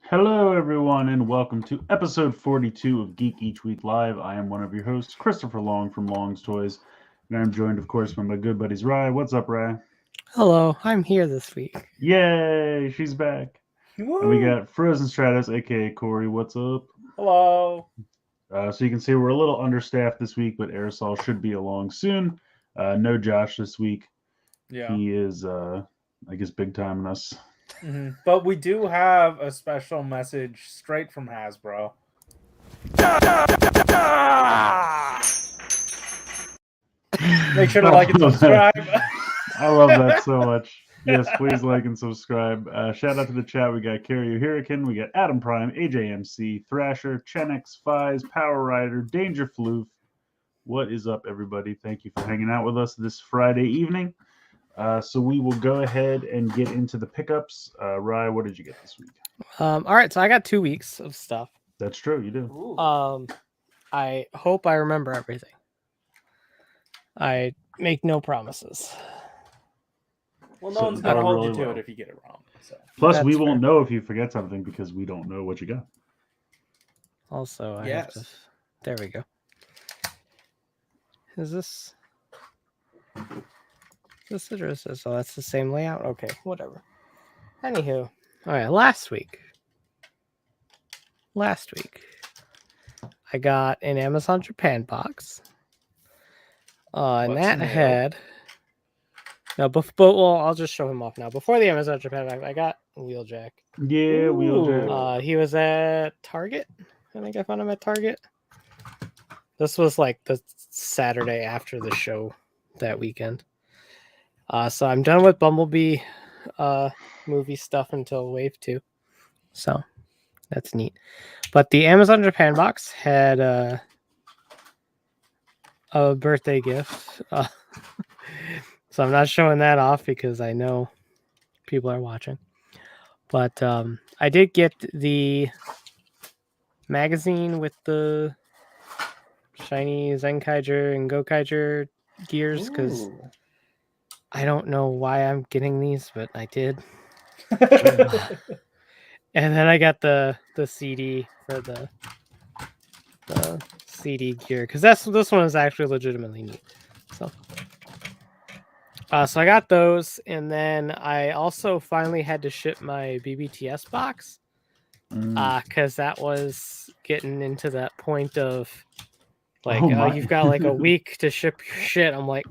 Hello, everyone, and welcome to episode 42 of Geek Each Week Live. I am one of your hosts, Christopher Long from Long's Toys, and I'm joined, of course, by my good buddies, Rye. What's up, Rye? Hello, I'm here this week. Yay, she's back. Woo! And we got Frozen Stratos, aka Corey. What's up? Hello. So you can see we're a little understaffed this week, but Aresol should be along soon. No Josh this week. Yeah. He is, I guess, big time in us. Mm-hmm. But we do have a special message straight from Hasbro. Make sure to like and subscribe. I love that so much. Yes, please like and subscribe. Shout out to the chat. We got Carrier Hurricane, we got Adam Prime, AJMC, Thrasher, Chenix, Fies, Power Rider, Danger Floof. What is up, everybody? Thank you for hanging out with us this Friday evening. So we will go ahead and get into the pickups. Rye, what did you get this week? All right, so I got 2 weeks of stuff. That's true, you do. Ooh. I hope I remember everything. I make no promises. Well, So no one's going to hold really you to well. it if you get it wrong. So. Plus, That's we won't fair. know if you forget something because we don't know what you got. Also, I Yes. have to... There we go. Is this it or is this? Oh, that's the same layout? Okay, whatever. Anywho, all right, last week, I got an Amazon Japan box. And What's that new? had... No, but well, I'll just show him off now. Before the Amazon Japan box, I got Wheeljack. Yeah, Wheeljack. He was at Target. I think I found him at Target. This was like the Saturday after the show that weekend. So I'm done with Bumblebee movie stuff until Wave 2. So that's neat. But the Amazon Japan box had a birthday gift. So I'm not showing that off because I know people are watching. But I did get the magazine with the shiny Zenkaiger and Gokaiger gears because Ooh. I don't know why I'm getting these, but I did. And then I got the CD for the CD gear because this one is actually legitimately neat. So I got those, and then I also finally had to ship my BBTS box because that was getting into that point of like, you've got like a week to ship your shit. I'm like,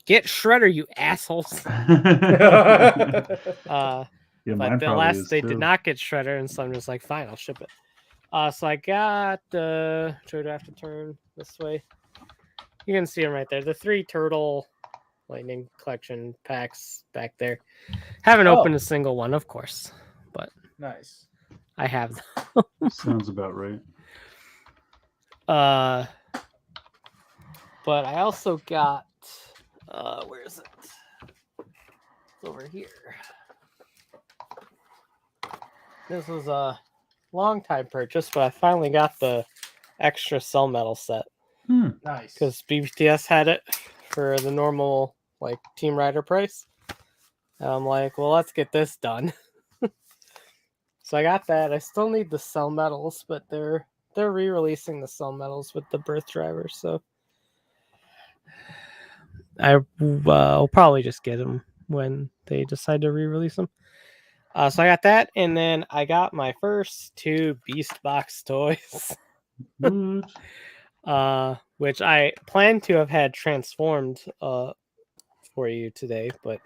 get Shredder, you assholes. Yeah, But the last they did not get Shredder, and so I'm just like, fine, I'll ship it. So I got the... Do I have to turn this way? You can see them right there. The 3 turtle Lightning collection packs back there. Haven't opened a single one, of course, but Nice. I have. Sounds about right. But I also got... where is it? It's over here. This was a long time purchase, but I finally got the extra Cell Metal set. Nice. Because BBTS had it for the normal like Team Rider price. And I'm like, well, let's get this done. So I got that. I still need the Cell Metals, but they're re-releasing the Cell Metals with the birth drivers, so I'll probably just get them when they decide to re-release them. So I got that, and then I got my first 2 Beast Box toys. Which I plan to have had transformed for you today, but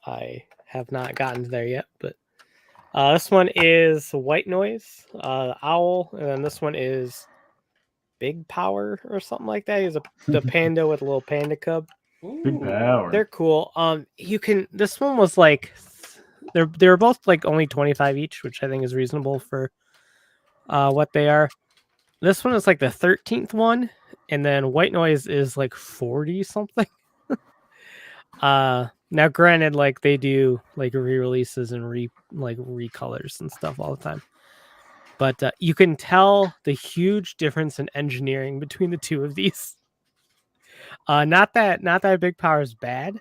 I have not gotten there yet. But this one is White Noise, Owl, and then this one is Big Power or something like that. He's the panda with a little panda cub. Big Power. They're cool. You can. This one was like they're both like only $25 each, which I think is reasonable for what they are. This one is like the 13th one, and then White Noise is like 40 something. Now granted, like they do like re-releases and recolors and stuff all the time. But you can tell the huge difference in engineering between the two of these. Not that Big Power is bad.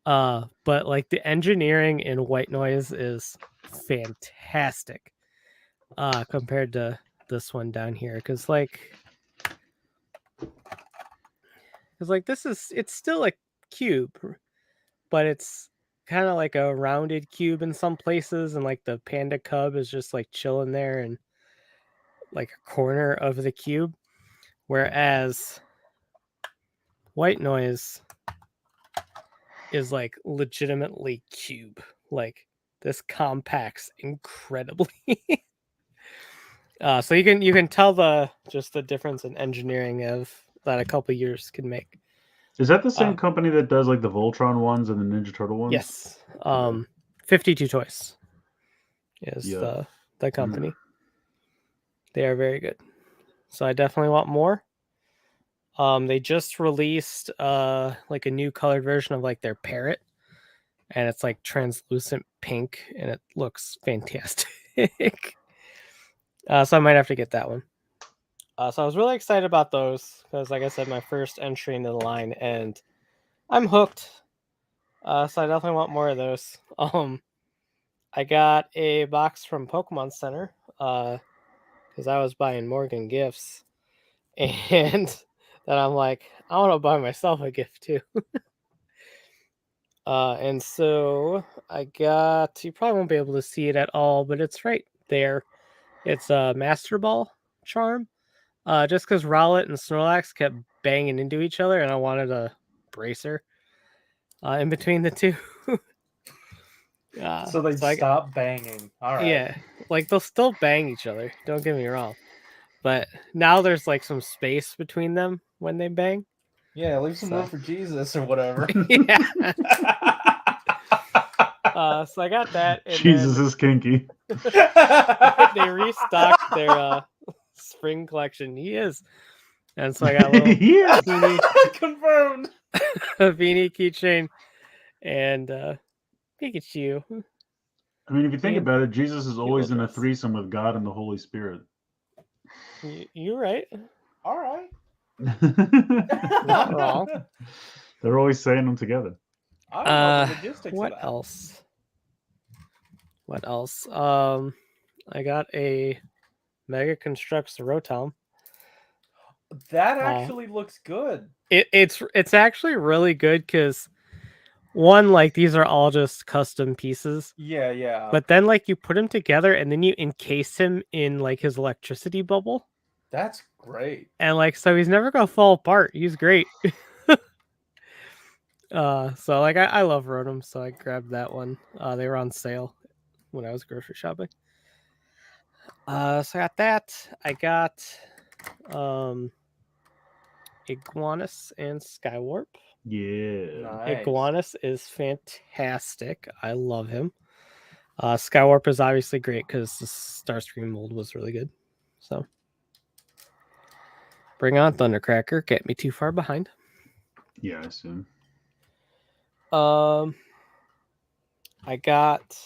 But like the engineering in White Noise is fantastic. Compared to this one down here, because it's still a cube, but it's kind of like a rounded cube in some places, and like the panda cub is just like chilling there in like a corner of the cube, whereas White Noise is like legitimately cube. Like this compacts incredibly. So you can tell the difference in engineering of that a couple years can make. Is that the same company that does like the Voltron ones and the Ninja Turtle ones? Yes. 52 Toys is the company. They are very good. So I definitely want more. They just released like a new colored version of like their parrot, and it's like translucent pink, and it looks fantastic. So I might have to get that one. So I was really excited about those because, like I said, my first entry into the line, and I'm hooked. So I definitely want more of those. I got a box from Pokemon Center because I was buying Morgan gifts, and then I'm like, I want to buy myself a gift too. And so I got, you probably won't be able to see it at all, but it's right there. It's a Master Ball charm. Just because Rowlet and Snorlax kept banging into each other, and I wanted a bracer in between the two. So they stop banging. All right. Yeah, like they'll still bang each other. Don't get me wrong, but now there's like some space between them when they bang. Yeah, leave some room for Jesus or whatever. Yeah. So I got that. And Jesus is kinky. They restocked their spring collection. He is. And so I got a little beanie, confirmed. a beanie keychain, and Pikachu. I mean, if you think And about it, Jesus is always in a dress. threesome with God and the Holy Spirit. You're right. All right. Not wrong. They're always saying them together. I don't know the logistics what of that. else? What else? I got a Mega Constructs Rotom. That actually looks good. It's actually really good because one, like these are all just custom pieces. Yeah. But then like you put him together and then you encase him in like his electricity bubble. That's great. And like so he's never gonna fall apart. He's great. So like I love Rotom, so I grabbed that one. They were on sale when I was grocery shopping. So I got that. I got Iguanus and Skywarp. Yeah. Nice. Iguanus is fantastic. I love him. Skywarp is obviously great because the Starscream mold was really good. So bring on Thundercracker. Get me too far behind. Yeah, I assume. I got.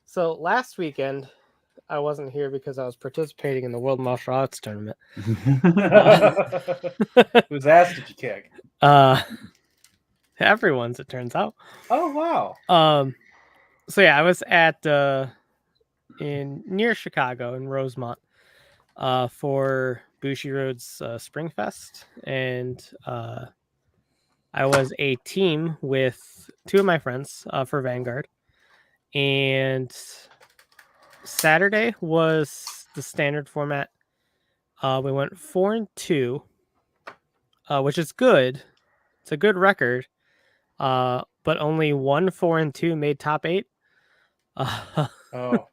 So last weekend, I wasn't here because I was participating in the World Martial Arts Tournament. Whose ass did you kick? Everyone's, it turns out. Oh wow. So yeah, I was at in near Chicago in Rosemont for Bushiroad's Spring Fest, and I was a team with two of my friends for Vanguard, and Saturday was the standard format. We went 4-2, which is good. It's a good record. But only 1 4-2 made top 8. Oh.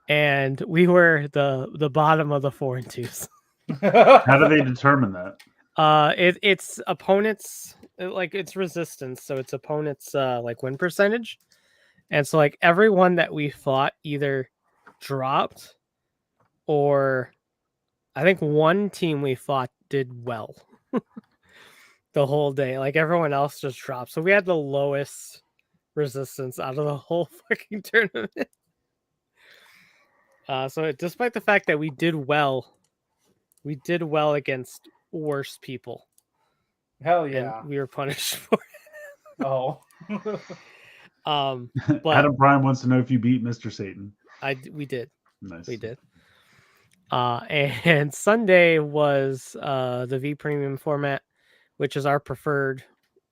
And we were the bottom of the 4-2s. How do they determine that? It's opponents, like it's resistance, so it's opponents like win percentage, and so like everyone that we fought either dropped or I think one team we fought did well the whole day. Like everyone else just dropped. So we had the lowest resistance out of the whole fucking tournament. So despite the fact that we did well against worse people. Hell yeah. And we were punished for it. Oh. But Adam Prime wants to know if you beat Mr. Satan. we did. Nice. We did. And Sunday was the V Premium format, which is our preferred.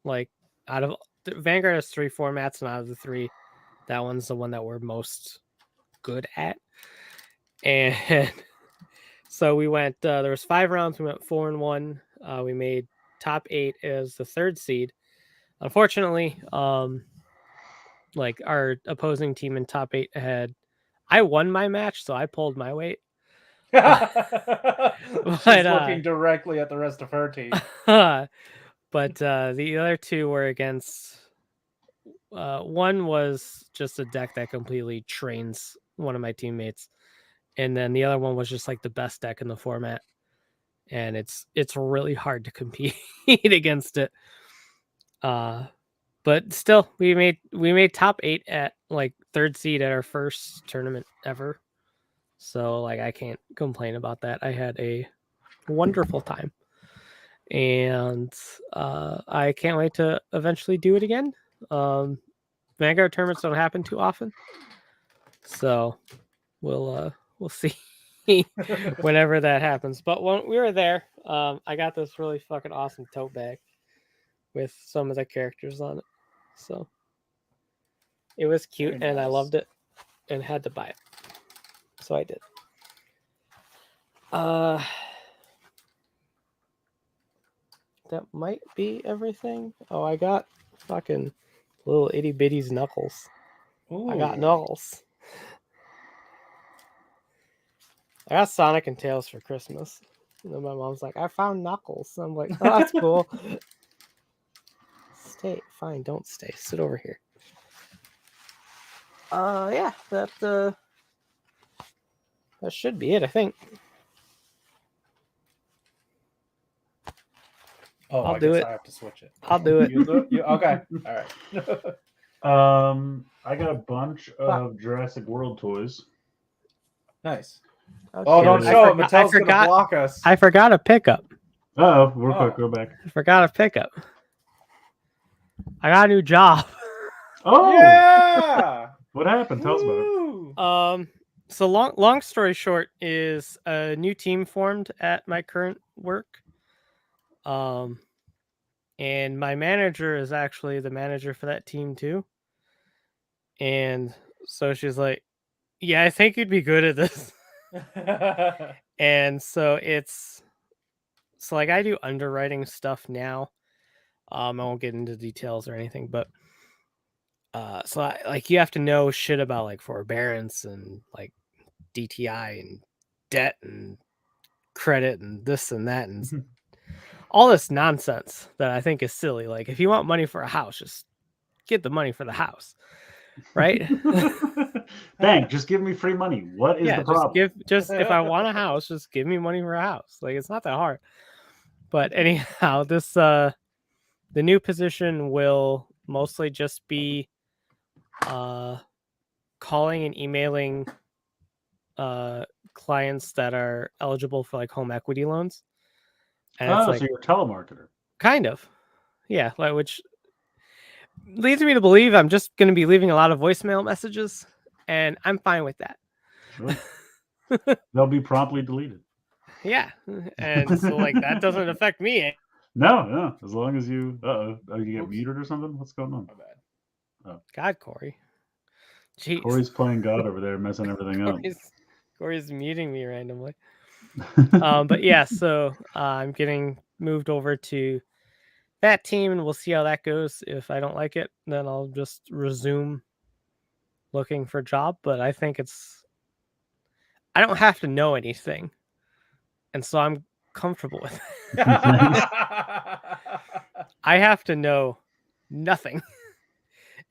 Like out of Vanguard has 3 formats, and out of the 3, that one's the one that we're most good at. And so we went. There was 5 rounds. We went 4-1. We made top 8 as the 3rd seed. Unfortunately, like our opposing team in top 8 I won my match, so I pulled my weight. She's looking directly at the rest of her team. But the other 2 were against. One was just a deck that completely trains one of my teammates, and then the other one was just like the best deck in the format, and it's really hard to compete against it. But still, we made top 8 at like 3rd seed at our first tournament ever. So like I can't complain about that. I had a wonderful time. And I can't wait to eventually do it again. Vanguard tournaments don't happen too often. So we'll see whenever that happens. But when we were there, I got this really fucking awesome tote bag with some of the characters on it. So it was cute. Very and I nice. loved it and had to buy it. So I did. That might be everything. Oh, I got fucking little itty bitties Knuckles. I got Ooh. Knuckles. I got Sonic and Tails for Christmas. And then my mom's like, I found Knuckles. I'm like, oh, that's cool. Stay. Fine, don't stay. Sit over here. Yeah, that should be it, I think. Oh, I'll I do guess it. I have to switch it. I'll do it. You do it? Okay. All right. I got a bunch of Jurassic World toys. Nice. Oh, Oh, don't shit. show it. I Mattel's going to forgot. block us. I forgot a pickup. Oh, real Oh. quick, go back. I forgot a pickup. I got a new job. Oh, Yeah. what happened? Tell us about it. Woo. So long story short is a new team formed at my current work. And my manager is actually the manager for that team too. And so she's like, yeah, I think you'd be good at this. And so like I do underwriting stuff now. I won't get into details or anything, but so you have to know shit about like forbearance and like DTI and debt and credit and this and that and all this nonsense that I think is silly. Like if you want money for a house, just get the money for the house, right? Bank, just give me free money. What is the problem? Just if I want a house, just give me money for a house. Like it's not that hard. But anyhow, this the new position will mostly just be calling and emailing clients that are eligible for like home equity loans. And it's like, so you're a telemarketer. kind of. Yeah, like which leads me to believe I'm just going to be leaving a lot of voicemail messages, and I'm fine with that. Sure. They'll be promptly deleted. Yeah, and so like that doesn't affect me. No, as long as you you get Oops. muted or something. What's going on? My bad. God, Corey. Jeez. Corey's playing God over there, messing everything up. Corey's muting me randomly. But yeah, so I'm getting moved over to that team, and we'll see how that goes. If I don't like it, then I'll just resume looking for a job. But I think I don't have to know anything, and so I'm comfortable with it. I have to know nothing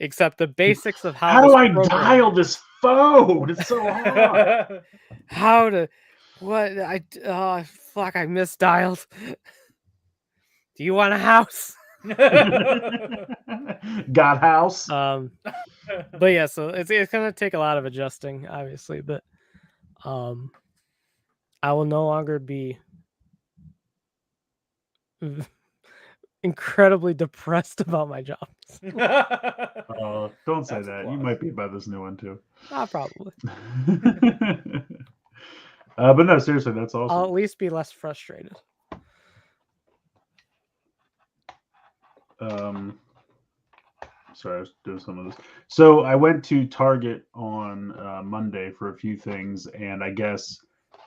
except the basics of how do I program- dial this phone? It's so hard. how to What? Fuck! I misdialed. Do you want a house? Got house. But yeah, so it's gonna take a lot of adjusting, obviously, but I will no longer be incredibly depressed about my jobs. Don't say That's a that. plus. You might be about this new one too. Probably. But no, seriously, that's awesome. I'll at least be less frustrated. Sorry, I was doing some of this. So I went to Target on Monday for a few things, and I guess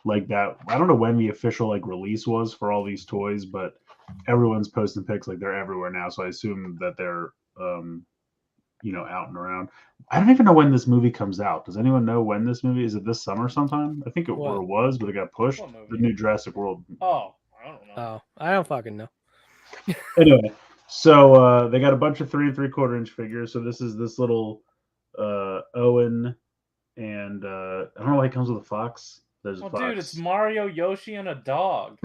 like that. I don't know when the official like release was for all these toys, but everyone's posting pics like they're everywhere now. So I assume that they're out and around. I don't even know when this movie comes out. Does anyone know when this movie is? It this summer sometime? I think it What? was, but it got pushed. What movie? The new Jurassic World. Oh, I don't know. Oh, I don't fucking know. Anyway, so they got a bunch of 3 3/4 inch figures. So this is this little Owen, and I don't know why he comes with a fox. There's a Oh, fox. dude, it's Mario, Yoshi, and a dog.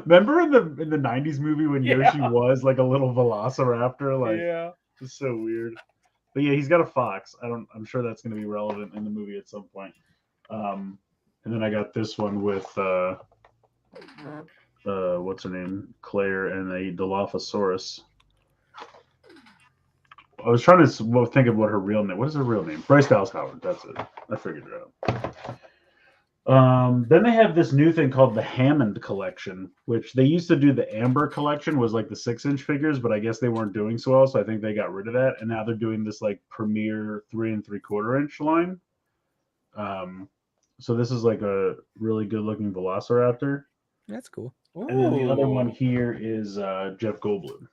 Remember in the 90s movie when Yoshi Yeah. was like a little velociraptor? Like, Yeah. it's so weird. But yeah, he's got a fox. I'm sure that's going to be relevant in the movie at some point. And then I got this one with what's her name, Claire, and a Dilophosaurus. I was trying to think of what her real name. What is her real name? Bryce Dallas Howard. That's it. I figured it out. Then they have this new thing called the Hammond collection, which they used to do. The Amber collection was like the 6-inch figures, but I guess they weren't doing so well, so I think they got rid of that. And now they're doing this like premier 3 3/4 inch line. So this is like a really good looking Velociraptor. That's cool. And then the other Ooh. one here is Jeff Goldblum.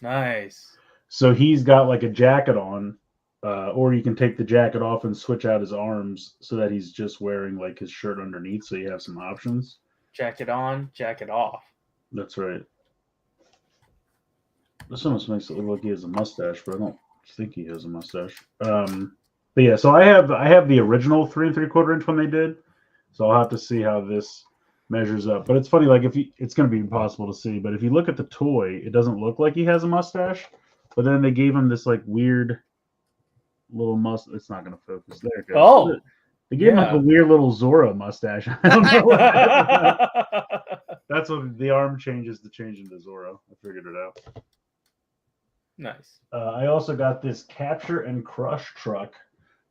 Nice. So he's got like a jacket on, or you can take the jacket off and switch out his arms so that he's just wearing like his shirt underneath. So you have some options. Jacket on, jacket off. That's right. This almost makes it look like he has a mustache, but I don't think he has a mustache. But yeah, so I have the original 3 3/4 inch when they did. So I'll have to see how this measures up. But it's funny, like it's going to be impossible to see. But if you look at the toy, it doesn't look like he has a mustache. But then they gave him this like weird little mustache. It's not going to focus. There it goes. Oh, they gave him like yeah. a weird little Zorro mustache. I don't know. What that's what the arm changes to change into Zorro. I figured it out. Nice. I also got this Capture and Crush truck,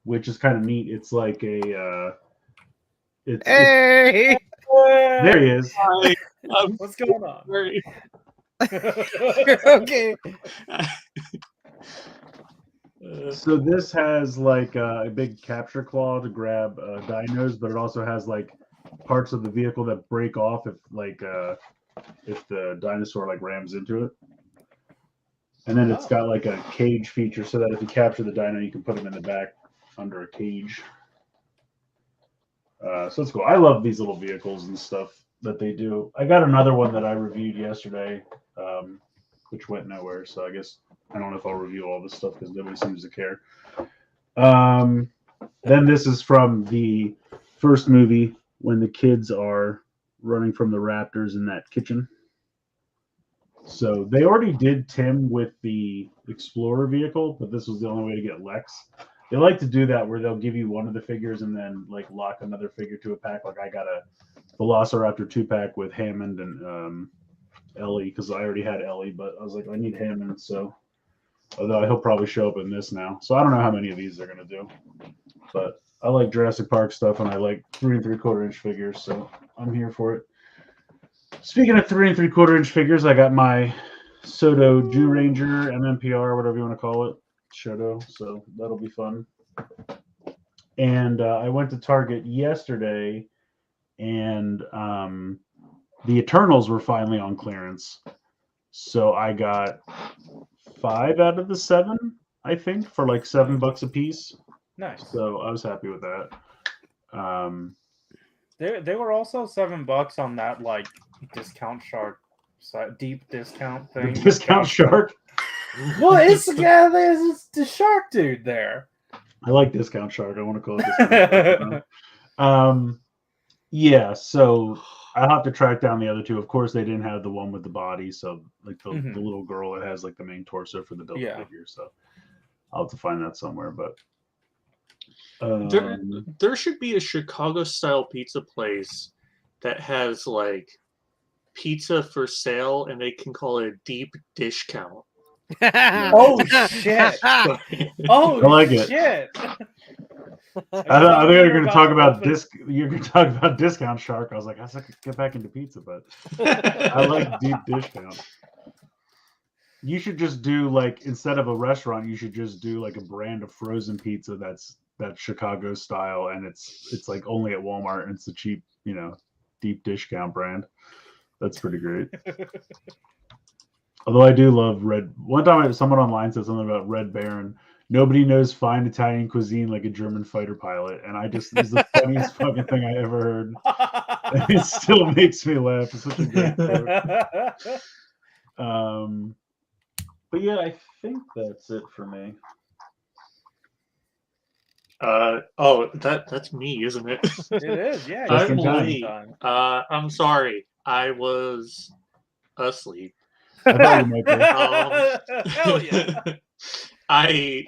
which is kind of neat. It's like a. Hey! There he is. What's going on? Okay. So this has like a big capture claw to grab dinos, but it also has like parts of the vehicle that break off if the dinosaur like rams into it. And then it's got like a cage feature so that if you capture the dino, you can put him in the back under a cage. So it's cool. I love these little vehicles and stuff that they do. I got another one that I reviewed yesterday, which went nowhere. So I guess I don't know if I'll review all this stuff because nobody seems to care. Then this is from the first movie when the kids are running from the raptors in that kitchen. So they already did Tim with the Explorer vehicle, but this was the only way to get Lex. They like to do that where they'll give you one of the figures and then like lock another figure to a pack. Like I got a Velociraptor 2-pack with Hammond and Ellie because I already had Ellie, but I was like, I need Hammond. So although he'll probably show up in this now. So I don't know how many of these they're going to do. But I like Jurassic Park stuff and I like 3 3/4 inch figures. So I'm here for it. Speaking of 3 3/4 inch figures, I got my Soto Jew Ranger, MMPR, whatever you want to call it. Shoto, so that'll be fun. And I went to Target yesterday, and the Eternals were finally on clearance. So I got 5 out of the 7, I think, for like $7 a piece. Nice. So I was happy with that. They were also $7 on that like discount shark, deep discount thing. The discount shark. Well, it's the shark dude there. I like Discount Shark. I want to call it Discount Shark. Yeah, so I'll have to track down the other two. Of course, they didn't have the one with the body, so like the little girl that has like the main torso for the build figure. So I'll have to find that somewhere. But there should be a Chicago style pizza place that has like pizza for sale, and they can call it deep dish count. Oh shit! Oh, I like it. shit! I think you're going to talk about You're going to talk about Discount Shark. I was like, I could get back into pizza, but I like deep dish count. You should just do like, instead of a restaurant, you should just do like a brand of frozen pizza that's Chicago style, and it's like only at Walmart, and it's a cheap, deep dish count brand. That's pretty great. Although I do love Red. One time, someone online said something about Red Baron. Nobody knows fine Italian cuisine like a German fighter pilot, and it's the funniest fucking thing I ever heard. And it still makes me laugh. It's such a great quote. But yeah, I think that's it for me. That's me, isn't it? It is, yeah. I'm late. I'm sorry. I was asleep. I thought you might be. Hell yeah. I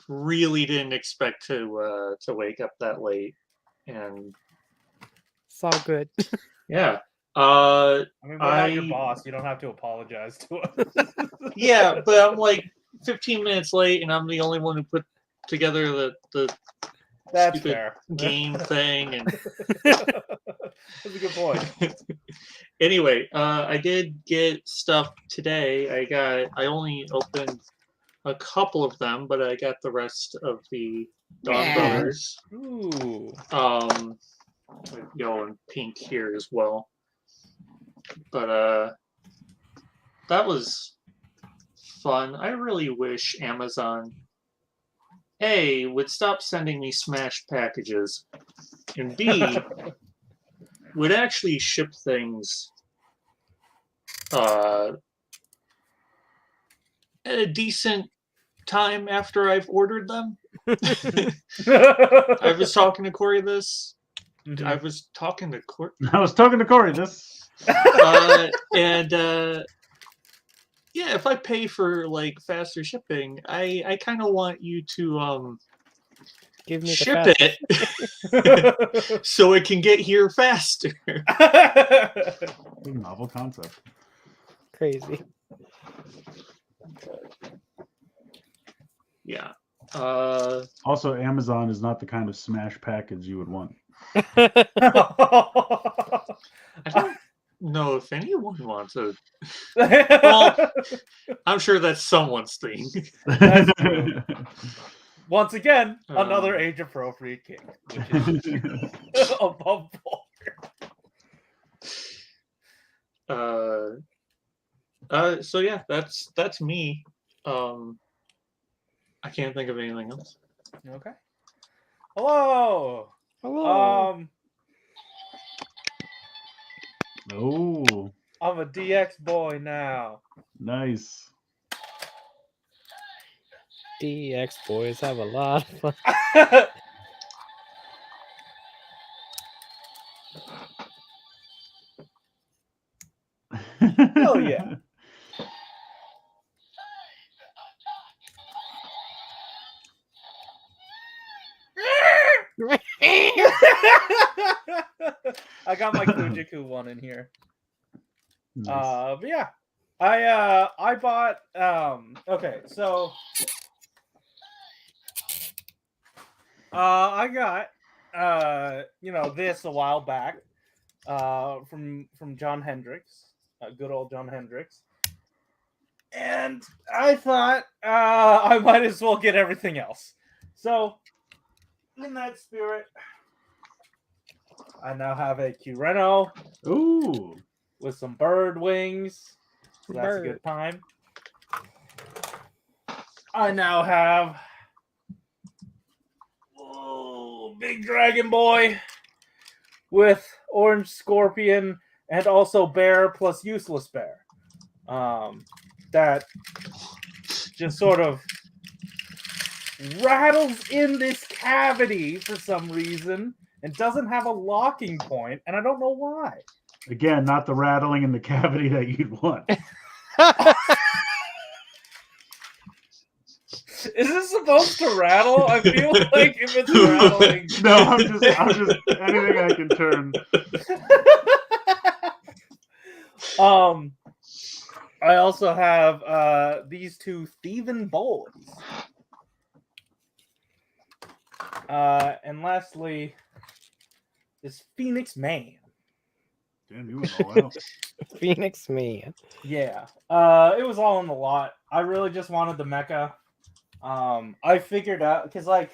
really didn't expect to wake up that late, and it's all good. Yeah. I mean, we're not your boss. You don't have to apologize to us. Yeah, but I'm like 15 minutes late, and I'm the only one who put together the That's stupid fair. game thing. And that's a good point. Anyway, I did get stuff today. I only opened a couple of them, but I got the rest of the Dawn Brothers. Ooh. Yellow and pink here as well. But that was fun. I really wish Amazon A would stop sending me smashed packages, and B would actually ship things at a decent time after I've ordered them. I was talking to Corey this. Mm-hmm. I was talking to Corey. I was talking to Corey this. Yeah, if I pay for like faster shipping, I kind of want you to Give me ship it so it can get here faster. Novel concept. Crazy. Yeah. Also, Amazon is not the kind of smash package you would want. I don't know if anyone wants a. Well, I'm sure that's someone's thing. That's true. Once again, another age-appropriate kick, which is above board. So yeah, that's me. I can't think of anything else. Okay. Hello. Hello. Oh, I'm a DX boy now. nice. DX boys have a lot of fun. Hell yeah. I got my Kujiku one in here. Nice. But yeah. I bought okay, so I got this a while back from John Hendricks, good old John Hendricks. And I thought I might as well get everything else. So in that spirit, I now have a Kureno. Ooh. With some bird wings. So that's a good time. I now have Big Dragon Boy with Orange Scorpion and also Bear plus Useless Bear. That just sort of rattles in this cavity for some reason and doesn't have a locking point, and I don't know why. Again, not the rattling in the cavity that you'd want. Is this supposed to rattle? I feel like if it's rattling. No, I'm just anything I can turn. I also have these two thieving boys. And lastly, this Phoenix Man. Damn, you went all out. Phoenix Man. Yeah. It was all in the lot. I really just wanted the mecha. I figured out because like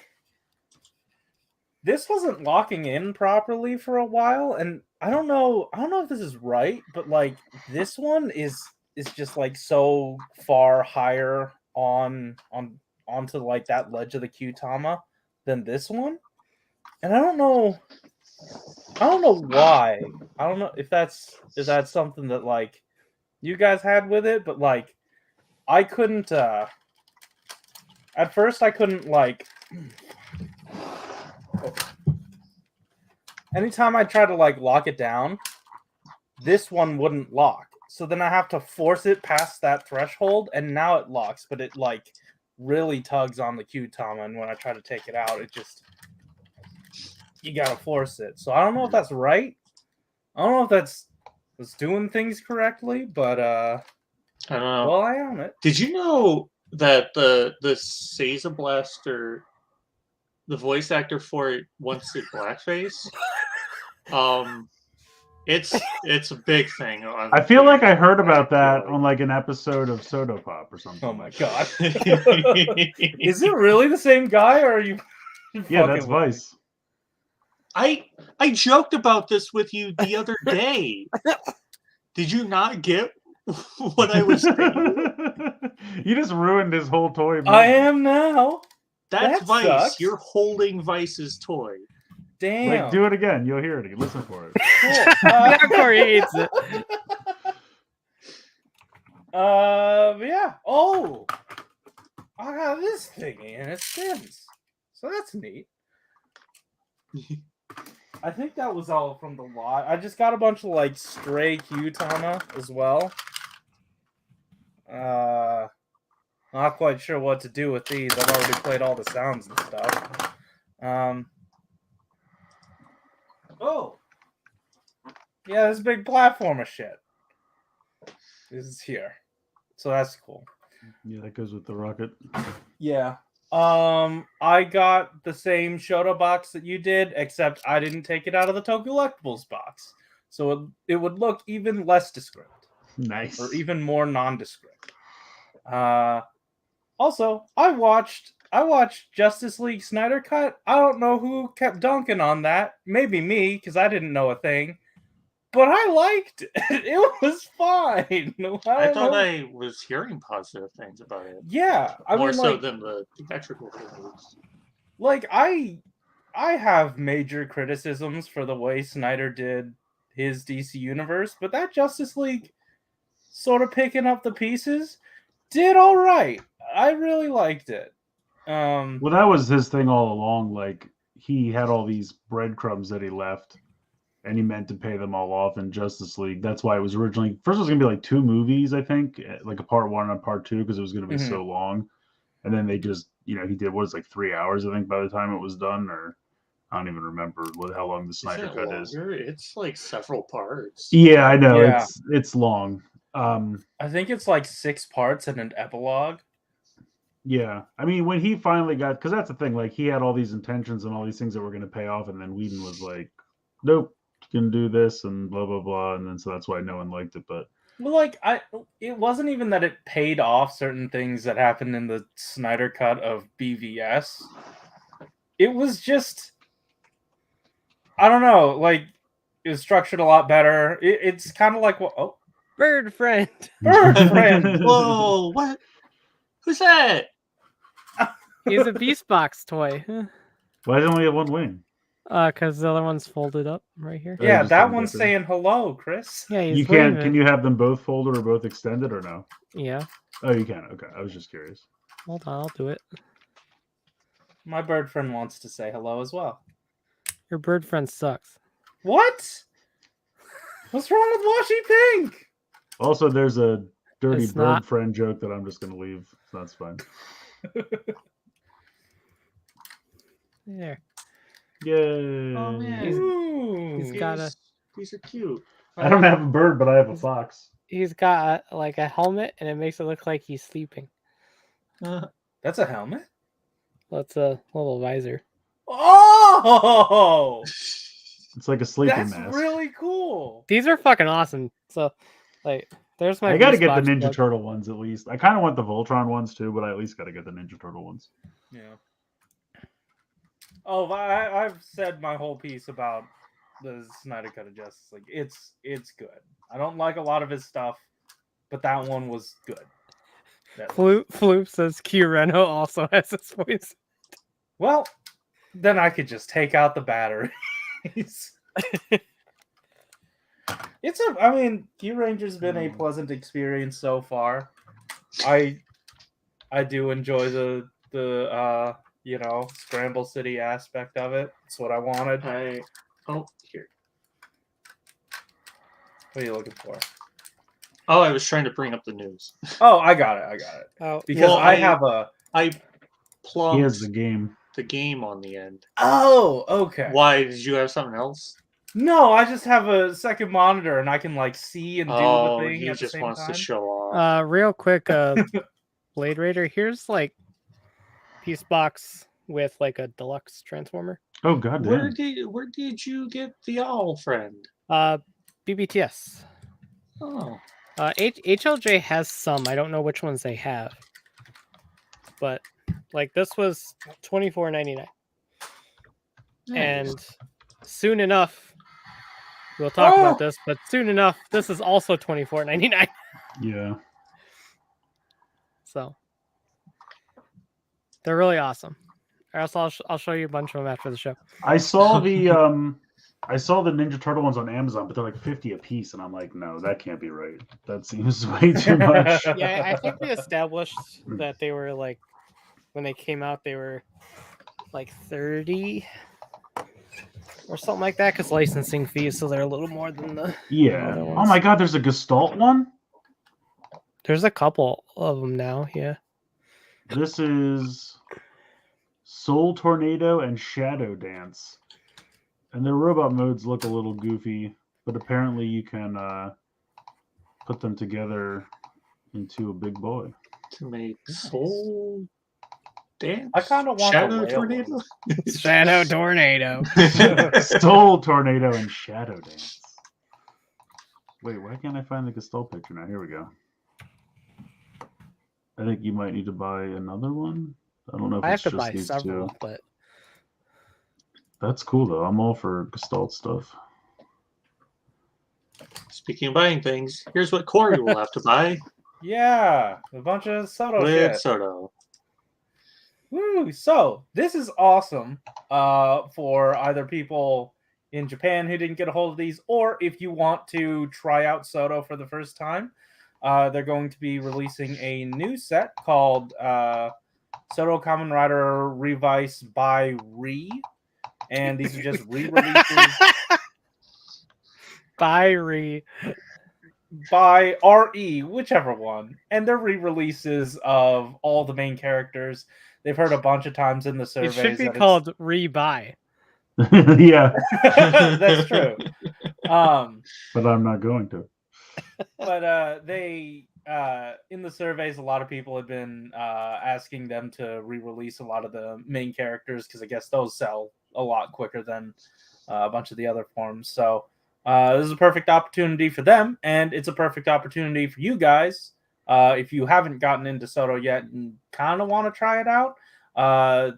this wasn't locking in properly for a while, and I don't know if this is right, but like this one is just like so far higher onto like that ledge of the Kyutama than this one. And I don't know why. I don't know if that's something that like you guys had with it, but like I couldn't at first I couldn't like anytime I tried to like lock it down, this one wouldn't lock. So then I have to force it past that threshold, and now it locks, but it like really tugs on the Kyutama, and when I try to take it out, it just you gotta force it. So I don't know if that's right. I don't know if that's doing things correctly, but I don't know. well, I own it. Did you know that the Seiza Blaster, the voice actor for it once did blackface? It's a big thing. I feel like I heard about that on like an episode of Soda Pop or something. Oh my god! Is it really the same guy, or are you? Yeah, that's Vice. I joked about this with you the other day. Did you not get what I was saying? You just ruined his whole toy. Movie. I am now. That's That Vice. sucks. You're holding Vice's toy. Damn. Like, do it again. You'll hear it again. Listen for it. Cool. Now Corey hates it. Yeah. Oh, I got this thingy and it spins, so that's neat. I think that was all from the lot. I just got a bunch of like stray Kyutama as well. Not quite sure what to do with these. I've already played all the sounds and stuff. Oh, yeah, this big platformer shit. This is here, so that's cool. Yeah, that goes with the rocket. Yeah. I got the same Shoto box that you did, except I didn't take it out of the Toku Collectibles box, so it would look even less descript. Nice. Or even more nondescript. Also, I watched Justice League Snyder Cut. I don't know who kept dunking on that. Maybe me, because I didn't know a thing. But I liked it. It was fine. I thought I was hearing positive things about it. Yeah, I More mean, so like, than the theatrical things. like I have major criticisms for the way Snyder did his DC universe, but that Justice League sort of picking up the pieces did all right. I really liked it. Well, that was his thing all along. Like, he had all these breadcrumbs that he left, and he meant to pay them all off in Justice League. That's why it was originally first. It was gonna be like 2 movies, I think, like a part 1 and a part 2, because it was gonna be so long. And then they just, he did like 3 hours, I think, by the time it was done, or I don't even remember how long the Snyder Cut is. It's like several parts. Yeah, I know. Yeah. It's long. I think it's like 6 parts and an epilogue. Yeah, I mean, when he finally got, because that's the thing, like, he had all these intentions and all these things that were going to pay off, and then Whedon was like, nope, you can do this, and blah, blah, blah, and then so that's why no one liked it, but... Well, like, it wasn't even that it paid off certain things that happened in the Snyder Cut of BVS. It was just, I don't know, like, it was structured a lot better. It's kind of like, well, Bird friend. Bird friend. Whoa, what? Who's that? He's a Beast Box toy. Why does it only have 1 wing? Because the other one's folded up right here. Yeah, just that something one's different. saying hello, Chris. Yeah, You he's can waving. you have them both folded or both extended, or no? Yeah. Oh, you can. Okay, I was just curious. Hold on, I'll do it. My bird friend wants to say hello as well. Your bird friend sucks. What? What's wrong with Washy Pink? Also, there's a dirty It's bird not- friend joke that I'm just gonna leave. So that's fine. There. Yay! Oh man, He's got a these are cute. I don't have a bird, but I have a fox. he's got like a helmet, and it makes it look like he's sleeping. That's a helmet? That's a little visor. Oh! It's like a sleeping That's mask. really cool. These are fucking awesome. So, like, there's my. I gotta Beast get the Box Ninja book. Turtle ones at least. I kind of want the Voltron ones too, but I at least gotta get the Ninja Turtle ones. Yeah. Oh, I've said my whole piece about the Snyder Cut of Justice League. It's good. I don't like a lot of his stuff, but that one was good. Floop says Q Reno also has his voice. Well, then I could just take out the batteries. I mean, Q Ranger's been a pleasant experience so far. I do enjoy the Scramble City aspect of it. That's what I wanted. Here. What are you looking for? Oh, I was trying to bring up the news. Oh, I got it. Oh, Because Well, I have a. I plugged He has the game. the game on the end. Oh, okay. Why did you have something else? No, I just have a second monitor and I can like see and do the thing he at the just same wants time. to show off. real quick, Blade Raider. Here's like piece box with like a deluxe transformer. Oh god Where damn. did you get the owl friend? BBTS. Oh, HLJ has some. I don't know which ones they have, but like this was $24.99, and soon enough we'll talk about this. But soon enough, this is also $24.99. Yeah. So they're really awesome. Or else I'll show you a bunch of them after the show. I saw the Ninja Turtle ones on Amazon, but they're like 50 a piece, and I'm like, no, that can't be right. That seems way too much. Yeah, I think we established that they were like when they came out, they were like 30 or something like that, because licensing fees, so they're a little more than the Yeah. other Oh ones. my god, there's a Gestalt one? There's a couple of them now, yeah. This is Soul Tornado and Shadow Dance. And their robot modes look a little goofy, but apparently you can put them together into a big boy. to make Soul Dance. I kind of want Shadow the whale Tornado. ones. Shadow Tornado. Soul Tornado and Shadow Dance. Wait, why can't I find the Gestalt picture now? Here we go. I think you might need to buy another one. I don't know if I have it's to just buy these several, two. but That's cool though. I'm all for Gestalt stuff. Speaking of buying things, here's what Corey will have to buy Yeah, a bunch of Soto with shit. Soto. Woo! So this is awesome for either people in Japan who didn't get a hold of these, or if you want to try out Soto for the first time. They're going to be releasing a new set called Soto Kamen Rider Revice by Re, and these are just re-releases by Re. by RE, whichever one, and they're re-releases of all the main characters. They've heard a bunch of times in the It surveys. should be that called Re-Buy. Yeah, That's true. but I'm not going to. But they in the surveys, a lot of people have been asking them to re-release a lot of the main characters because I guess those sell a lot quicker than a bunch of the other forms. So this is a perfect opportunity for them, and it's a perfect opportunity for you guys if you haven't gotten into Soto yet and kind of want to try it out.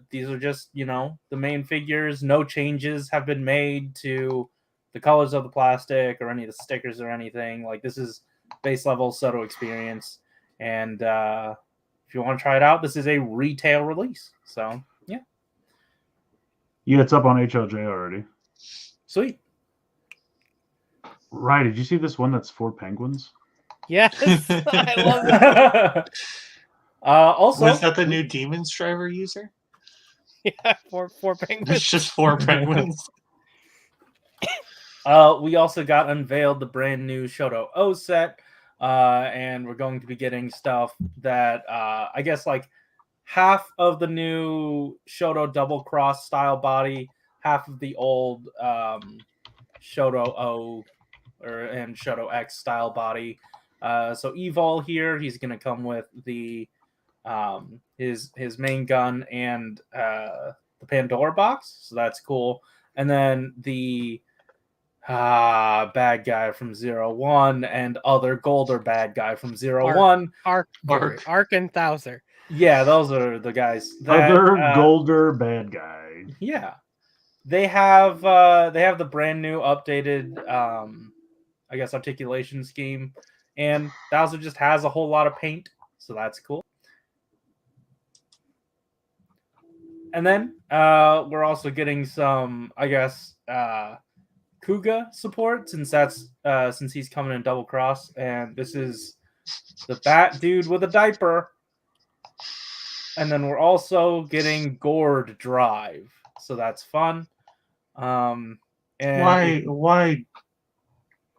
These are just, the main figures. No changes have been made to the colors of the plastic or any of the stickers or anything. Like, this is base level Soto experience. And if you want to try it out, this is a retail release. So, yeah. Yeah, it's up on HLJ already. Sweet. Right, did you see this one that's 4 penguins? Yes, I love that. Also, Was that the new Demons Driver user? Yeah, four penguins. It's just 4 penguins. We also got unveiled the brand new Shoto O set, and we're going to be getting stuff that I guess like half of the new Shoto double cross style body, half of the old Shoto O and Shoto X style body. So Evol here, he's going to come with the his main gun and the Pandora box, so that's cool. And then the bad guy from 01 and other Golder bad guy from 01. Arc and Thouser. Yeah, those are the guys. That, Other Golder bad guy. Yeah, they have the brand new updated I guess articulation scheme, and Thouser just has a whole lot of paint, so that's cool. And then we're also getting some, I guess, Kuga support since he's coming in double cross, and this is the Bat Dude with a diaper. And then we're also getting Gourd Drive, so that's fun. And Why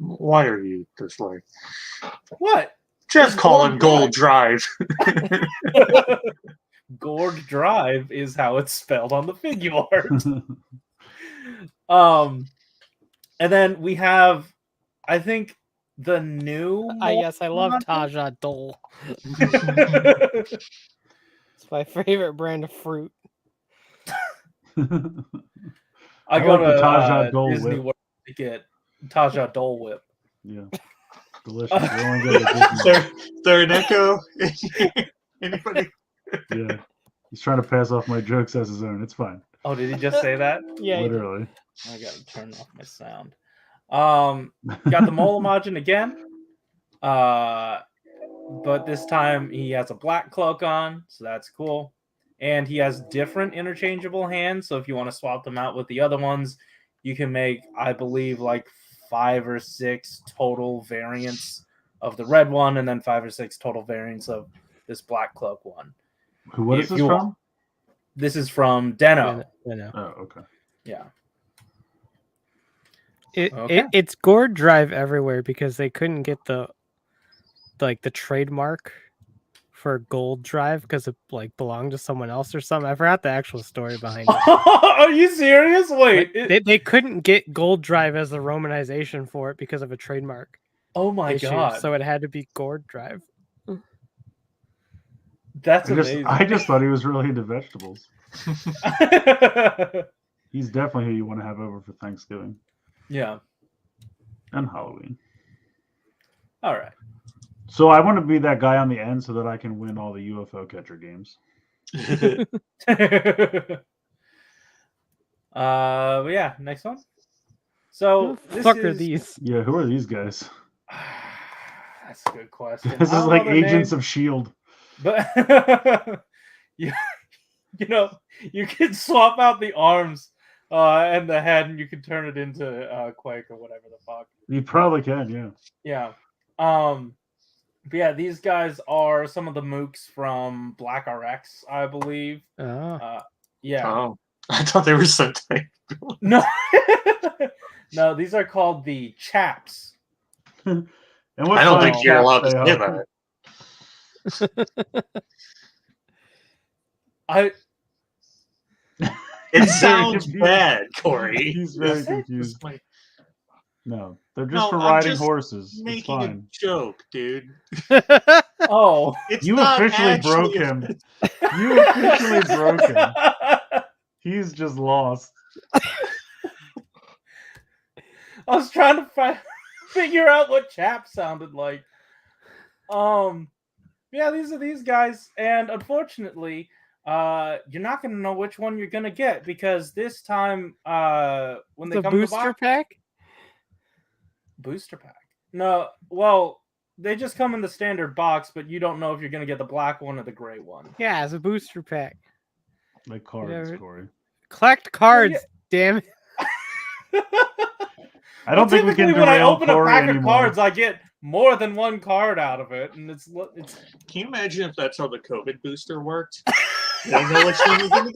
are you this way? What? Just call him Gold Drive. Gourd Drive is how it's spelled on the figure art. And then we have, I think, the new. Yes, I love Taja Dole. It's my favorite brand of fruit. I go like the Taja to Dole Disney Whip. World to get Taja Dole Whip. Yeah, delicious. We only go to Disney. There an echo? Anybody? Yeah, he's trying to pass off my jokes as his own. It's fine. Oh, did he just say that? Yeah, Literally. I gotta turn off my sound. Got the Molamajin again. But this time he has a black cloak on, so that's cool. And he has different interchangeable hands, so if you want to swap them out with the other ones, you can make, I believe, like 5 or 6 total variants of the red one, and then 5 or 6 total variants of this black cloak one. What is this from? This is from Deno. Oh, okay. Yeah. It's Gourd Drive everywhere because they couldn't get the trademark for Gold Drive because it like belonged to someone else or something. I forgot the actual story behind it. Are you serious? Wait, they couldn't get Gold Drive as the romanization for it because of a trademark. Oh my issue, god! So it had to be Gourd Drive. That's amazing. I just thought he was really into vegetables. He's definitely who you want to have over for Thanksgiving. Yeah. And Halloween. All right. So I want to be that guy on the end so that I can win all the UFO catcher games. But yeah, next one. So Who the fuck are these? Yeah, who are these guys? That's a good question. This is like Agents of S.H.I.E.L.D. But you can swap out the arms and the head, and you can turn it into Quake or whatever the fuck. You probably can, yeah. Yeah. But yeah, these guys are some of the mooks from Black RX, I believe. Oh. Yeah. Oh, I thought they were Sentai. No. No, these are called the Chaps. And I don't think you're allowed to say that. It sounds bad, Corey. He's very confused. No, they're just No, for I'm riding just horses. It's Making a fine. joke, dude. Oh. It's You not officially broke actually- him. You officially broke him. He's just lost. I was trying to figure out what Chap sounded like. Yeah, these are these guys, and unfortunately, you're not going to know which one you're going to get because this time, when they The come booster to the box, pack? booster pack. No, well, they just come in the standard box, but you don't know if you're going to get the black one or the gray one. Yeah, it's a booster pack. Like cards, Yeah. Corey. Collect cards, damn it. I don't think we can typically when I derail open a Corey pack anymore. of cards, I get more than one card out of it, and it's Can you imagine if that's how the COVID booster worked? I know which one you're gonna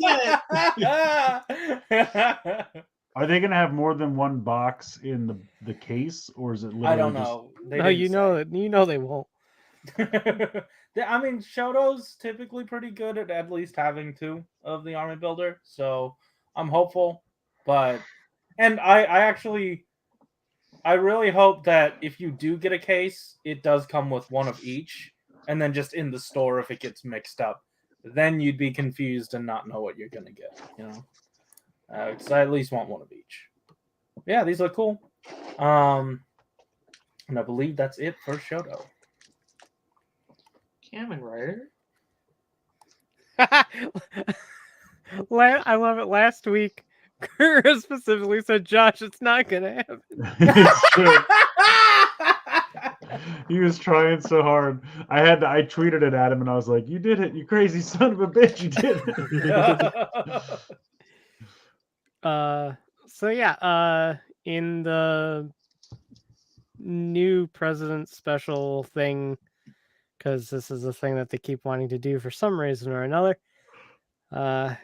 get. Are they going to have more than one box in the case, or is it literally I don't just... know. They No, didn't you know they won't. say. I mean, Shoto's typically pretty good at least having 2 of the army builder, so I'm hopeful. And I really hope that if you do get a case, it does come with 1 of each, and then just in the store if it gets mixed up, then you'd be confused and not know what you're gonna get. Because I at least want 1 of each. Yeah, these look cool. And I believe that's it for Shoto. Kamen Rider. I love it. Last week, Kura specifically said, "Josh, it's not gonna happen." It's true. He was trying so hard. I tweeted it at him and I was like, "You did it, you crazy son of a bitch! You did it." So yeah, in the new president special thing, because this is a thing that they keep wanting to do for some reason or another. Got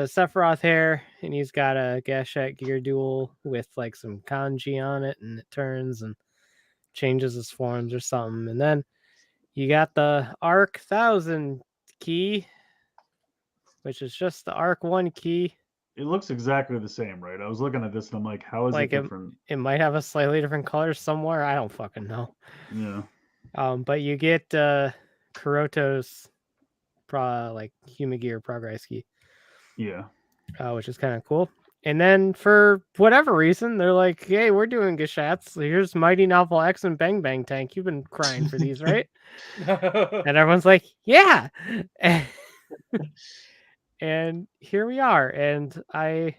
a Sephiroth hair, and he's got a Gashat gear duel with like some kanji on it, and it turns and changes his forms or something. And then you got the Arc 1000 key, which is just the Arc 1 key. It looks exactly the same, right? I was looking at this and I'm like, how is Like it different? It might have a slightly different color somewhere. I don't fucking know. Yeah. But you get Kuroto's like Humagear Progress key. Yeah. Which is kind of cool. And then for whatever reason, they're like, "Hey, we're doing Gashats. Here's Mighty Novel X and Bang Bang Tank. You've been crying for these, right?" And everyone's like, "Yeah." And here we are. And I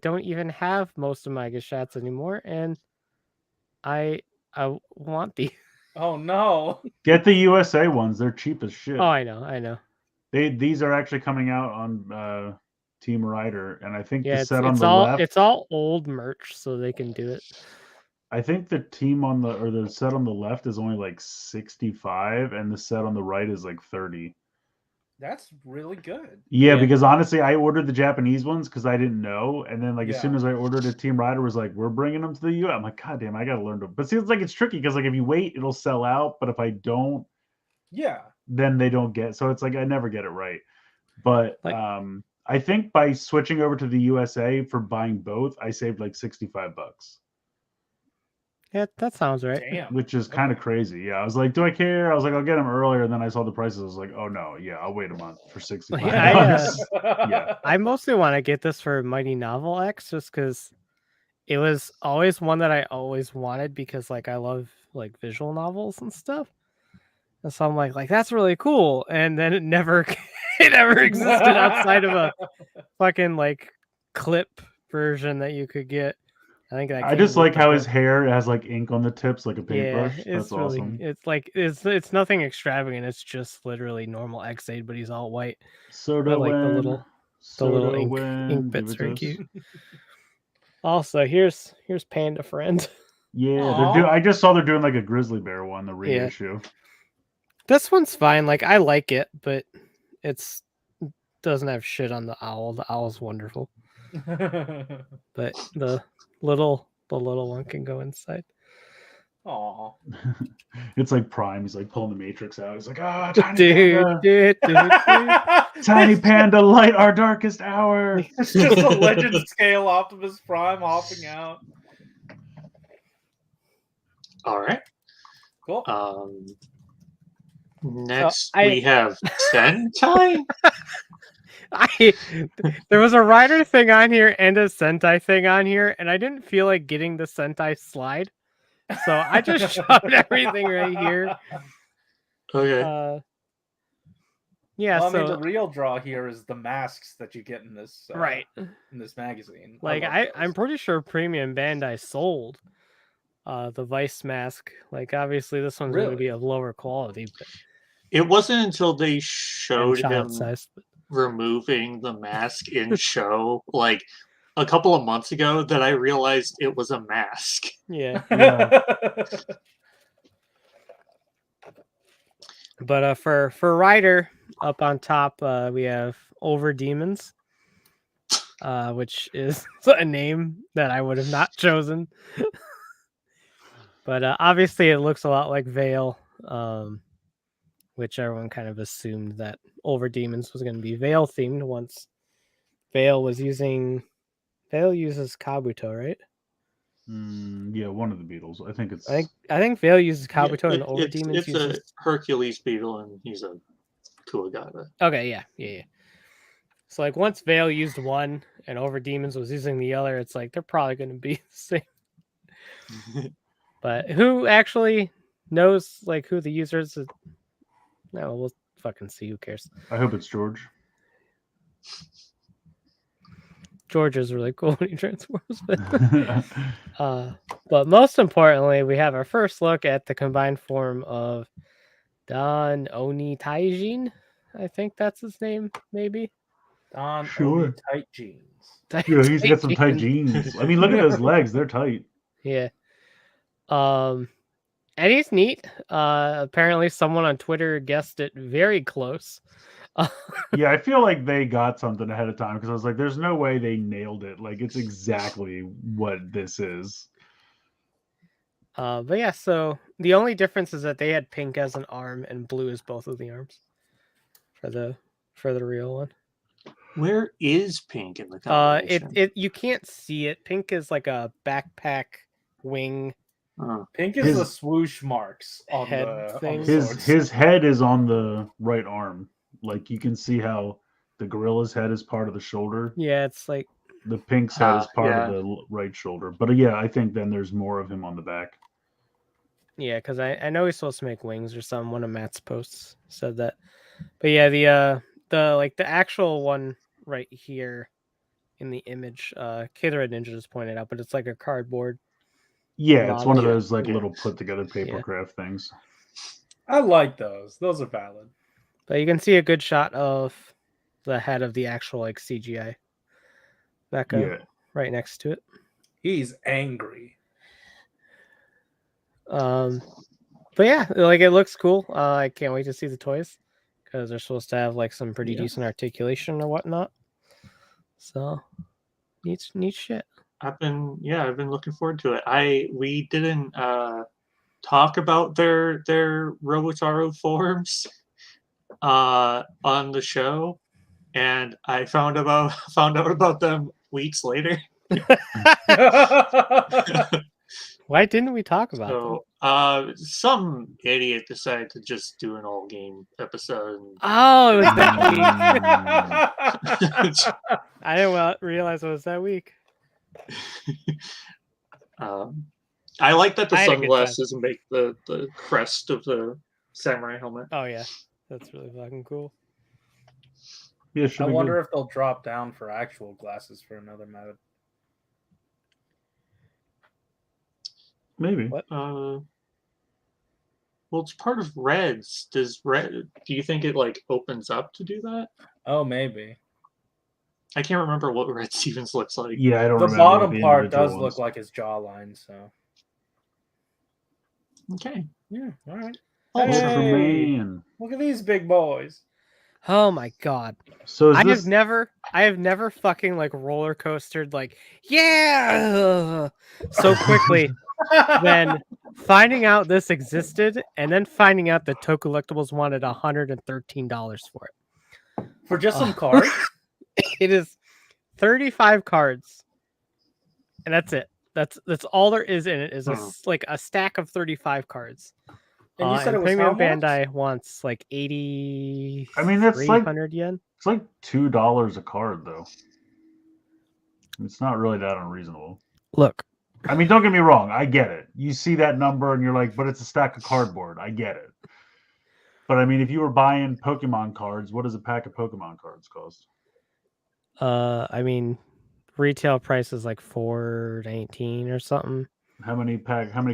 don't even have most of my Gashats anymore, and I want these. Oh no! Get the USA ones. They're cheap as shit. Oh, I know. These are actually coming out on Team Rider, and I think Yeah, the set on the left. it's all old merch, so they can do it. I think the team on the set on the left is only like 65, and the set on the right is like 30. That's really good. Yeah, because honestly, I ordered the Japanese ones because I didn't know, and then like as soon Yeah. as I ordered it, Team Rider was like, "We're bringing them to the US." I'm like, "God damn, I gotta learn to." But see, it's tricky because like if you wait, it'll sell out, but if I don't, Yeah. then they don't get. So it's like I never get it right. But Like- I think by switching over to the USA for buying both, I saved like $65, Yeah, that sounds right. Damn. which is kind of crazy. Yeah, I was like, "Do I care?" I was like, "I'll get them earlier." And then I saw the prices. I was like, "Oh no, yeah, I'll wait a month for $65." Yeah. I mostly want to get this for Mighty Novel X just because it was always one that I always wanted because like I love like visual novels and stuff. And so I'm like that's really cool. And then it never existed outside of a fucking like clip version that you could get. I think that I came just with like the how book. his hair has like ink on the tips, like a Yeah, paintbrush. it's That's really awesome. it's like it's nothing extravagant. It's just literally normal X8, but he's all white. Soda But like win. the little Soda ink win. bits Give it are to us. cute. Also, here's Panda Friend. Yeah, Aw. I just saw they're doing like a grizzly bear one, the Yeah. reissue. This one's fine. Like I like it, but it's doesn't have shit on the owl. The owl's wonderful, but the little one can go inside. Aw. It's like Prime. He's like pulling the Matrix out. He's like, "Ah, tiny Dude, panda, tiny panda, light our darkest hour." It's just a legend scale Optimus Prime hopping out. All right. Cool. Next I- we have Sentai. There was a Rider thing on here and a Sentai thing on here, and I didn't feel like getting the Sentai slide, so I just shoved everything right here. Okay. Yeah, Well, I so mean, the real draw here is the masks that you get in this right. in this magazine. Like love I'm those. pretty sure Premium Bandai sold the Vice mask. Like obviously this one's going to Really? be of lower quality, but It wasn't until they and showed him child size. But removing the mask in show like a couple of months ago that I realized it was a mask. yeah, Yeah. but for Rider, up on top, we have Over Demons, which is a name that I would have not chosen. But obviously, it looks a lot like Veil, which everyone kind of assumed that Over Demons was going to be Veil themed once Veil uses Kabuto, right? Yeah, one of the Beatles. I think it's. I think Veil uses Kabuto and Yeah, the Over Demons it's uses. a Hercules beetle, and he's a Kuwagata. Okay, yeah. So like once Veil used one and Over Demons was using the other, it's like they're probably going to be the same. But who actually knows like who the users? No, we'll fucking see. Who cares? I hope it's George. George is really cool when he transforms. But most importantly, we have our first look at the combined form of Don Oni Taijin. I think that's his name, maybe. Don Sure. Oni tight jeans. Yeah, he's got some tight jeans. I mean, look at those legs; they're tight. Yeah. And he's neat. Apparently, someone on Twitter guessed it very close. Yeah, I feel like they got something ahead of time because I was like, "There's no way they nailed it. Like, it's exactly what this is." But yeah, so the only difference is that they had pink as an arm and blue as both of the arms for the real one. Where is Pink in the combination? It you can't see it. Pink is like a backpack wing. Pink is the swoosh marks on head the thing. swords. His head is on the right arm. Like you can see how the gorilla's head is part of the shoulder. Yeah, it's like The Pink's head is part yeah. of the right shoulder. But yeah, I think then there's more of him on the back. yeah, because I know he's supposed to make wings or something. One of Matt's posts said that. But yeah, the actual one right here in the image, K-Thread Ninja just pointed out, but it's like a cardboard. Yeah, it's one of Yeah, those like yeah. little put together paper craft things. I like those. Those are valid. But you can see a good shot of the head of the actual like CGI mecha right next to it. He's angry. But yeah, like it looks cool. I can't wait to see the toys because they're supposed to have like some pretty decent articulation or whatnot. So neat shit. I've been looking forward to it. We didn't talk about their Robotaro forms on the show, and I found out about them weeks later. Why didn't we talk about them? So some idiot decided to just do an all game episode. Oh, it was that week. I didn't realize it was that week. I like that the I had a good sunglasses make the crest of the samurai helmet. Oh yeah, that's really fucking cool. Yeah, I wonder if they'll drop down for actual glasses for another mode. Maybe. What? Well, it's part of Reds. Do you think it like opens up to do that? Oh, maybe. I can't remember what Red Stevens looks like. Yeah, I don't The remember. bottom part individual does ones. look like his jawline, so. Okay. Yeah, all right. Ultraman. Look at these big boys. Oh my god. So is I this... have never fucking like roller coastered like so quickly than finding out this existed and then finding out that Toku Collectibles wanted $113 for it. For just some cards? It is 35 cards. And that's it. That's all there is in it is like a stack of 35 cards. And you said it was Premium how much? Bandai wants like 80. I mean, that's like 300 yen. It's like $2 a card, though. It's not really that unreasonable. Look, I mean, don't get me wrong. I get it. You see that number and you're like, but it's a stack of cardboard. I get it. But I mean, if you were buying Pokemon cards, what does a pack of Pokemon cards cost? I mean, retail price is like $4.19 or something. How many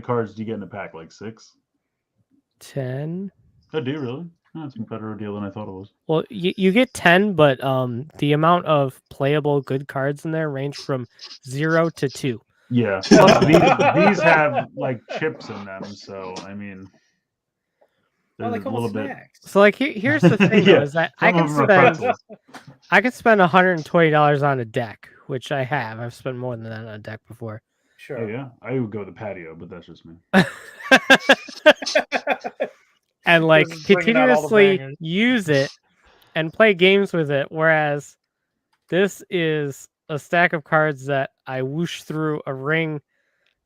cards do you get in a pack? Like 6? 10. Oh, do you really? Oh, that's a better deal than I thought it was. Well, you get 10, but the amount of playable good cards in there range from 0 to 2. Yeah, these have like chips in them, so I mean, Oh, they There's a come little with bit. snacks. So like here's the thing though, Yeah, is that Some of them are pretzels. I could spend $120 on a deck, which I have. I've spent more than that on a deck before. Sure. Oh yeah, I would go to the patio, but that's just me. And like Just bringing out all the continuously bangers. use it and play games with it, whereas this is a stack of cards that I whoosh through a ring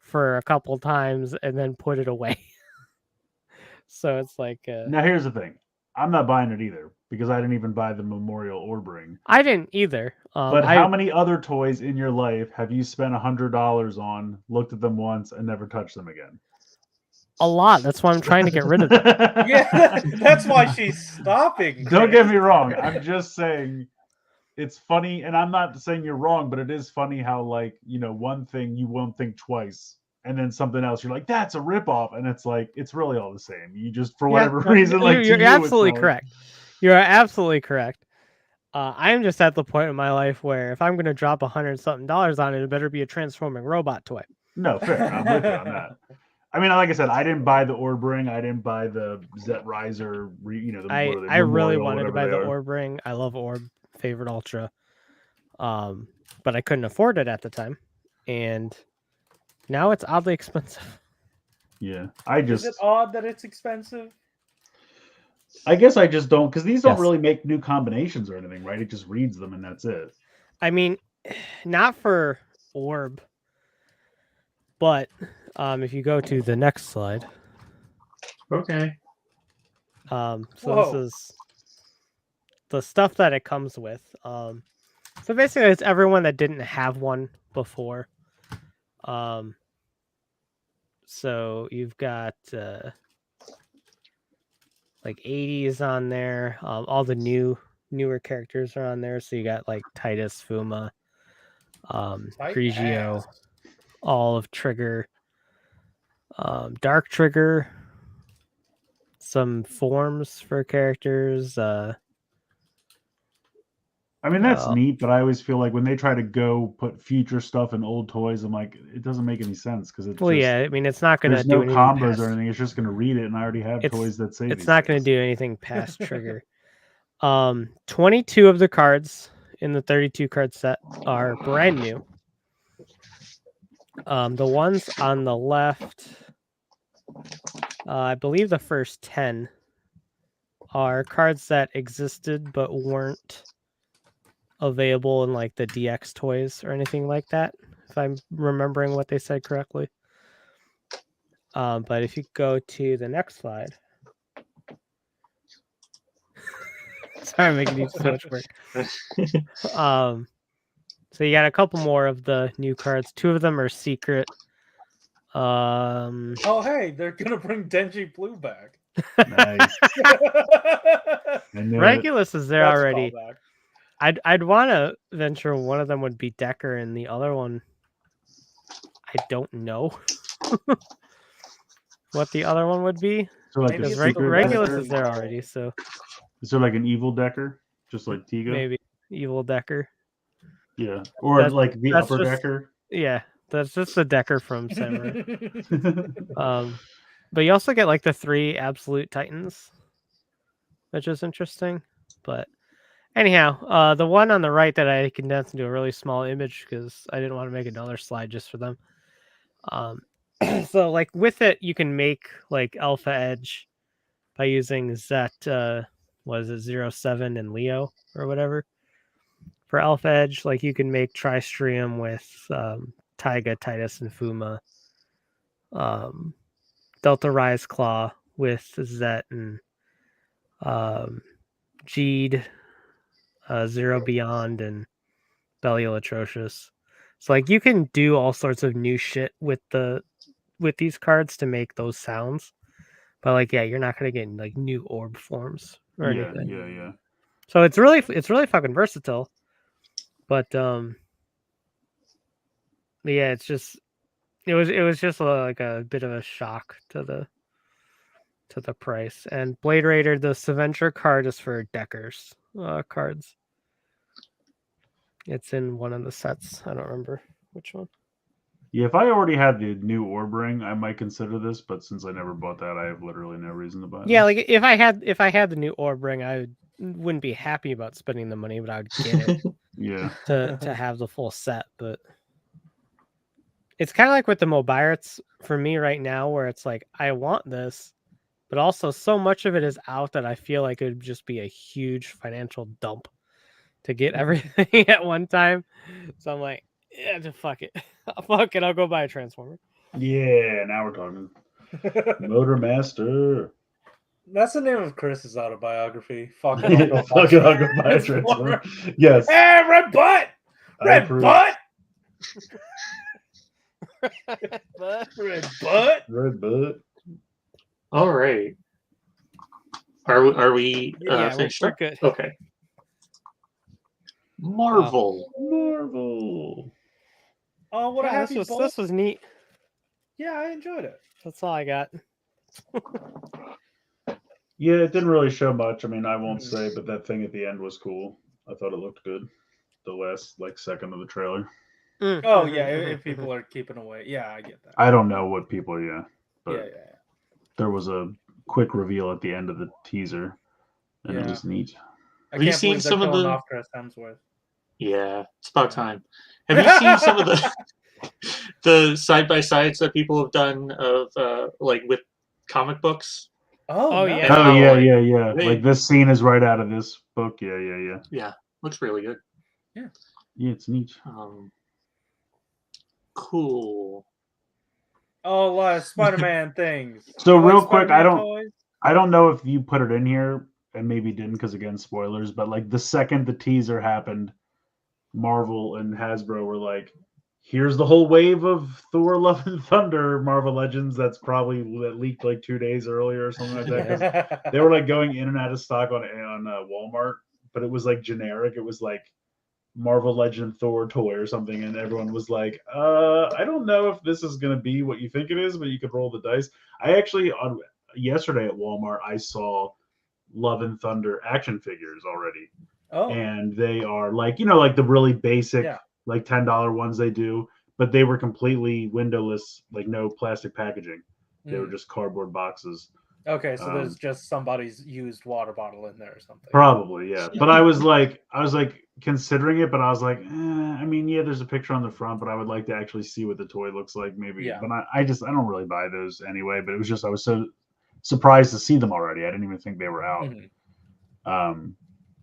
for a couple times and then put it away. So it's like Now here's the thing: I'm not buying it either because I didn't even buy the Memorial Orb Ring. I didn't either. But how many other toys in your life have you spent $100 on, looked at them once, and never touched them again? A lot. That's why I'm trying to get rid of them. Yeah, that's why she's stopping. Don't Chris. get me wrong. I'm just saying it's funny, and I'm not saying you're wrong, but it is funny how, like, one thing you won't think twice, and then something else you're like, that's a ripoff, and it's like, it's really all the same. You just, for whatever reason, like, to you're you, absolutely it's not correct. You are absolutely correct. I am just at the point in my life where if I'm going to drop $100-something on it, it better be a transforming robot toy. No, fair. I'm with you on that. I mean, like I said, I didn't buy the Orb Ring. I didn't buy the Zet Riser. I really Memorial, wanted to buy whatever the they are. Orb Ring. I love Orb, favorite Ultra. But I couldn't afford it at the time. And now it's oddly expensive. Yeah, Is it odd that it's expensive? I guess I just don't, because these don't Yes. really make new combinations or anything, right? It just reads them and that's it. I mean, not for Orb. But if you go to the next slide. Okay. So Whoa. this is the stuff that it comes with. So basically, it's everyone that didn't have one before. So you've got like 80s on there. All the newer characters are on there. So you got like Titus, Fuma, Tight Grigio, ass. all of Trigger, Dark Trigger, some forms for characters. I mean, that's neat, but I always feel like when they try to go put future stuff in old toys, I'm like, it doesn't make any sense because it's yeah, I mean, it's not going to there's do no anything combos past, or anything. It's just going to read it, and I already have toys that say it's these not going to things. do anything past Trigger. 22 of the cards in the 32 card set are brand new. The ones on the left, I believe the first 10 are cards that existed but weren't available in like the DX toys or anything like that, if I'm remembering what they said correctly. But if you go to the next slide. Sorry, I'm making you so much work. So you got a couple more of the new cards. 2 of them are secret. Oh, hey, they're gonna bring Denji Blue back. Nice. I knew it. Regulus is there That's a already. callback. I'd want to venture one of them would be Decker and the other one I don't know what the other one would be. So like Maybe a it's Because secret Regulus Decker? is there already, so Is there like an evil Decker, just like Tigo? maybe Evil Decker. Yeah, or That's- like the that's upper just- Decker. Yeah, that's just the Decker from Samurai. But you also get like the 3 Absolute Titans, which is interesting. But anyhow, the one on the right that I condensed into a really small image because I didn't want to make another slide just for them. So like with it, you can make like Alpha Edge by using Zet, what is it, 07 and Leo or whatever. For Alpha Edge, like you can make Tristrium with Taiga, Titus, and Fuma. Delta Rise Claw with Zet and Jeed, Zero Beyond, and Belial Atrocious. So like you can do all sorts of new shit with these cards to make those sounds. But like yeah, you're not gonna get like new orb forms or anything. Yeah. So it's really fucking versatile. But yeah, it was just like a bit of a shock to the price. And Blade Raider, the Saventure card is for Decker's cards. It's in one of the sets. I don't remember which one. Yeah, if I already had the new orb ring, I might consider this, but since I never bought that, I have literally no reason to buy Yeah, this. like if I had the new orb ring, wouldn't be happy about spending the money, but I would get it Yeah. to have the full set. But it's kind of like with the Mobirates for me right now, where it's like I want this, but also so much of it is out that I feel like it would just be a huge financial dump to get everything at one time. So I'm like, yeah, just fuck it. Fuck it, I'll go buy a Transformer. Yeah, now we're talking. Motor Master. That's the name of Chris's autobiography. Fuck it, I'll go buy Fuck it, I'll go buy a Transformer. Yes. Hey, red butt! I Red approve. butt! But Red butt! Red butt. All right. Are we yeah, finished we're up? good. Okay. Marvel. Marvel. Oh, what a Yeah, happy boy. this was neat. Yeah, I enjoyed it. That's all I got. Yeah, it didn't really show much. I mean, I won't Mhm. say, but that thing at the end was cool. I thought it looked good. The last second of the trailer. Oh, yeah, if people are keeping away. Yeah, I get that. I don't know what people. Yeah, but Yeah. there was a quick reveal at the end of the teaser, and it Yeah. was neat. I Have you can't seen believe they're some of killing the- off Chris Hemsworth. Yeah, it's about time. Have you seen some of the side by sides that people have done of like with comic books? Oh, Oh, no. yeah. Oh how, yeah, like, yeah. they- Like this scene is right out of this book. Yeah. Yeah, looks really good. Yeah, it's neat. Cool. Oh, a lot of Spider-Man things. So You real like quick, Spider-Man toys? I don't know if you put it in here and maybe didn't because again spoilers, but like the second the teaser happened, Marvel and Hasbro were like, "Here's the whole wave of Thor: Love and Thunder Marvel Legends." That leaked like 2 days earlier or something like that. 'Cause they were like going in and out of stock on Walmart, but it was like generic. It was like Marvel Legend Thor toy or something, and everyone was like, I don't know if this is gonna be what you think it is, but you could roll the dice. I actually on yesterday at Walmart I saw Love and Thunder action figures already. Oh, And they are like, like the really basic Yeah. like $10 ones they do, but they were completely windowless, like no plastic packaging. They were just cardboard boxes. okay. So there's just somebody's used water bottle in there or something. Probably, yeah. But I was like considering it, but I was like, I mean, yeah, there's a picture on the front, but I would like to actually see what the toy looks like, maybe. Yeah. But I don't really buy those anyway. But it was just I was so surprised to see them already. I didn't even think they were out.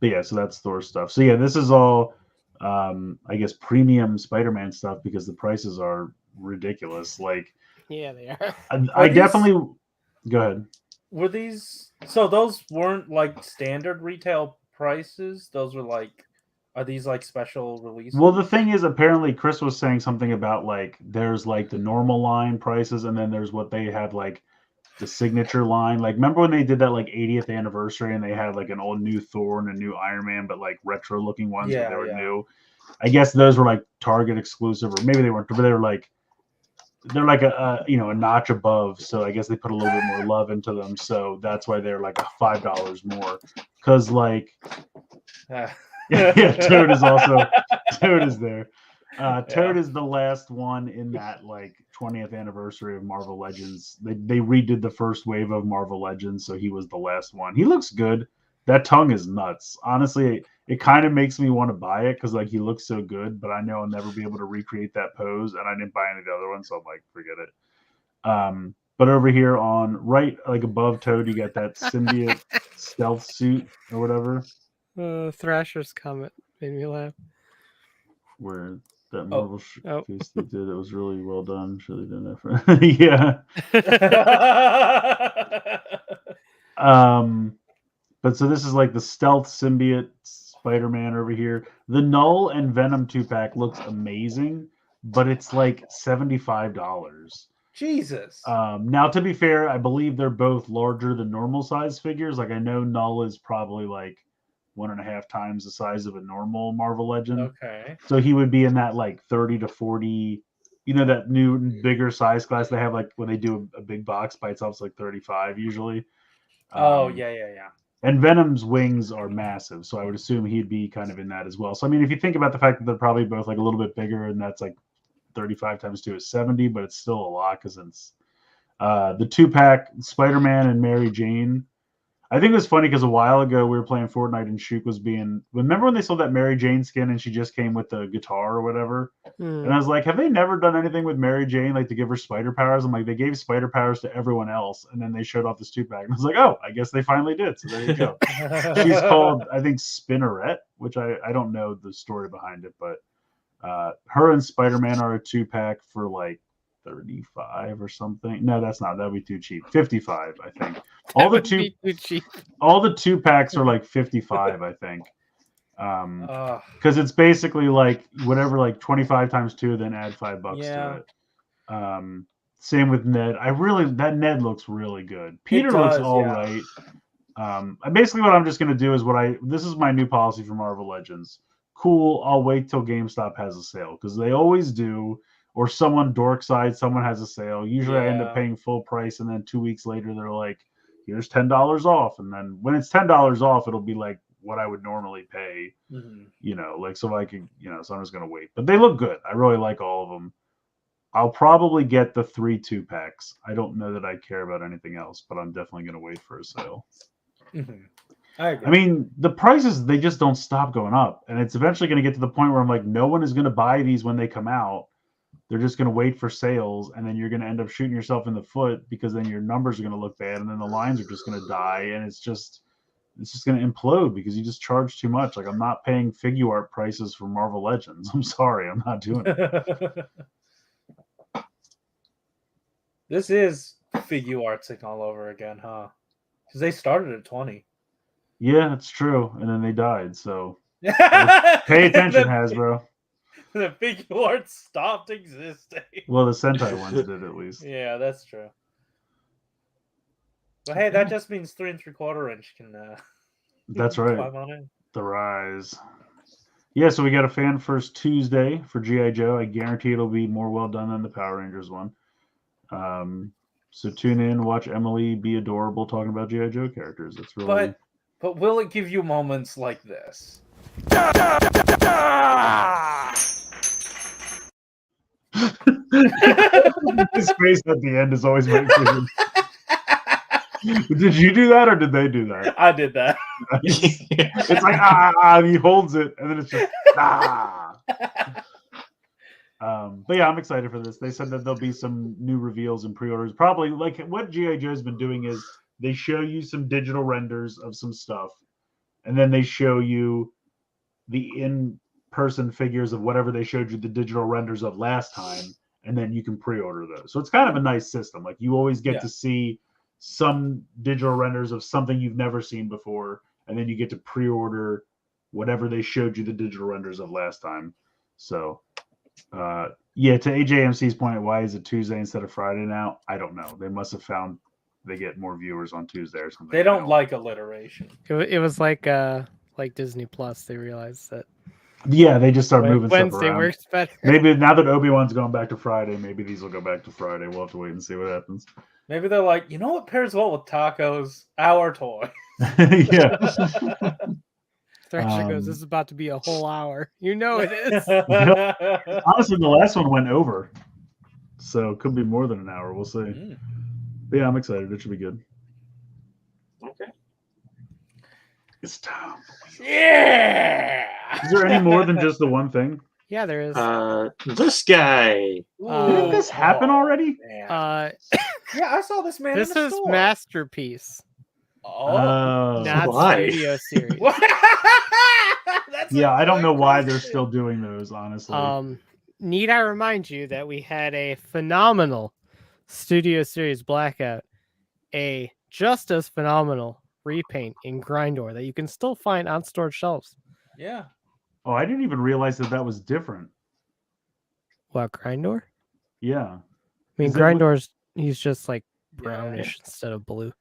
But yeah, so that's Thor stuff. So yeah, this is all I guess premium Spider-Man stuff because the prices are ridiculous. Like Yeah, they are. I these- definitely go ahead. Were these so those weren't like standard retail prices? Those were like are these like special releases? Well, the thing is, apparently, Chris was saying something about like there's like the normal line prices, and then there's what they have like the signature line. Like, remember when they did that like 80th anniversary and they had like an old new Thor and a new Iron Man, but like retro looking ones, but they were new. I guess those were like Target exclusive, or maybe they weren't, but they were like they're like a notch above. So I guess they put a little bit more love into them. So that's why they're like $5 more. Because like. Yeah, Toad is there. Toad is the last one in that like 20th anniversary of Marvel Legends. They redid the first wave of Marvel Legends, so he was the last one. He looks good. That tongue is nuts. Honestly, it kind of makes me want to buy it because like he looks so good, but I know I'll never be able to recreate that pose, and I didn't buy any of the other ones, so I'm like, forget it. But over here on right, like above Toad, you got that symbiote stealth suit or whatever. Thrasher's comment made me laugh. Where that Marvel case they did, it was really well done. Sure, they did that for yeah. But so this is like the stealth symbiote Spider-Man over here. The Null and Venom 2-pack looks amazing, but it's like $75. Jesus. Now to be fair, I believe they're both larger than normal size figures. Like I know Null is probably like 1.5 times the size of a normal Marvel Legend. Okay. So he would be in that like 30 to 40, that new bigger size class they have, like when they do a big box by itself, it's like 35 usually. Yeah. And Venom's wings are massive, so I would assume he'd be kind of in that as well. So I mean, if you think about the fact that they're probably both like a little bit bigger, and that's like 35 times 2 is 70, but it's still a lot because it's the 2-pack Spider-Man and Mary Jane. I think it was funny because a while ago we were playing Fortnite and Shuk was being. Remember when they sold that Mary Jane skin and she just came with the guitar or whatever? And I was like, have they never done anything with Mary Jane like to give her spider powers? I'm like, they gave spider powers to everyone else, and then they showed off this 2-pack. And I was like, oh, I guess they finally did. So there you go. She's called, I think, Spinneret, which I don't know the story behind it, but her and Spider-Man are a 2-pack for like 35 or something. No, that's not. That'd be too cheap. 55, I think. All the 2-packs are like 55, I think. Because it's basically like whatever, like 25 times 2, then add $5 to it. Same with Ned. That Ned looks really good. Peter looks all right. Basically what I'm just gonna do is this is my new policy for Marvel Legends. Cool, I'll wait till GameStop has a sale because they always do. Or someone someone has a sale. Usually I end up paying full price, and then 2 weeks later they're like, here's $10 off. And then when it's $10 off, it'll be like what I would normally pay. Like so I can, so I'm just gonna wait. But they look good. I really like all of them. I'll probably get the 3 2-packs. I don't know that I care about anything else, but I'm definitely gonna wait for a sale. I agree. I mean, the prices, they just don't stop going up. And it's eventually gonna get to the point where I'm like, no one is gonna buy these when they come out. They're just going to wait for sales, and then you're going to end up shooting yourself in the foot because then your numbers are going to look bad, and then the lines are just going to die, and it's just going to implode because you just charge too much. Like, I'm not paying figure art prices for Marvel Legends. I'm sorry, I'm not doing it. This is figure artsing all over again, huh? Because they started at 20. Yeah, it's true, and then they died. So pay attention, Hasbro. The figure art stopped existing. Well, the Sentai ones did at least. Yeah, that's true. But hey, that just means 3 3/4 inch can. That's right. climb on in. The Rise. Yeah, so we got a fan first Tuesday for G.I. Joe. I guarantee it'll be more well done than the Power Rangers one. So tune in, watch Emily be adorable talking about G.I. Joe characters. It's really. But will it give you moments like this? His face at the end is always my favorite. Did you do that or did they do that? I did that. It's like and he holds it and then it's just But yeah, I'm excited for this. They said that there'll be some new reveals and pre-orders. Probably like what G.I. Joe's been doing is they show you some digital renders of some stuff, and then they show you the in-person figures of whatever they showed you the digital renders of last time, and then you can pre-order those. So it's kind of a nice system. Like you always get to see some digital renders of something you've never seen before, and then you get to pre-order whatever they showed you the digital renders of last time. So to AJMC's point, why is it Tuesday instead of Friday now? I don't know. They must have found they get more viewers on Tuesday or something. They don't like alliteration. It was like Disney Plus. They realized that. Yeah, they just start moving Wednesday stuff around. works better. Maybe now that Obi-Wan's going back to Friday, maybe these will go back to Friday. We'll have to wait and see what happens. Maybe they're like, you know what pairs well with tacos? Our toy. Yeah. Thrasher goes, this is about to be a whole hour. You know it is. Honestly, the last one went over. So it could be more than an hour. We'll see. But yeah, I'm excited. It should be good. Okay. It's time. Yeah. Is there any more than just the one thing? Yeah, there is. This guy. Didn't this happen already? Yeah, I saw this man. This in the is store. Masterpiece. Not Studio Series. Yeah, I don't know why they're still doing those, honestly. Need I remind you that we had a phenomenal Studio Series Blackout, a just as phenomenal repaint in Grindor that you can still find on store shelves. Yeah. Oh, I didn't even realize that was different. What, Grindor? Yeah. I mean, Is that Grindor's, he's just like brownish instead of blue.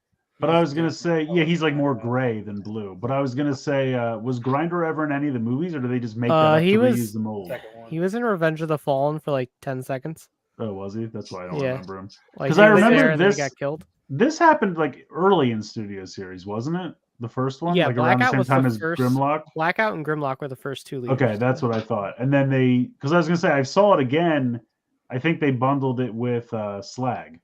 But I was going to say, yeah, he's like more gray than blue. But I was going to say, was Grindor ever in any of the movies, or did they just make that up to reuse the mold? He was in Revenge of the Fallen for like 10 seconds. Oh, was he? That's why I don't remember him. Because I remember this got killed. This happened like early in Studio Series, wasn't it? The first one? Yeah, like Blackout around the was same time the as first. Grimlock? Blackout and Grimlock were the first two leaders. Okay, that's what I thought. And then because I was going to say, I saw it again I think they bundled it with Slag.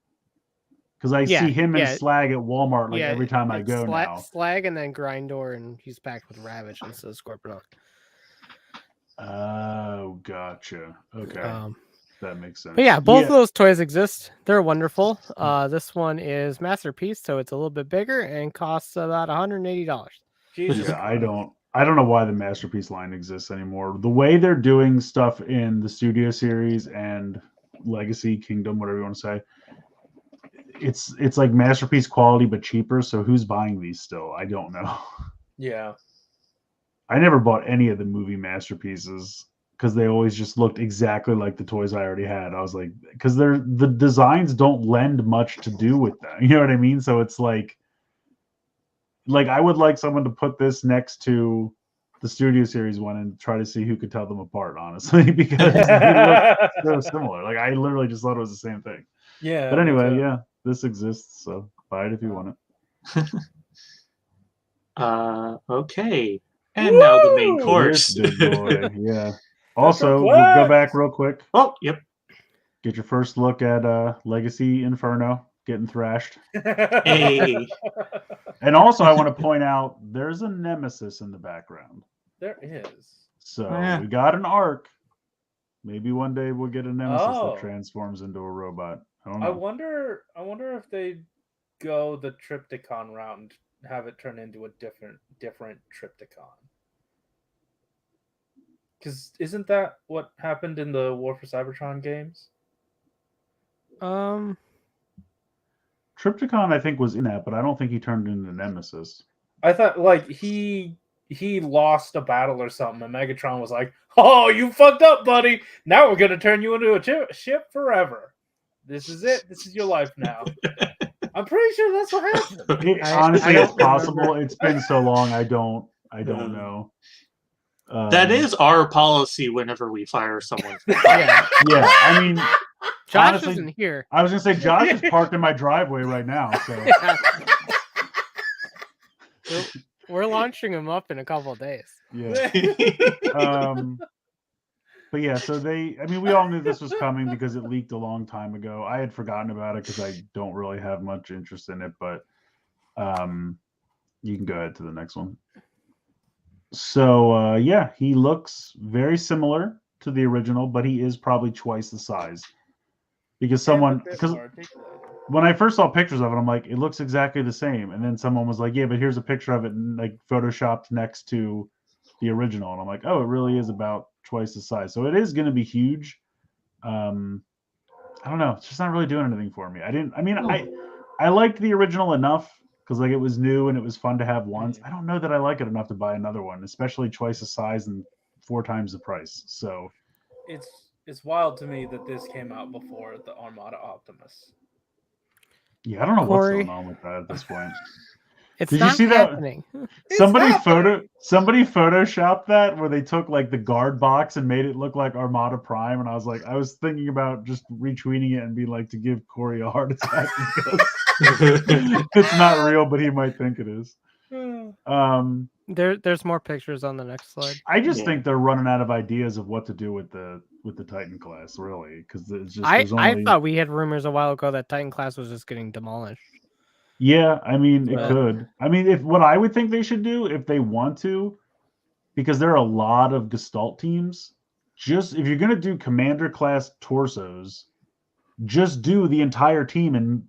Because I Yeah, see him and yeah. Slag at Walmart like every time I it's go now. Slag and then Grindor, and he's packed with Ravage instead of Scorpion. Oh, gotcha. Okay. That makes sense. But yeah, both of those toys exist. They're wonderful. This one is Masterpiece, so it's a little bit bigger and costs about $180. Jesus Yeah, Christ. I don't know why the Masterpiece line exists anymore. The way they're doing stuff in the Studio Series and Legacy, Kingdom, whatever you want to say, it's like Masterpiece quality but cheaper. So who's buying these still? I don't know. Yeah. I never bought any of the movie Masterpieces because they always just looked exactly like the toys I already had. I was like, because the designs don't lend much to do with them. You know what I mean? So it's like I would like someone to put this next to the Studio Series one and try to see who could tell them apart, honestly, because they look so similar. Like I literally just thought it was the same thing. Yeah. But anyway, yeah, this exists, so buy it if you want it. Okay. And now the main Woo! course. This big boy, yeah. Also, we'll Quest! go back real quick. Oh, yep. Get your first look at Legacy Inferno getting thrashed. Hey. And also, I want to point out there's a nemesis in the background. There is. So Yeah. we got an arc. Maybe one day we'll get a nemesis Oh. that transforms into a robot. I don't I know. wonder if they go the Triptychon route and have it turn into a different Triptychon. Because isn't that what happened in the War for Cybertron games? Triptychon, I think, was in that, but I don't think he turned into Nemesis. I thought like he lost a battle or something, and Megatron was like, "Oh, you fucked up, buddy. Now we're gonna turn you into a ship forever. This is it. This is your life now." I'm pretty sure that's what happened. Honestly, I it's don't possible. remember. It's been so long. I don't know. That is our policy whenever we fire someone. Yeah, Yeah, I mean, Josh honestly, isn't here. I was gonna say Josh is parked in my driveway right now. So We're launching him up in a couple of days. yeah. But yeah, so we all knew this was coming because it leaked a long time ago. I had forgotten about it because I don't really have much interest in it, but you can go ahead to the next one. So yeah, he looks very similar to the original, but he is probably twice the size. Because when I first saw pictures of it, I'm like, it looks exactly the same. And then someone was like, yeah, but here's a picture of it like photoshopped next to the original. And I'm like, oh, it really is about twice the size. So it is going to be huge. I don't know. It's just not really doing anything for me. I liked the original enough because like it was new and it was fun to have once. I don't know that I like it enough to buy another one, especially twice the size and 4 times the price. So it's wild to me that this came out before the Armada Optimus. Yeah, I don't know Corey, what's going on with that at this point. It's Did not you see that? happening. Somebody photoshopped that where they took like the guard box and made it look like Armada Prime, and I was thinking about just retweeting it and being like to give Corey a heart attack because it's not real, but he might think it is. There's more pictures on the next slide. I just think they're running out of ideas of what to do with the Titan class, really, because it's just I thought we had rumors a while ago that Titan class was just getting demolished. Yeah, I mean, it could. I mean, if what I would think they should do if they want to, because there are a lot of Gestalt teams, just if you're going to do Commander class torsos, just do the entire team and,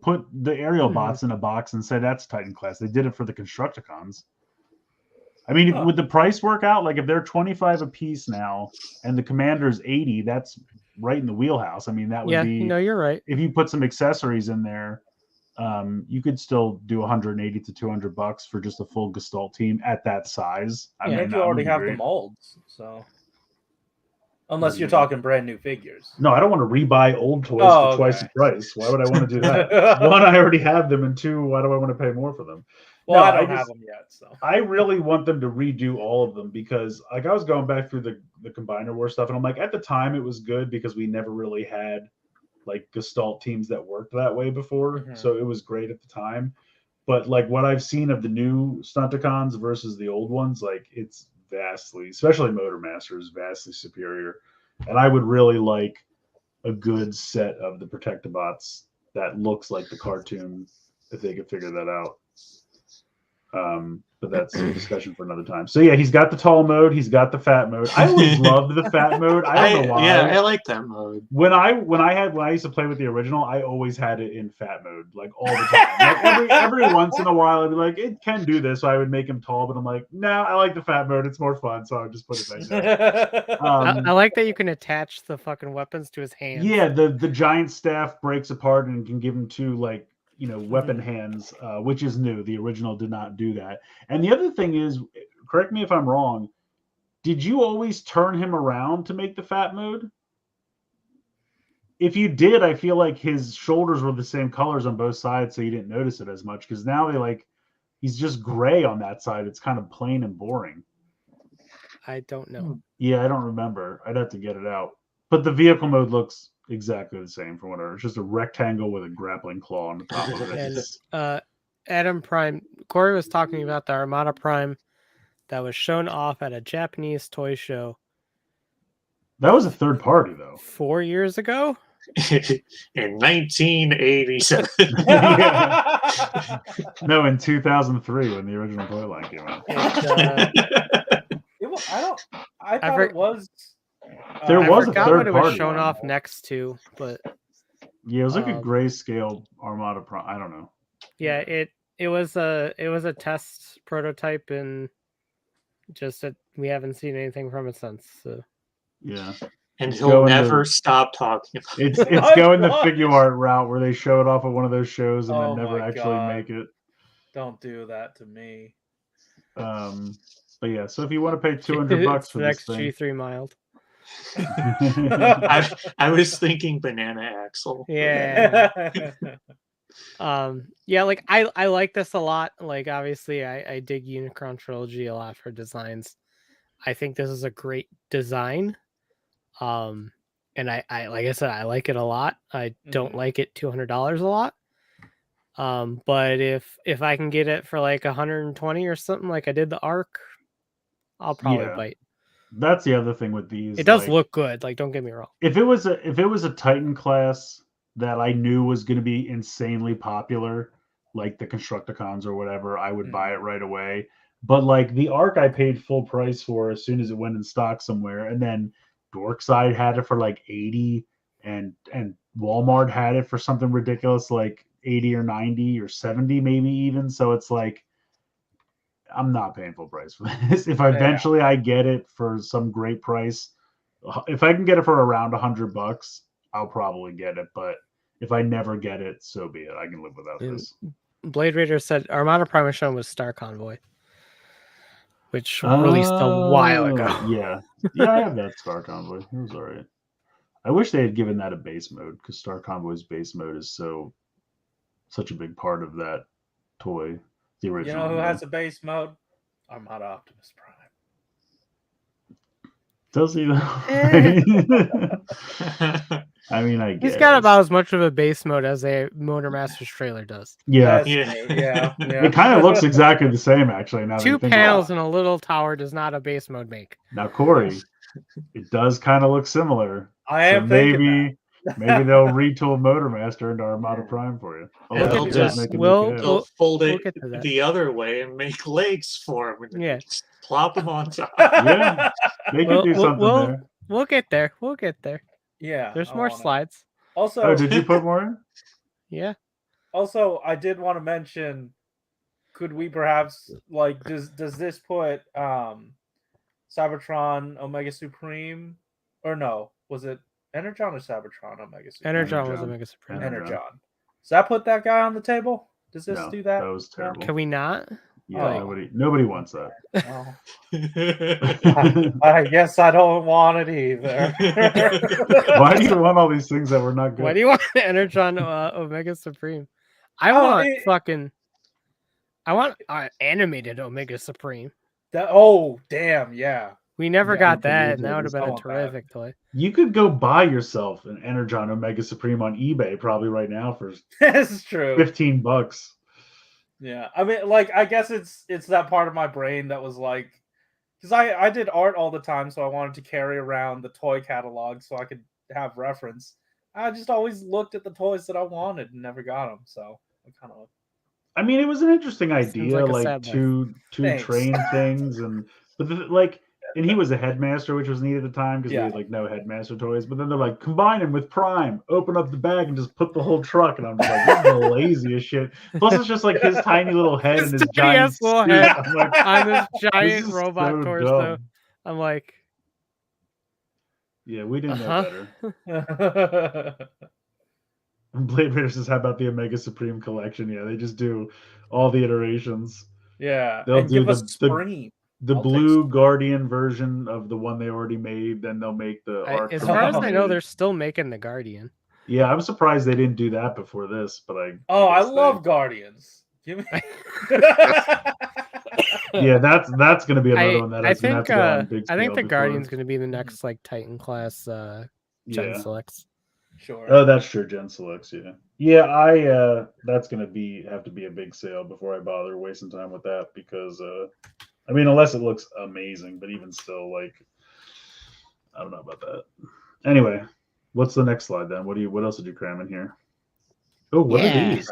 put the aerial bots in a box and say that's Titan class. They did it for the Constructicons. I mean, would the price work out? Like if they're 25 a piece now and the Commander's 80, that's right in the wheelhouse. I mean, that would be... No, you're right. If you put some accessories in there, you could still do $180 to $200 for just a full Gestalt team at that size. I mean, you already have the molds, so unless you're talking brand new figures. No, I don't want to rebuy old toys for twice the price. Why would I want to do that? One, I already have them, and two, why do I want to pay more for them? Well, I don't have them yet, so I really want them to redo all of them because, like, I was going back through the Combiner War stuff, and I'm like, at the time, it was good because we never really had like Gestalt teams that worked that way before. So it was great at the time. But like what I've seen of the new Stunticons versus the old ones, like it's vastly, especially Motor Master, is vastly superior. And I would really like a good set of the Protectobots that looks like the cartoon if they could figure that out. But that's a discussion for another time. So yeah, he's got the tall mode, he's got the fat mode. I always loved the fat mode. I don't know why. Yeah, I like that mode. When I used to play with the original, I always had it in fat mode, like all the time. Like every once in a while, I'd be like, it can do this, so I would make him tall. But I'm like, no, I like the fat mode. It's more fun, so I would just put it back there. I like that you can attach the fucking weapons to his hands. Yeah, the giant staff breaks apart and can give him two weapon hands, which is new. The original did not do that. And the other thing is, correct me if I'm wrong, did you always turn him around to make the fat mode? If you did, I feel like his shoulders were the same colors on both sides, so you didn't notice it as much. Because now he's just gray on that side. It's kind of plain and boring. I don't know. Yeah, I don't remember. I'd have to get it out. But the vehicle mode looks exactly the same from whatever. It's just a rectangle with a grappling claw on the top of it. And Adam Prime, Corey was talking about the Armada Prime that was shown off at a Japanese toy show. That was a third party, though. 4 years ago? In 1987. No, in 2003 when the original toy line came out. I thought it was. There was a forgot third what it was party shown one. off next to, but Yeah, it was like a grayscale Armada Prime. I don't know. yeah, it was a test prototype, and just that we haven't seen anything from it since. So. Yeah. And he'll never stop talking about it. it. It's going the figure art route where they show it off at one of those shows and then never actually make it. Don't do that to me. But yeah, so if you want to pay $200 for this thing, XG3 mild. I was thinking Banana Axle. Yeah. Yeah, like I like this a lot. Like obviously I dig Unicron Trilogy a lot for designs. I think this is a great design. And I like I said, I like it a lot. I don't like it $200 a lot. But if I can get it for like 120 or something, like I did the Arc, I'll probably bite. That's the other thing with these. It does look good. Like, don't get me wrong. If it was a Titan class that I knew was going to be insanely popular, like the Constructicons or whatever, I would buy it right away. But like the Arc, I paid full price for as soon as it went in stock somewhere, and then Dorkside had it for like 80, and Walmart had it for something ridiculous like 80 or 90 or 70 maybe even. So it's like, I'm not paying full price for this. If eventually I get it for some great price, if I can get it for around $100, I'll probably get it. But if I never get it, so be it. I can live without this. Blade Raider said Armada Prime shown was Star Convoy, which released a while ago. Yeah, I have that Star Convoy. It was all right. I wish they had given that a base mode, because Star Convoy's base mode is such a big part of that toy. The original. You know who has a base mode? Armada Optimus Prime. Does he though? I mean, I guess he's got about as much of a base mode as a Motormasters trailer does. Yeah. Yeah. It kind of looks exactly the same, actually. Now Two panels and a little tower does not a base mode make. Now, Corey, it does kind of look similar. I am thinking maybe they'll retool Motormaster into Armada Prime for you. They'll fold it the other way and make legs for him. And just plop them on top. Yeah, they could do something there. We'll get there. We'll get there. Yeah, there's more slides. Also, did you put more in? Yeah. Also, I did want to mention, could we perhaps does this put Cybertron Omega Supreme, or no? Was it Energon or Cybertron Omega Supreme? Energon was Omega Supreme. Energon. Does that put that guy on the table? Does this do that? That was terrible. Can we not? Yeah, nobody wants that. Oh. I guess I don't want it either. Why do you want all these things that were not good? Why do you want Energon Omega Supreme? I want animated Omega Supreme. Damn, yeah. We never got that, and that would have been a terrific toy. You could go buy yourself an Energon Omega Supreme on eBay probably right now for That's true. $15. Yeah, I mean, I guess it's that part of my brain that was like, because I did art all the time, so I wanted to carry around the toy catalog so I could have reference. I just always looked at the toys that I wanted and never got them. So I kind of. I mean, it was an interesting Seems idea, like a like sad life. two Thanks. train things, but like, and he was a headmaster, which was neat at the time because we Yeah. had like no headmaster toys. But then they're like, combine him with Prime, open up the bag, and just put the whole truck. And I'm just like, this is the laziest shit. Plus, it's just like his tiny little head and his tiny giant ass little suit. head I'm like, on this this giant is robot so torso. dumb. I'm like, Yeah, we didn't know Uh-huh. better. And Blade Runner says, "How about the Omega Supreme collection?" Yeah, they just do all the iterations. Yeah, They'll and do give us Scream. the I'll take blue Guardian version of the one they already made. Then they'll make the art. as from far the as one I they know, made. they're still making the Guardian. Yeah, I'm surprised they didn't do that before this, but Oh, I guess love Guardians. Give me. Yeah, that's gonna be another one that I is gonna have think to go on big scale. I think the before- Guardian's going to be the next like Titan class Gen Yeah. Selects. Sure. Oh, that's true. Gen Selects. Yeah. Yeah. That's gonna have to be a big sale before I bother wasting time with that because I mean, unless it looks amazing, but even still, like, I don't know about that. Anyway, what's the next slide then? What else did you cram in here? Oh, what Yeah. are these?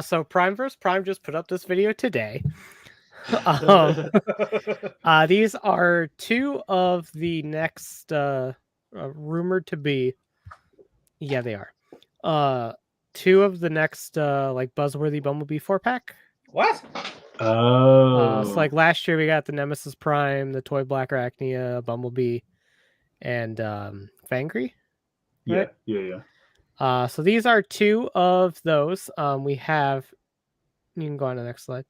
So Prime vs. Prime just put up this video today. These are two of the next rumored to be. Yeah, they are. Two of the next like buzzworthy Bumblebee 4-pack. What? Oh, So like last year we got the Nemesis Prime, the Toy Black Arachnia, Bumblebee, and Fangry. yeah, right? yeah. So these are two of those. We have. You can go on to the next slide.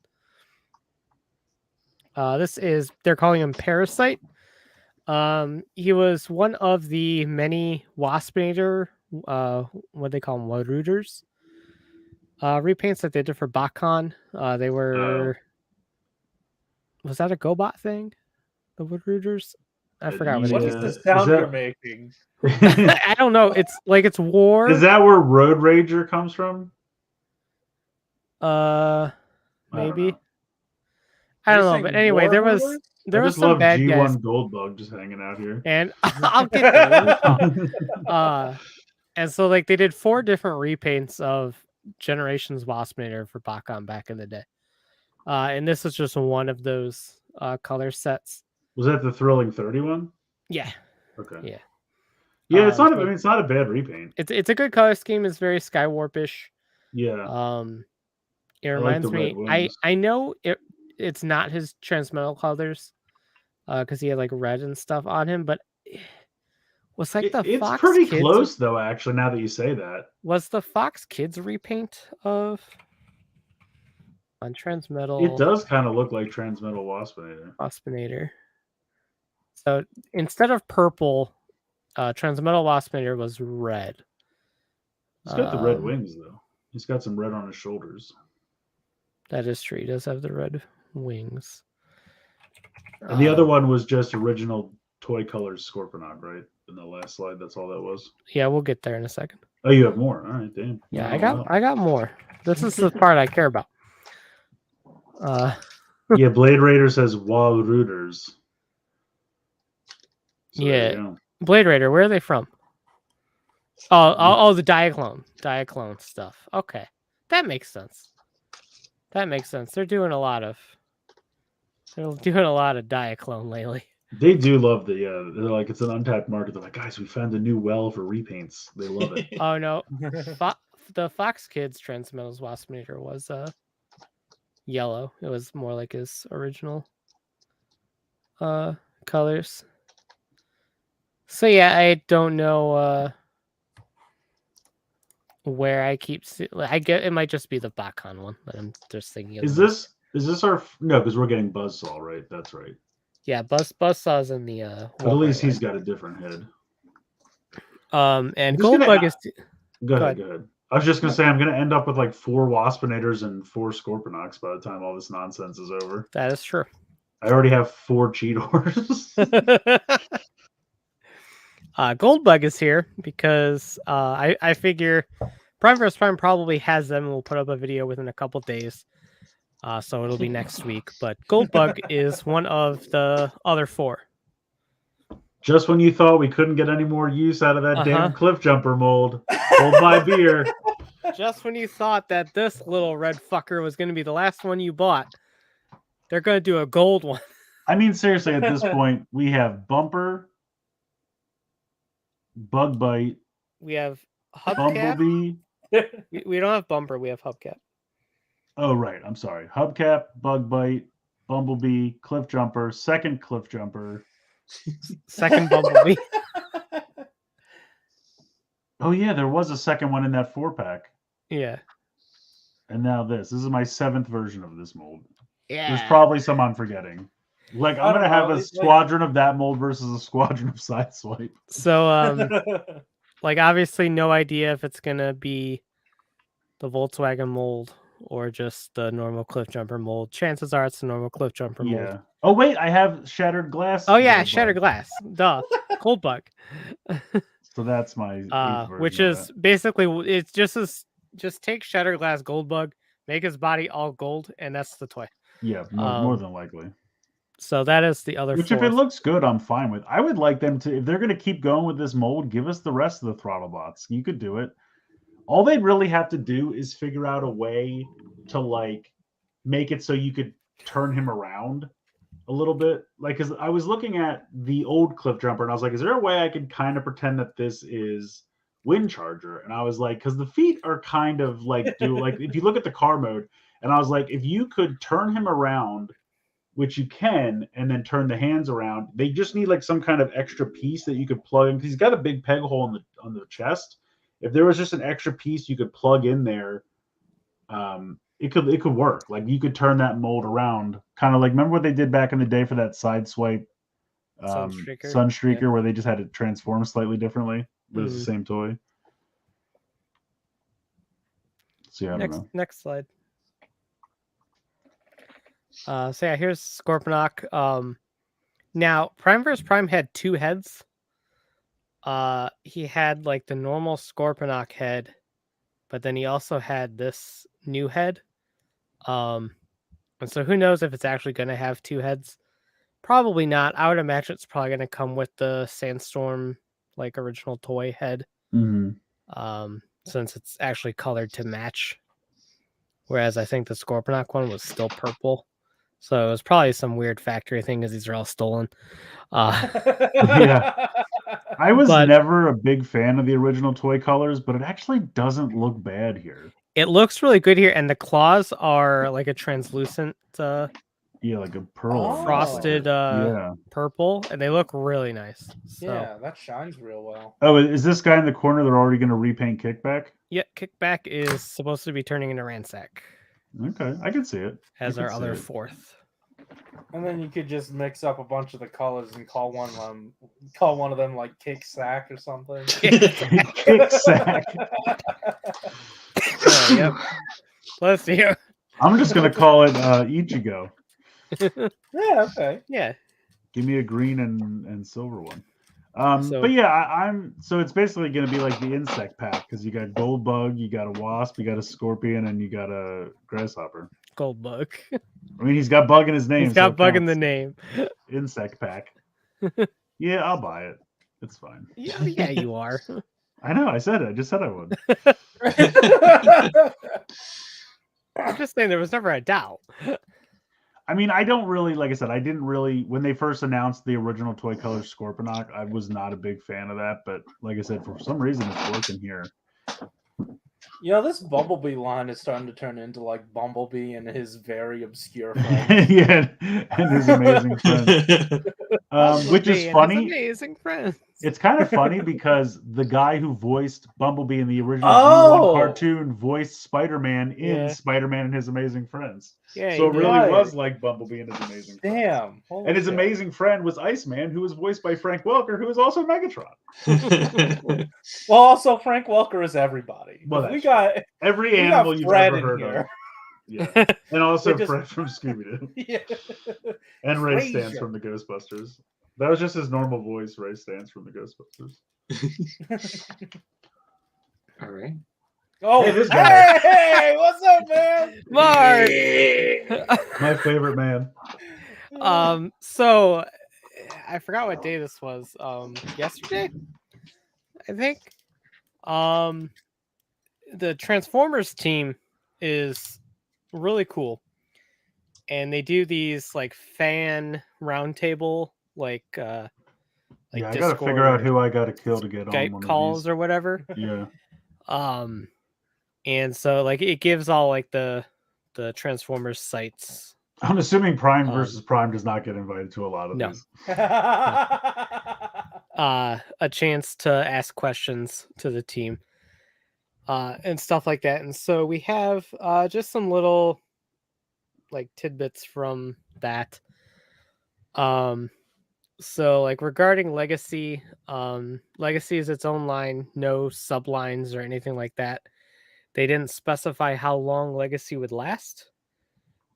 They're calling him Parasite. He was one of the many Waspinator, what they call them, Warooters, repaints that they did for Bakon. They were, was that a GoBot thing? The Warooters? I forgot what What it is is. the sound that- you're making? I don't know. It's like it's war. Is that where Road Rager comes from? Maybe. know. I Are don't you know, saying but anyway, there War was Rollers? there I was just some love bad G1 guys, Goldbug just hanging out here. and I'll get there. Let me talk. And so like they did 4 different repaints of Generations Waspinator for Bakon back in the day. And this is just one of those color sets. Was that the Thrilling 31? Yeah. Okay. Yeah. Yeah, it's not. So I mean, it's not a bad repaint. it's a good color scheme. It's very Skywarpish. Yeah. It I like reminds the red me. wings. I know it's not his transmetal colors, because he had like red and stuff on him, but was like the It's Fox pretty Kids, close though. Actually, now that you say that, was the Fox Kids repaint of on transmetal. it does kind of look like Transmetal Waspinator. Waspinator. So instead of purple, transmetal Waspinator was red. He's got the red Um, wings though. He's got some red on his shoulders. That is true. He does have the red wings. And the other one was just original Toy Colors Scorponok, right? In the last slide, that's all that was. Yeah, we'll get there in a second. Oh, you have more. All right, damn. Yeah, Wow. I got more. This is the part I care about. Yeah, Blade Raider says Wall Rooters. So there Yeah. you go. Blade Raider, where are they from? Oh, the Diaclone stuff. Okay, that makes sense. They're doing a lot of Diaclone lately. They do love they're like, it's an untapped market. They're like, guys, we found a new well for repaints. They love it. Oh no, the Fox Kids Transmetals Waspinator was yellow. It was more like his original colors. So yeah, I don't know where I keep I get it might just be the Bakon one that I'm just thinking of. Is this our no, because we're getting Buzzsaw, right? That's right. Yeah, Buzzsaw's in the But at least he's got a different head. and I'm just gonna- Goldbug is Go ahead. I was just gonna say I'm gonna end up with like 4 Waspinators and 4 Scorponoks by the time all this nonsense is over. that is true. I already have 4 Cheetors. Goldbug is here because I figure Prime vs. Prime probably has them and we'll put up a video within a couple days. So it'll be next week. But Goldbug is one of the other 4. Just when you thought we couldn't get any more use out of that damn cliff jumper mold, hold my beer. Just when you thought that this little red fucker was going to be the last one you bought, they're going to do a gold one. I mean, seriously, at this point, we have Bumper, Bug Bite, We have Hubcap. Bumblebee. We don't have Bumper. We have Hubcap. Oh, right. I'm sorry. Hubcap, Bug Bite, Bumblebee, Cliff Jumper, second Cliff Jumper. Second Bumblebee. Oh, yeah, there was a second one in that 4-pack. Yeah. And now this. This is my 7th version of this mold. Yeah. There's probably some I'm forgetting. Like, I'm going to have a It's squadron of that mold versus a squadron of Sideswipe. So, like, obviously, no idea if it's going to be the Volkswagen mold or just the normal Cliff Jumper mold. Chances are it's the normal Cliff Jumper mold. Yeah. Oh, wait, I have Shattered Glass. Oh, yeah, Gold Shattered Bug. Glass. Duh. Cold Bug. So that's my 8th version Which of is basically, it's just take Shattered Glass Gold Bug, make his body all gold, and that's the toy. Yeah, more than likely. So that is the other Which, fourth. if it looks good, I'm fine with. I would like them to, if they're going to keep going with this mold, give us the rest of the throttle bots. You could do it. All they'd really have to do is figure out a way to, like, make it so you could turn him around a little bit. Like, because I was looking at the old Cliff Jumper, and I was like, is there a way I could kind of pretend that this is Wind Charger? And I was like, because the feet are kind of like, if you look at the car mode, and I was like, if you could turn him around, which you can, and then turn the hands around, they just need like some kind of extra piece that you could plug in, because he's got a big peg hole on the chest. If there was just an extra piece you could plug in there, it could work. Like, you could turn that mold around, kind of like, remember what they did back in the day for that Sideswipe Sunstreaker, Yeah. where they just had to transform slightly differently, but it's the same toy. So yeah, I don't know. Next slide. So yeah, here's Scorponok. Now Prime vs. Prime had 2 heads. He had like the normal Scorponok head, but then he also had this new head. And so who knows if it's actually going to have 2 heads? Probably not. I would imagine it's probably going to come with the Sandstorm, like, original toy head. Since it's actually colored to match. Whereas I think the Scorponok one was still purple. So it was probably some weird factory thing because these are all stolen. Yeah. I was never a big fan of the original toy colors, but it actually doesn't look bad here. It looks really good here, and the claws are like a translucent like a pearl frosted purple, and they look really nice. So. Yeah, that shines real well. Oh, is this guy in the corner they're already going to repaint Kickback? Yeah, Kickback is supposed to be turning into Ransack. Okay, I can see it. As our other 4th. And then you could just mix up a bunch of the colors and call one of them like Kick Sack or something. Kick Sack. Yep. Bless you. I'm just gonna call it Ichigo. Yeah. Okay. Yeah. Give me a green and silver one. But yeah, I'm so it's basically going to be like the insect pack, because you got gold bug, you got a wasp, you got a scorpion, and you got a grasshopper. Gold bug. I mean, he's got bug in his name. He's got bug in the name. Insect pack. Yeah, I'll buy it. It's fine. Yeah, you are. I know. I said it. I just said I would. I'm just saying there was never a doubt. I mean, I don't really, like I said, I didn't really, when they first announced the original toy color Scorponok, I was not a big fan of that. But like I said, for some reason, it's working here. You know, this Bumblebee line is starting to turn into like Bumblebee and his very obscure friends. Yeah, and his amazing friends. Which is funny. Amazing friends. It's kind of funny because the guy who voiced Bumblebee in the original G1 cartoon voiced Spider-Man in Spider-Man and His Amazing Friends. Yeah, so it really was like Bumblebee and His Amazing Friends. Damn. And his amazing friend was Iceman, who was voiced by Frank Welker, who is also Megatron. Well, also Frank Welker is everybody. Well, we got every animal you've ever heard here. of. Yeah. And also Fred from Scooby-Doo. Yeah. And Ray Stantz from the Ghostbusters. That was just his normal voice, Ray Stantz from the Ghostbusters. All right. Oh, hey, this guy. Hey, what's up, man? Mark! My favorite man. So I forgot what day this was. Yesterday, I think. The Transformers team is really cool, and they do these like fan roundtable like Yeah, I gotta Discord figure out or who I gotta kill to get on Skype one calls of or whatever. these. Yeah. And so like it gives all like the Transformers sites. I'm assuming Prime versus Prime does not get invited to a lot of No. these. A chance to ask questions to the team. And stuff like that. And so we have just some little like tidbits from that. So like regarding Legacy, Legacy is its own line, no sublines or anything like that. They didn't specify how long Legacy would last,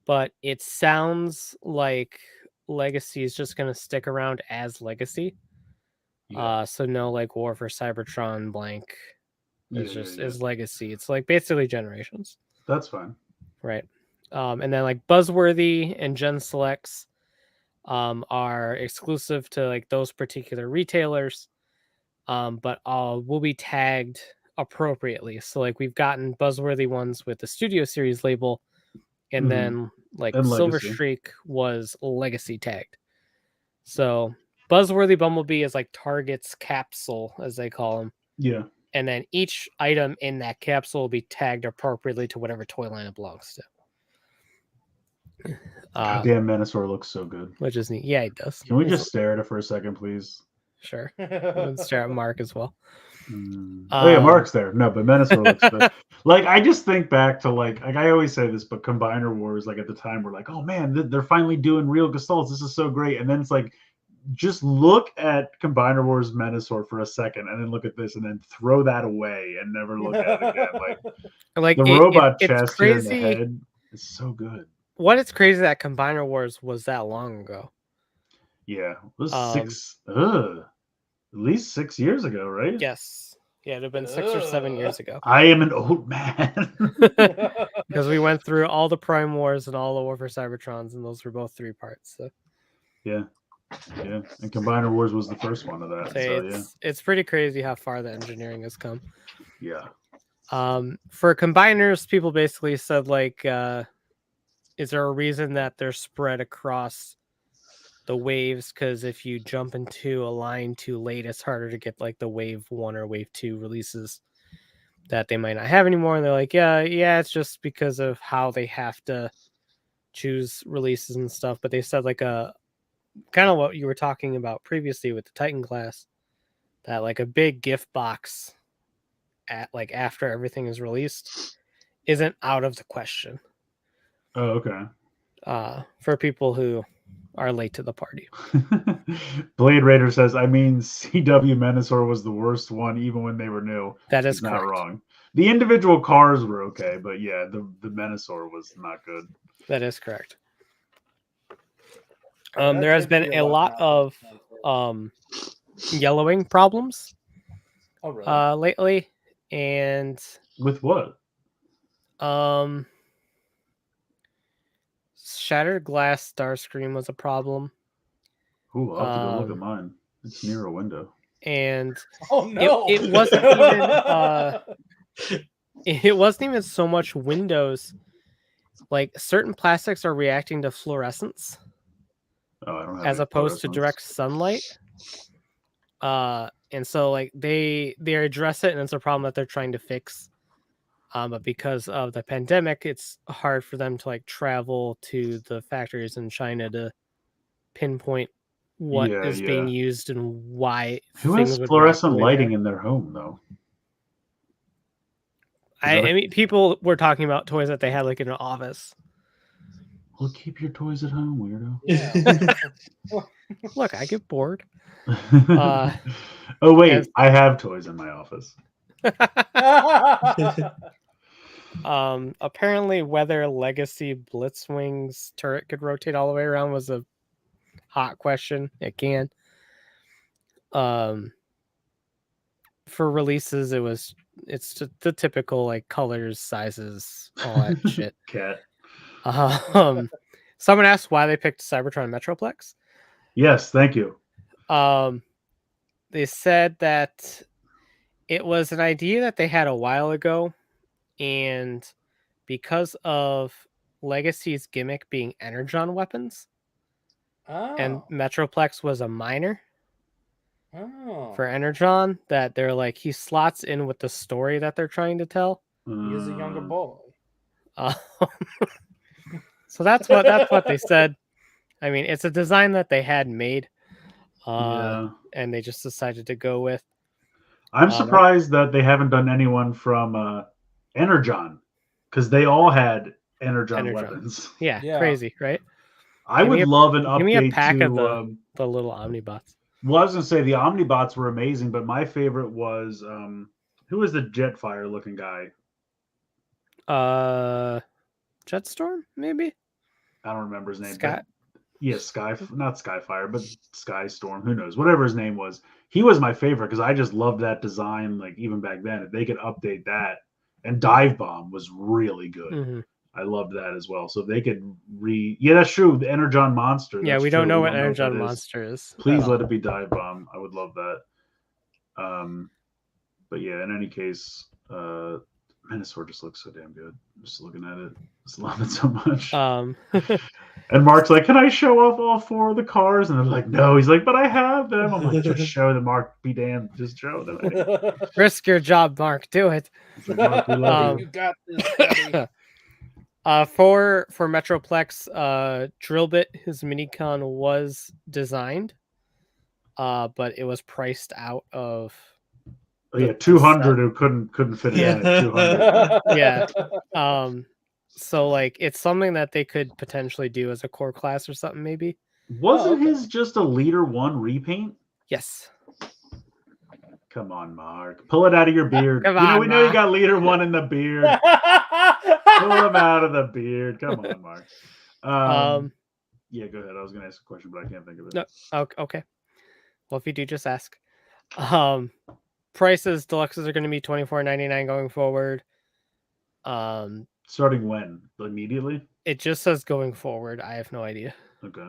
but it sounds like Legacy is just going to stick around as Legacy. Yeah. So no like War for Cybertron blank. It's Yeah, just yeah. is Legacy. It's like basically Generations. That's fine. Right. And then like Buzzworthy and Gen Selects are exclusive to like those particular retailers, but will be tagged appropriately. So like we've gotten Buzzworthy ones with the Studio Series label, and then like And Silver Legacy. Streak was Legacy tagged. So Buzzworthy Bumblebee is like Target's capsule, as they call them. Yeah. And then each item in that capsule will be tagged appropriately to whatever toy line it belongs to. Goddamn, Menasor looks so good. Which is neat. Yeah, it does. Can we just stare at it for a second, please? Sure. Let's stare at Mark as well. Oh yeah, Mark's there. No, but Menasor looks good. Like I just think back to like I always say this, but Combiner Wars, like at the time, we're like, oh man, they're finally doing real Gestalts. This is so great. And then it's like, just look at Combiner Wars Menasor for a second, and then look at this, and then throw that away and never look at it again. Like the robot chest here in the head is so good. What it's crazy that Combiner Wars was that long ago. Yeah, it was at least 6 years ago, right? Yes. Yeah, it'd have been 6 or 7 years ago. I am an old man. Because we went through all the Prime Wars and all the War for Cybertrons, and those were both 3 parts. So. Yeah. Yeah. And Combiner Wars was the first one of that. So, it's pretty crazy how far the engineering has come. Yeah. For combiners, people basically said like is there a reason that they're spread across the waves? Because if you jump into a line too late, it's harder to get like the wave 1 or wave 2 releases that they might not have anymore. And they're like, yeah, it's just because of how they have to choose releases and stuff. But they said like a kind of what you were talking about previously with the Titan class, that like a big gift box at like after everything is released isn't out of the question. Oh, okay. For people who are late to the party. Blade Raider says, I mean, CW Menasor was the worst one, even when they were new. That is He's not correct. wrong. The individual cars were okay, but yeah, the Menasor was not good. That is correct. There has been a lot of yellowing problems lately, and with what? Shattered glass Starscream was a problem. Ooh, I'll have to go look at mine. It's near a window. And oh no, it wasn't even it wasn't even so much windows. Like certain plastics are reacting to fluorescence. Oh, I don't have as opposed to direct sunlight. And so like they address it, and it's a problem that they're trying to fix. But because of the pandemic, it's hard for them to like travel to the factories in China to pinpoint what is being used and why. Who has fluorescent lighting in their home, though? I mean, people were talking about toys that they had like in an office. Well, keep your toys at home, weirdo. Yeah. Look, I get bored. Oh wait, I have toys in my office. Apparently whether Legacy Blitzwing's turret could rotate all the way around was a hot question. It can. For releases, it's the typical like colors, sizes, all that shit. Cat. Someone asked why they picked Cybertron Metroplex. Yes, thank you. They said that it was an idea that they had a while ago, and because of Legacy's gimmick being energon weapons, and Oh. Metroplex was a minor Oh. for energon, that they're like, he slots in with the story that they're trying to tell. He is a younger boy. Uh, so that's what they said. I mean, it's a design that they had made, Yeah. and they just decided to go with. I'm surprised that they haven't done anyone from Energon, because they all had Energon weapons. Yeah, Yeah. crazy, right? I Give would me a- love an Give me a update pack of to. the little Omnibots. Well, I was gonna say the Omnibots were amazing, but my favorite was who was the Jetfire looking guy? Jetstorm, maybe? I don't remember his name. Scott. Yeah, not Skyfire, but Skystorm. Who knows? Whatever his name was, he was my favorite because I just loved that design. Like even back then, if they could update that, and Dive Bomb was really good. Mm-hmm. I loved that as well. So if they could yeah, that's true. The Energon Monster. Yeah, we don't know what Energon Monster is. Please let it be Dive Bomb. I would love that. But yeah, in any case, Minosaur just looks so damn good. Just looking at it, just love it so much. And Mark's like, "Can I show off all 4 of the cars?" And they're like, "No." He's like, "But I have them." I'm like, "Just show them, Mark. Be damned. Just show them." Risk your job, Mark. Do it. Like, Mark, we love You got this, buddy. For Metroplex, Drillbit, his minicon was designed, but it was priced out of. Oh, yeah, 200 who couldn't fit it in at 200. Yeah. So like it's something that they could potentially do as a core class or something, maybe. Wasn't his just a Leader 1 repaint? Yes. Come on, Mark. Pull it out of your beard. Come we on, know you Mark. got Leader 1 in the beard. Pull him out of the beard. Come on, Mark. Yeah, go ahead. I was going to ask a question, but I can't think of it. No. Okay. Well, if you do, just ask. Prices, deluxes are going to be $24.99 going forward. Starting when? Immediately? It just says going forward. I have no idea. Okay.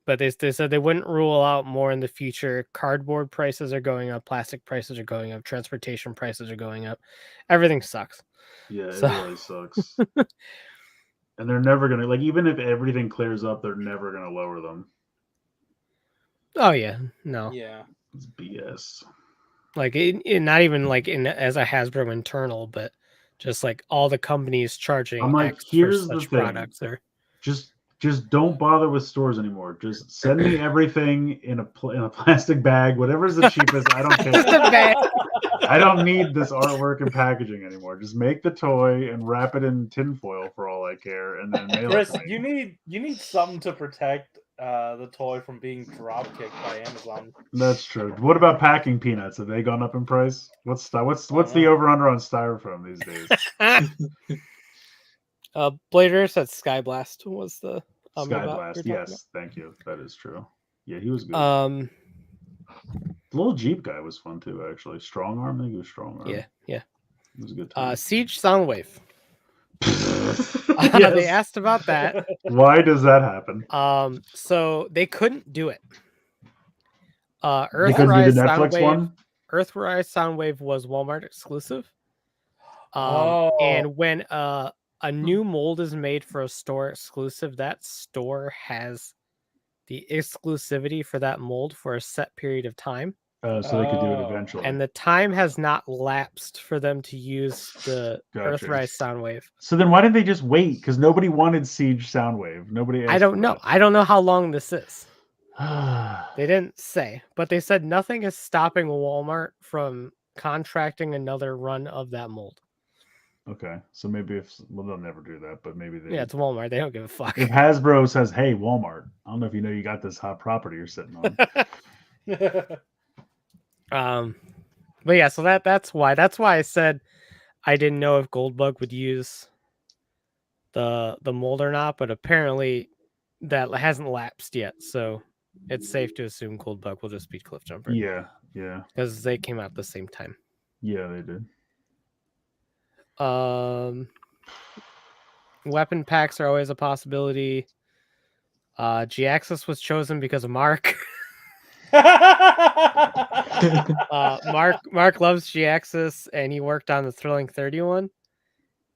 But they said they wouldn't rule out more in the future. Cardboard prices are going up. Plastic prices are going up. Transportation prices are going up. Everything sucks. Yeah, it really sucks. And they're never going to, like, even if everything clears up, they're never going to lower them. Oh, yeah. No. Yeah. It's BS. Like, not even like as a Hasbro internal, but just like all the companies charging I'm like, X here's for the such thing. products. Just don't bother with stores anymore. Just send me everything in a plastic bag, whatever's the cheapest. I don't care. I don't need this artwork and packaging anymore. Just make the toy and wrap it in tinfoil for all I care, and then mail Chris, it to me. you need something to protect the toy from being drop kicked by Amazon. That's true. What about packing peanuts? Have they gone up in price? What's the over under on styrofoam these days? Blader said Sky Blast was the Sky Blast. Yes, thank you. That is true. Yeah, he was good. The little Jeep guy was fun too, actually. Strong Arm, I think he was Strong Arm. Yeah. It was a good time. Siege Soundwave. Yes. They asked about that. Why does that happen? So they couldn't do it. Because of the Netflix one? Earthrise Soundwave was Walmart exclusive. And when a new mold is made for a store exclusive, that store has the exclusivity for that mold for a set period of time. So they could do it eventually. And the time has not lapsed for them to use the Earthrise Soundwave. So then why didn't they just wait? Because nobody wanted Siege Soundwave. Nobody asked I don't know. I don't know how long this is. They didn't say, but they said nothing is stopping Walmart from contracting another run of that mold. Okay, so maybe they'll never do that, but maybe they. Yeah, it's Walmart. They don't give a fuck. If Hasbro says, "Hey, Walmart, I don't know if you know you got this hot property you're sitting on." But yeah, so that's why I said I didn't know if Goldbug would use the mold or not, but apparently that hasn't lapsed yet, so it's safe to assume Goldbug will just beat Cliffjumper. Yeah, because they came out at the same time. Yeah, they did. Weapon packs are always a possibility. G-Axis was chosen because of Mark. Oh, Mark loves G-Axis, and he worked on the Thrilling 31, and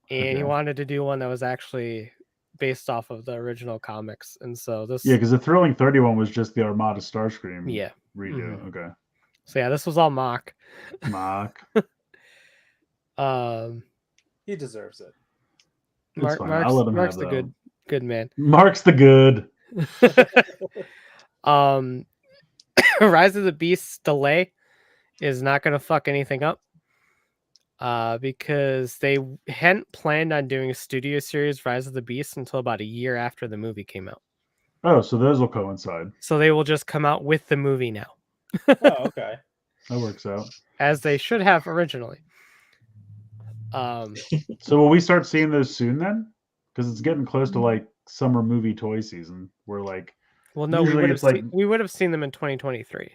he Okay. wanted to do one that was actually based off of the original comics, and so this Yeah, because the Thrilling 31 was just the Armada Starscream yeah. redo. Okay. So yeah, this was all mock. Mock. he deserves it. It's fine. I'll let him Mark's have the that. good man. Mark's the good. Rise of the Beasts delay is not gonna fuck anything up. Because they hadn't planned on doing a studio series Rise of the Beasts until about a year after the movie came out. Oh, so those will coincide. So they will just come out with the movie now, Oh, okay. That works out. as they should have originally. So will we start seeing those soon then? Because it's getting close to like summer movie toy season. Where like Well, no, usually it's like we would have seen them in 2023.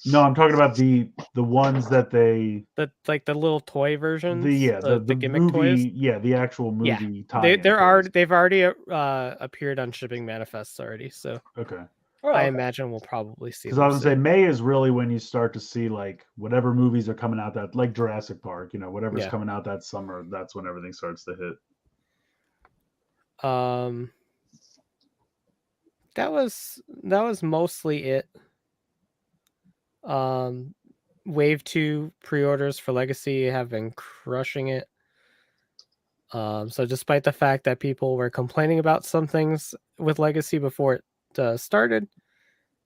no, I'm talking about the ones that they The little toy versions. the gimmick movie toys. the actual Yeah. movie tie. They've already appeared on shipping manifests already. So Okay. Oh, I okay. imagine we'll probably see. Because I was gonna say May is really when you start to see like whatever movies are coming out that like Jurassic Park, whatever's Yeah. coming out that summer, that's when everything starts to hit. That was mostly it. Wave 2 pre-orders for Legacy have been crushing it. So despite the fact that people were complaining about some things with Legacy before it started,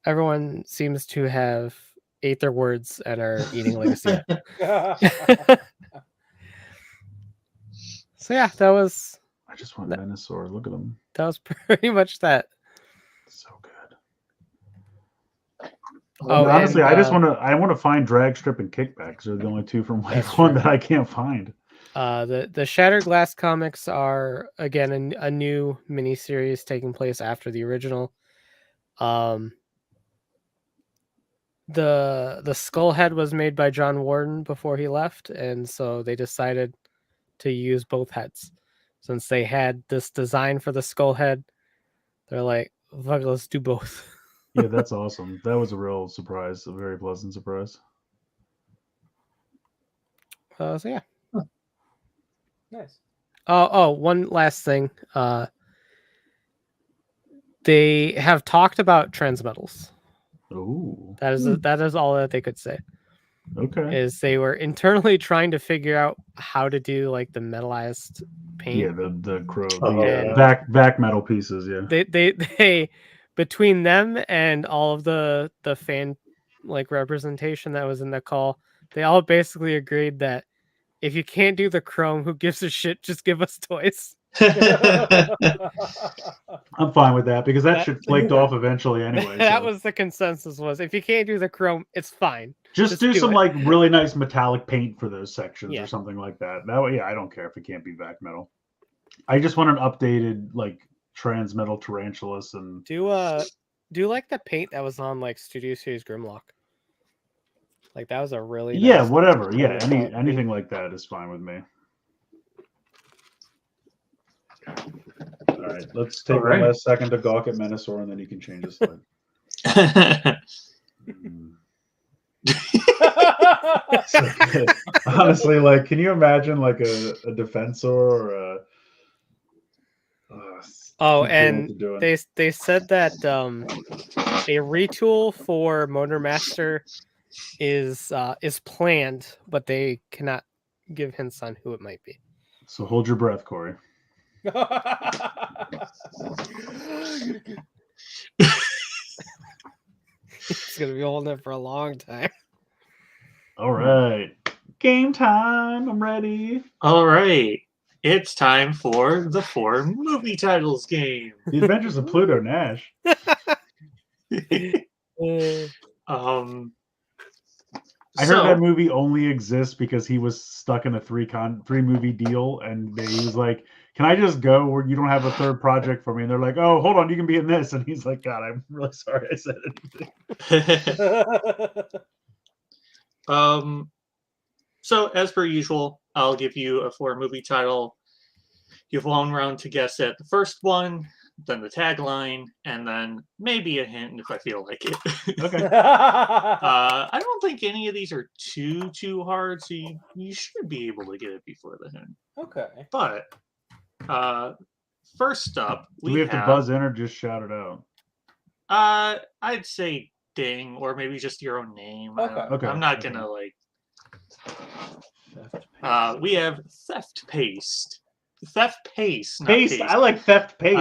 everyone seems to have ate their words and are eating Legacy. So yeah, that was I just want Venusaur. Look at him. that was pretty much that. So good. Oh, honestly, and, I want to find Drag Strip and Kickbacks. They're the only two from Wave That's 1 true. that I can't find. The Shattered Glass comics are again a new miniseries taking place after the original. The skull head was made by John Warden before he left, and so they decided to use both heads. Since they had this design for the skull head, they're like, fuck, let's do both. Yeah, that's awesome. That was a real surprise, a very pleasant surprise. So yeah. Nice. Oh, one last thing. They have talked about transmetals. Ooh. That is all that they could say. Okay. Is they were internally trying to figure out how to do like the metallized paint. Yeah, the crow, Oh, the yeah. back metal pieces. Yeah. They between them and all of the fan like representation that was in the call, they all basically agreed that if you can't do the chrome, who gives a shit? Just give us toys. I'm fine with that because that shit flaked off eventually anyway. That so. was the consensus. Was if you can't do the chrome, it's fine. Just do some it. like really nice metallic paint for those sections Yeah. or something like that. That way, I don't care if it can't be back metal. I just want an updated like transmetal tarantulas and Do like the paint that was on like Studio Series Grimlock. Like that was a really nice whatever. Yeah, paint. anything like that is fine with me. All right, let's take one last second to gawk at Venusaur, and then you can change the slide. Honestly, like, can you imagine like a Defensor or a? And they said that a retool for Motormaster is planned, but they cannot give hints on who it might be. So hold your breath, Corey. It's gonna be holding it for a long time. All right, game time. I'm ready. All right. It's time for the 4 movie titles game. The Adventures of Pluto Nash. I heard that movie only exists because he was stuck in a 3 movie deal, and he was like, "Can I just go where you don't have a third project for me?" And they're like, "Oh, hold on, you can be in this." And he's like, "God, I'm really sorry I said anything." So as per usual, I'll give you a 4 movie title. You have 1 round to guess at the first one. then the tagline, and then maybe a hint if I feel like it. Okay. I don't think any of these are too hard, so you should be able to get it before the hint. Okay. But first up, Do we have to buzz in or just shout it out? I'd say ding, or maybe just your own name. Okay. I'm not gonna like. We have theft paste. Theft paste. Not Paste. I like theft paste.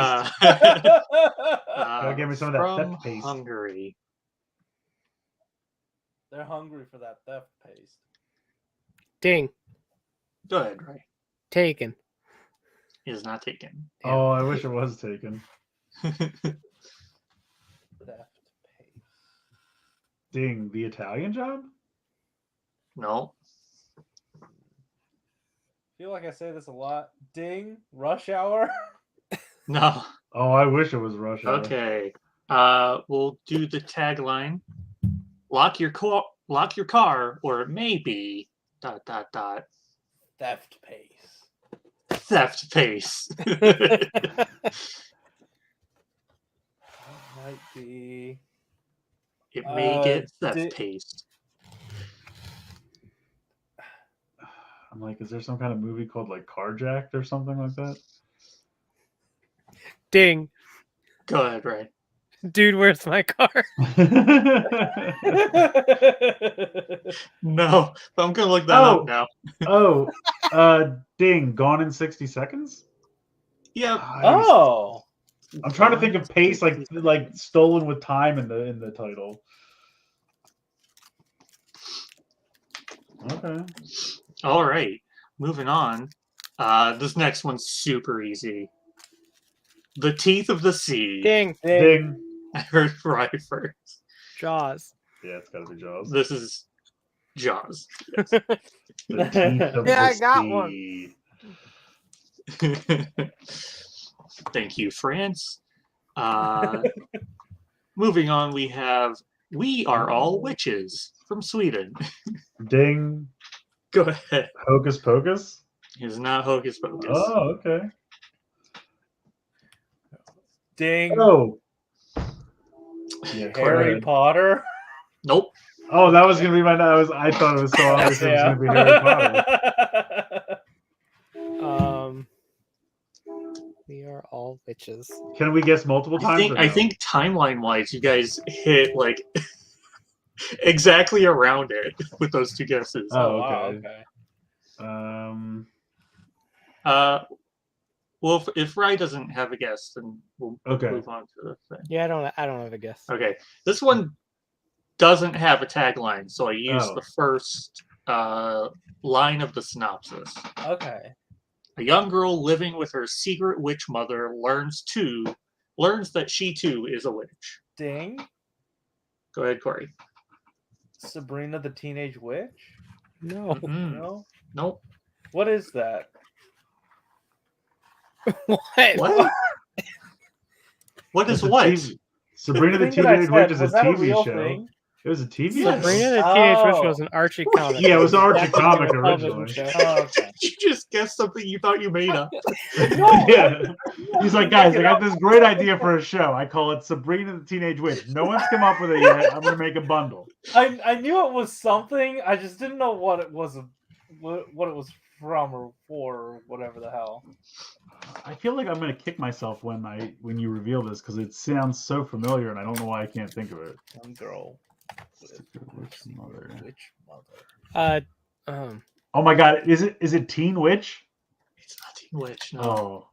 Give me some of that from theft paste. Hungary. They're hungry for that theft paste. Ding. Go ahead, Ray. Taken. It is not taken. Oh, I wish it was taken. Theft paste. Ding, the Italian Job? No. I feel like I say this a lot. Ding. Rush Hour. No. Oh, I wish it was Rush Hour. Okay. We'll do the tagline. Lock your car, or it may be ... Theft paste. Theft paste. That might be. It may get theft di- paste. I'm like, is there some kind of movie called like Carjacked or something like that? Ding. Go ahead, Ray. Dude, where's my car? No, I'm gonna look that up now. Ding, Gone in 60 Seconds? Yep. Oh. I'm trying to think of pace like stolen with time in the title. Okay. All right. Moving on. This next one's super easy. The Teeth of the Sea. Ding. Ding. I heard right first. Jaws. Yeah, it's gotta be Jaws. This is Jaws. The Teeth of Yeah, the I got Sea. one. Thank you, France. Moving on, we have We Are All Witches from Sweden. Ding. Go ahead. Hocus Pocus? It's not Hocus Pocus. Oh, okay. Ding. Oh. Yeah, Harry Potter. Nope. Oh, that was gonna be my. I thought it was so obvious it was gonna be Harry Potter. We are all witches. Can we guess multiple times? I think timeline-wise, you guys hit like exactly around it with those two guesses. Oh, wow, okay. Well, if Rye doesn't have a guess, then we'll move on to the thing. Yeah, I don't have a guess. Okay, this one doesn't have a tagline, so I used the first line of the synopsis. Okay. A young girl living with her secret witch mother learns that she too is a witch. Ding. Go ahead, Corey. Sabrina the Teenage Witch? No. No. Nope. What is that? What? What is what? Sabrina the Teenage Witch is a TV show. Thing? It was a TV show. Sabrina the Teenage Witch was an Archie comic. Yeah, it was an Archie comic Television originally. show. Oh, okay. You just guessed something you thought you made up. Yeah. He's like, guys, I got this great idea for a show. I call it Sabrina the Teenage Witch. No one's come up with it yet. I'm gonna make a bundle. I knew it was something. I just didn't know what it was. What it was from or for or whatever the hell. I feel like I'm gonna kick myself when you reveal this because it sounds so familiar and I don't know why I can't think of it. Young girl. Witch mother. Witch mother. Oh my god, is it Teen Witch? It's not Teen Witch, no. Oh.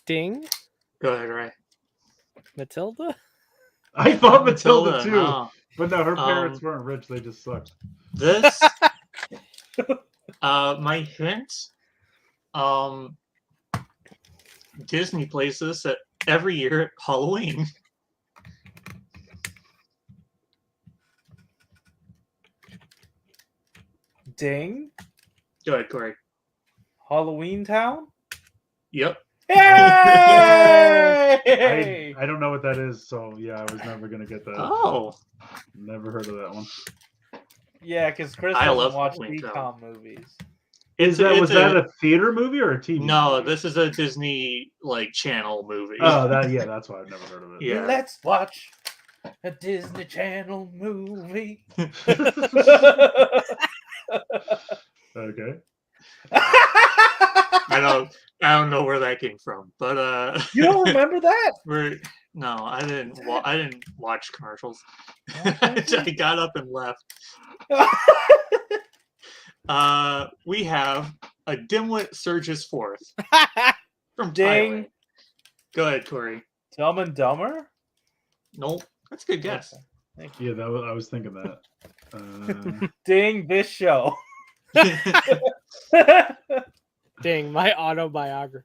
Ding. Go ahead, Ray. Matilda? I thought Matilda too. No. But no, her parents weren't rich, they just sucked. This my hint, Disney plays this every year at Halloween. Ding. Go ahead, Corey. Halloween Town. Yep. Hey! I don't know what that is, so yeah, I was never gonna get that. Oh. Never heard of that one. Yeah, because Chris I doesn't love watch Halloween Town. DCOM movies. Was that a theater movie or a TV? No, movie? this is a Disney like Channel movie. Oh, that's why I've never heard of it. Yeah. Let's watch a Disney Channel movie. Okay. I don't know where that came from, but You don't remember that? no, I didn't watch commercials. I got up and left. We have a dimwit surges forth from Ding. Thailand. Go ahead, Corey. Dumb and Dumber? Nope, that's a good guess. Okay. Thank you. Yeah, I was thinking that. Ding this show. Ding, my autobiography.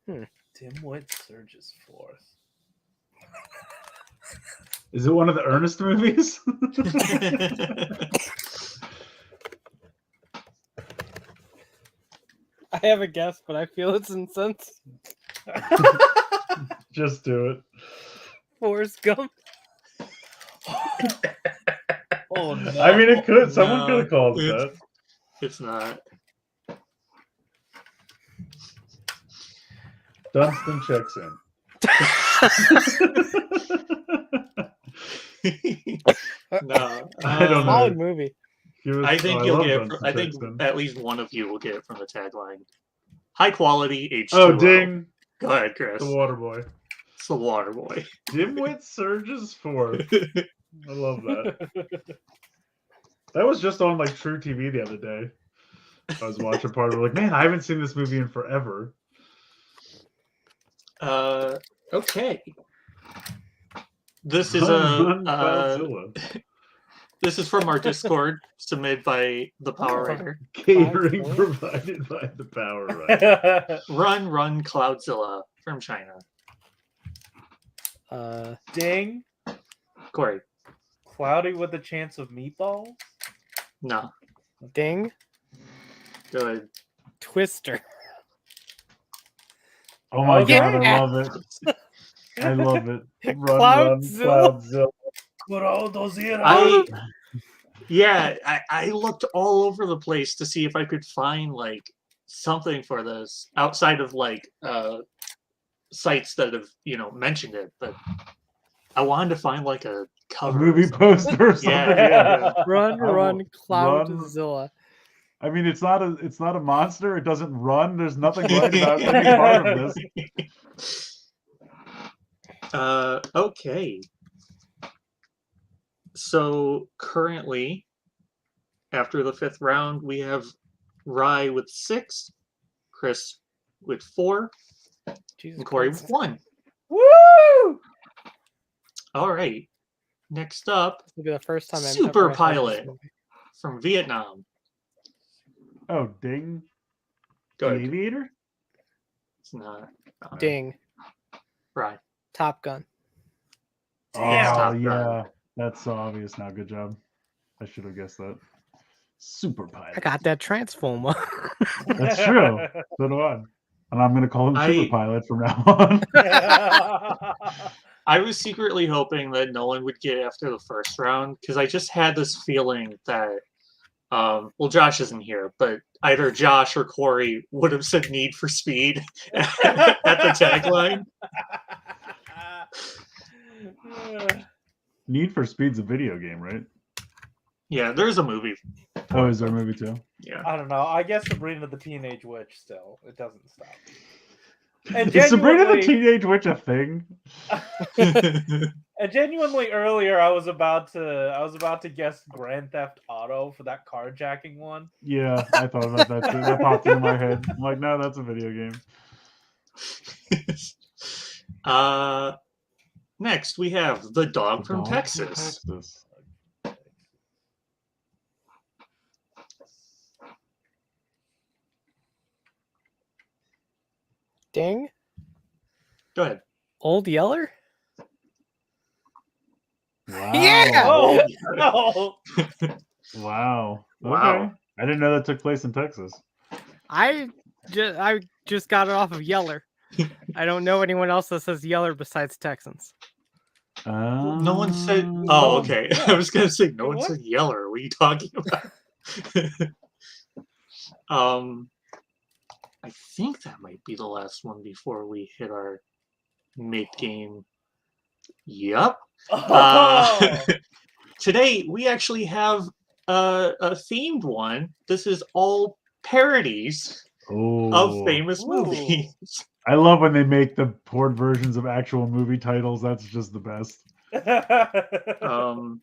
Dimwit surges forth. Is it one of the Ernest movies? I have a guess, but I feel it's insense. Just do it. Forrest Gump. Oh no! I mean, it could. Someone No, could have called it it's- that. It's not. Dunstan checks in. No, I don't know. Solid movie. I think you'll love get. Dunstan I think checks in. at least one of you will get it from the tagline. High quality H2O. Oh, ding! Go ahead, Chris. The water boy. It's the water boy. Dimwit surges forth. I love that. That was just on like True TV the other day. I was watching part of it, like, man, I haven't seen this movie in forever. Okay. This is Run, Cloudzilla. this is from our Discord, submitted by the Power Oh. Rider. Catering Five, provided by the Power Rider. Run, Cloudzilla from China. Ding. Corey. Cloudy with a chance of meatballs. No. Ding. Go ahead. Twister. Oh my Okay. god, I love it. I love it. Run, Cloudzilla. Cloudzilla. I looked all over the place to see if I could find like something for this outside of like sites that have mentioned it, but I wanted to find like a A cover. movie poster or something. Yeah. Run, I will run, Cloudzilla. I mean, it's not a monster. It doesn't run. There's nothing right about any part of this. Okay. So currently, after the 5th round, we have Rye with 6, Chris with 4, Jesus and Corey Christ. with 1. Woo! All right. Next up, This will be the first time I've Super ever heard this Pilot. movie. from Vietnam. Oh, ding. Go The ahead. Aviator? It's not. Ding. Right. Top Gun. Damn. Oh, Top Gun. yeah. That's so obvious now. Good job. I should have guessed that. Super I Pilot. got that Transformer. That's true. So do I. And I'm going to call him Super I- Pilot from now on. I was secretly hoping that no one would get after the first round because I just had this feeling that, well, Josh isn't here, but either Josh or Corey would have said Need for Speed at the tagline. Need for Speed's a video game, right? Yeah, there's a movie. Oh, is there a movie too? Yeah. I don't know. I guess Sabrina the Teenage Witch still. It doesn't stop. And Is Sabrina the genuinely- Teenage Witch a thing? And genuinely earlier I was about to guess Grand Theft Auto for that carjacking one. Yeah, I thought about that too. That popped into my head. I'm like, no, that's a video game. Next, we have The Dog from Dog Texas. Texas. Ding. Go ahead. Old Yeller. Wow. Yeah! Oh no! Wow. Okay. Wow. I didn't know that took place in Texas. I just got it off of Yeller. I don't know anyone else that says Yeller besides Texans. No one said. Um, Oh, okay. Yeah. I was gonna say no one What? said Yeller. What are you talking about? I think that might be the last one before we hit our mid-game. Yep. Oh! Today we actually have a themed one. This is all parodies of Oh, famous Ooh. movies. I love when they make the porn versions of actual movie titles. That's just the best. Um,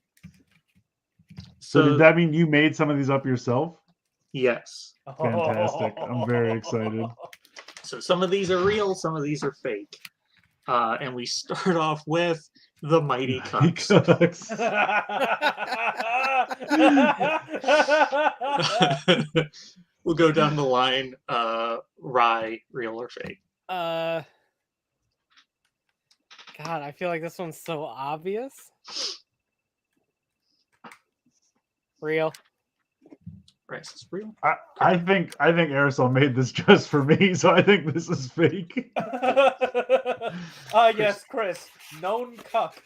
So so did that mean you made some of these up yourself? yes. Fantastic. I'm very excited. So some of these are real, some of these are fake. And we start off with the Mighty Cucks. Cucks. We'll go down the line. Rye, real or fake? God, I feel like this one's so obvious. Real. Rice is real. I think Aresol made this just for me, so I think this is fake. Yes, Chris. Known cuck.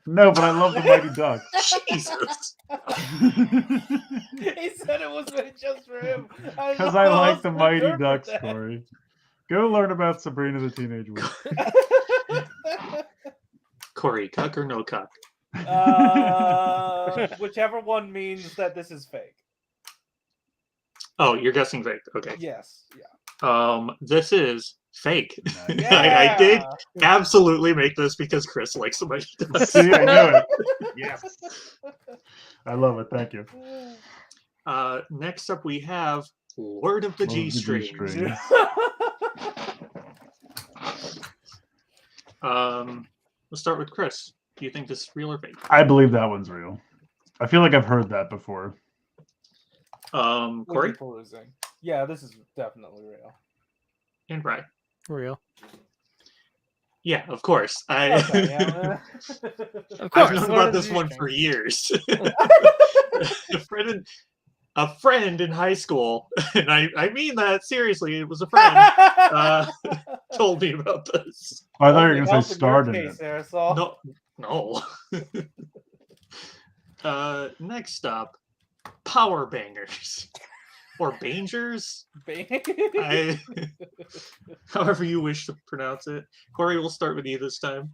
No, but I love the Mighty Ducks. Jesus. He said it was made just for him. Because I like the Mighty interpret Ducks that. story. Go learn about Sabrina the Teenage Witch. Corey, cuck or no cuck? Whichever one means that this is fake. Oh, you're guessing fake. Okay. Yes. Yeah. This is fake. Nice. I did absolutely make this because Chris likes the Mighty Ducks. See, I knew it. Yes. I love it. Thank you. Next up, we have Lord of the Lord of the G-Strings. G-Strings. Let's start with Chris. Do you think this is real or fake? I believe that one's real. I feel like I've heard that before. Corey Perusing. Yeah, this is definitely real. and Rye. Real. Yeah, of course. Okay, yeah. Of I've course. known Lord about of the this one for G-Strings. years. A friend in high school, and I mean that seriously. It was a friend told me about this. I thought you were Only going to help say in starred your in case, it. Aresol. No. Next up, Power Bangers. Or Bangers? However you wish to pronounce it. Corey, we'll start with you this time.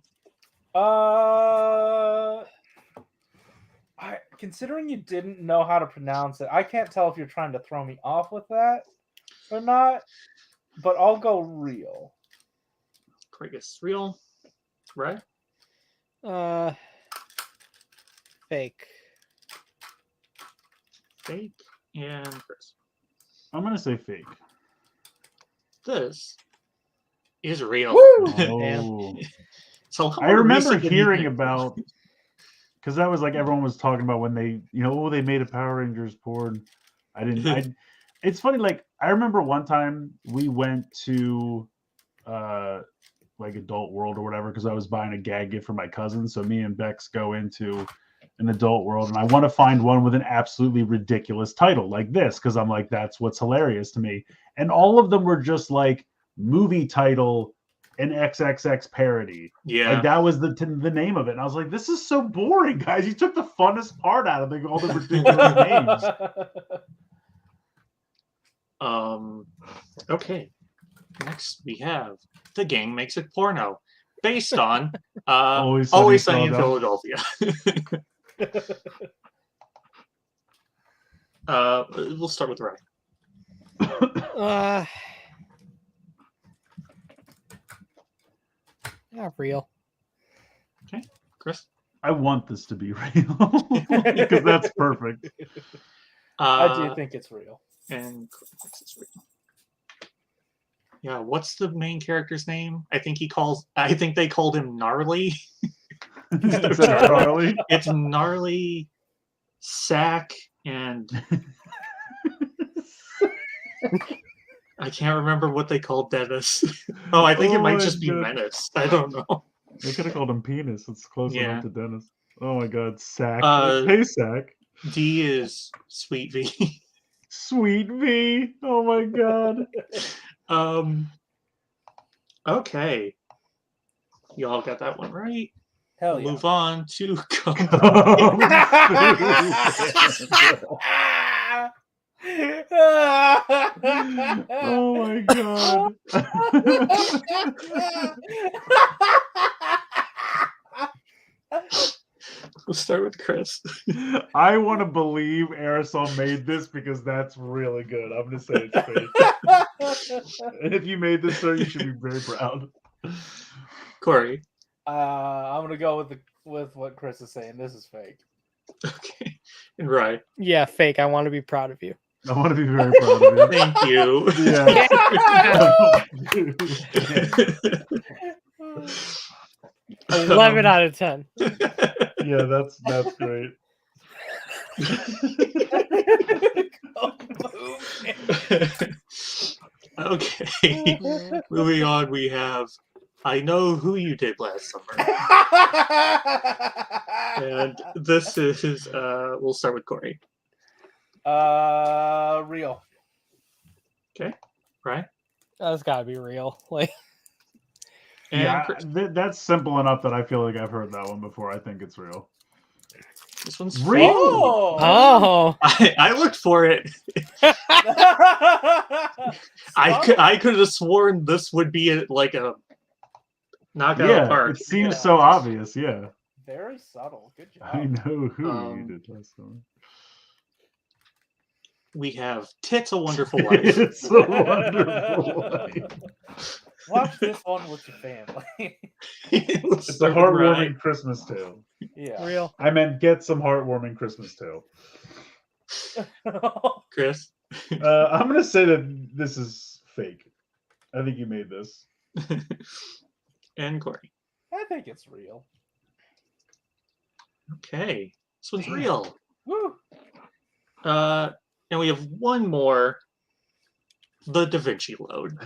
Considering you didn't know how to pronounce it, I can't tell if you're trying to throw me off with that or not. But I'll go real. Corey gets real. Right? Fake. Fake. And Chris. I'm going to say fake. This is real. Oh. So I remember recent than you hearing think. about, because that was like everyone was talking about when they, they made a Power Rangers porn. It's funny, like I remember one time we went to like Adult World or whatever, because I was buying a gag gift for my cousin. So me and Bex go into an Adult World, and I want to find one with an absolutely ridiculous title like this, because I'm like, that's what's hilarious to me. And all of them were just like movie title, an XXX parody. Yeah. Like that was the name of it. And I was like, this is so boring, guys. You took the funnest part out of all the ridiculous names. Okay. Next we have The Gang Makes It Porno, based on Always Always Sunny Sunny in Philadelphia. We'll start with Ryan. Not real. Okay, Chris. I want this to be real because that's perfect. I do think it's real. And it's real. Yeah, what's the main character's name? I think they called him Gnarly. Is that Charlie? It's Gnarly, Sack, and I can't remember what they called Dennis. Oh, I think it might just be Menace. I don't know. They could have called him Penis. It's close enough to Dennis. Oh my God, Sack. Hey, Sack. D is Sweet V. Sweet V. Oh my God. Okay. Y'all got that one right. Hell We'll yeah. move on to Oh my god. We'll start with Chris. I want to believe Aresol made this because that's really good. I'm gonna say it's fake. And if you made this, sir, you should be very proud. Corey. I'm gonna go with what Chris is saying. This is fake. Okay. And Ryan. Yeah, fake. I want to be proud of you. I want to be very proud of you. Thank you. Yeah. 11 out of 10. Yeah, that's great. Okay. Moving on, we have I Know Who You Did Last Summer. And this is we'll start with Corey. Real. Okay. Right? That's gotta be real. Like, And Yeah, Chris. that's simple enough that I feel like I've heard that one before. I think it's real. This one's Real? fake. oh, I looked for it. I could have sworn this would be a knockout of the Yeah, park. it seems so obvious. Yeah, Very subtle. Good job. I know who Um, you did last summer. We have Tits a Wonderful Life. It's a wonderful life. Watch this one with your family. It's a heartwarming Christmas tale. Yeah. real. I meant get some heartwarming Christmas tale. Chris. I'm gonna say that this is fake. I think you made this. And Corey. I think it's real. Okay. This one's real. Woo. And we have one more. The Da Vinci Load.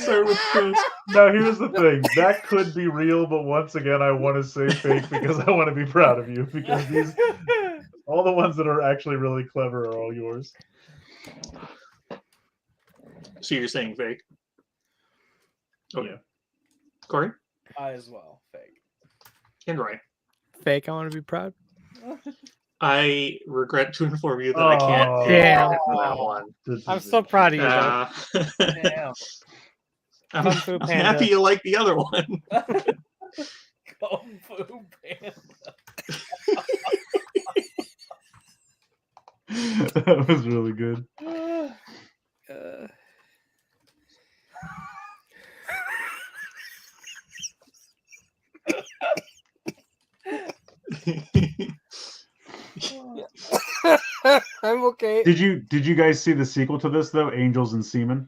Start with Chris. Now here's the thing. That could be real, but once again, I want to say fake because I want to be proud of you. Because all the ones that are actually really clever are all yours. So you're saying fake? Okay. Yeah. Corey? I as well. Fake. And Ryan. Fake. I want to be proud. I regret to inform you that I can't Oh. Damn. answer that one. This I'm is so it. proud of you, though. Damn. I'm, Kung Fu I'm Panda. happy you like the other one. Kung Fu Panda. That was really good. Uh, I'm okay. Did you guys see the sequel to this though? Angels and Seamen.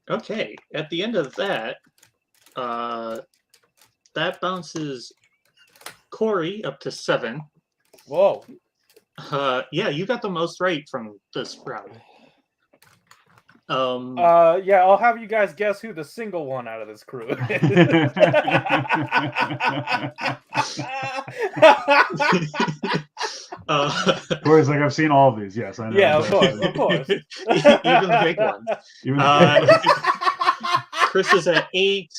Okay, at the end of that, that bounces Corey up to 7. Whoa. Yeah, you got the most right from this round. Yeah, I'll have you guys guess who the single one out of this crew is. Corey's like, I've seen all of these. Yes, I know. Yeah, of exactly. course. Even the big ones. Even Chris is at 8,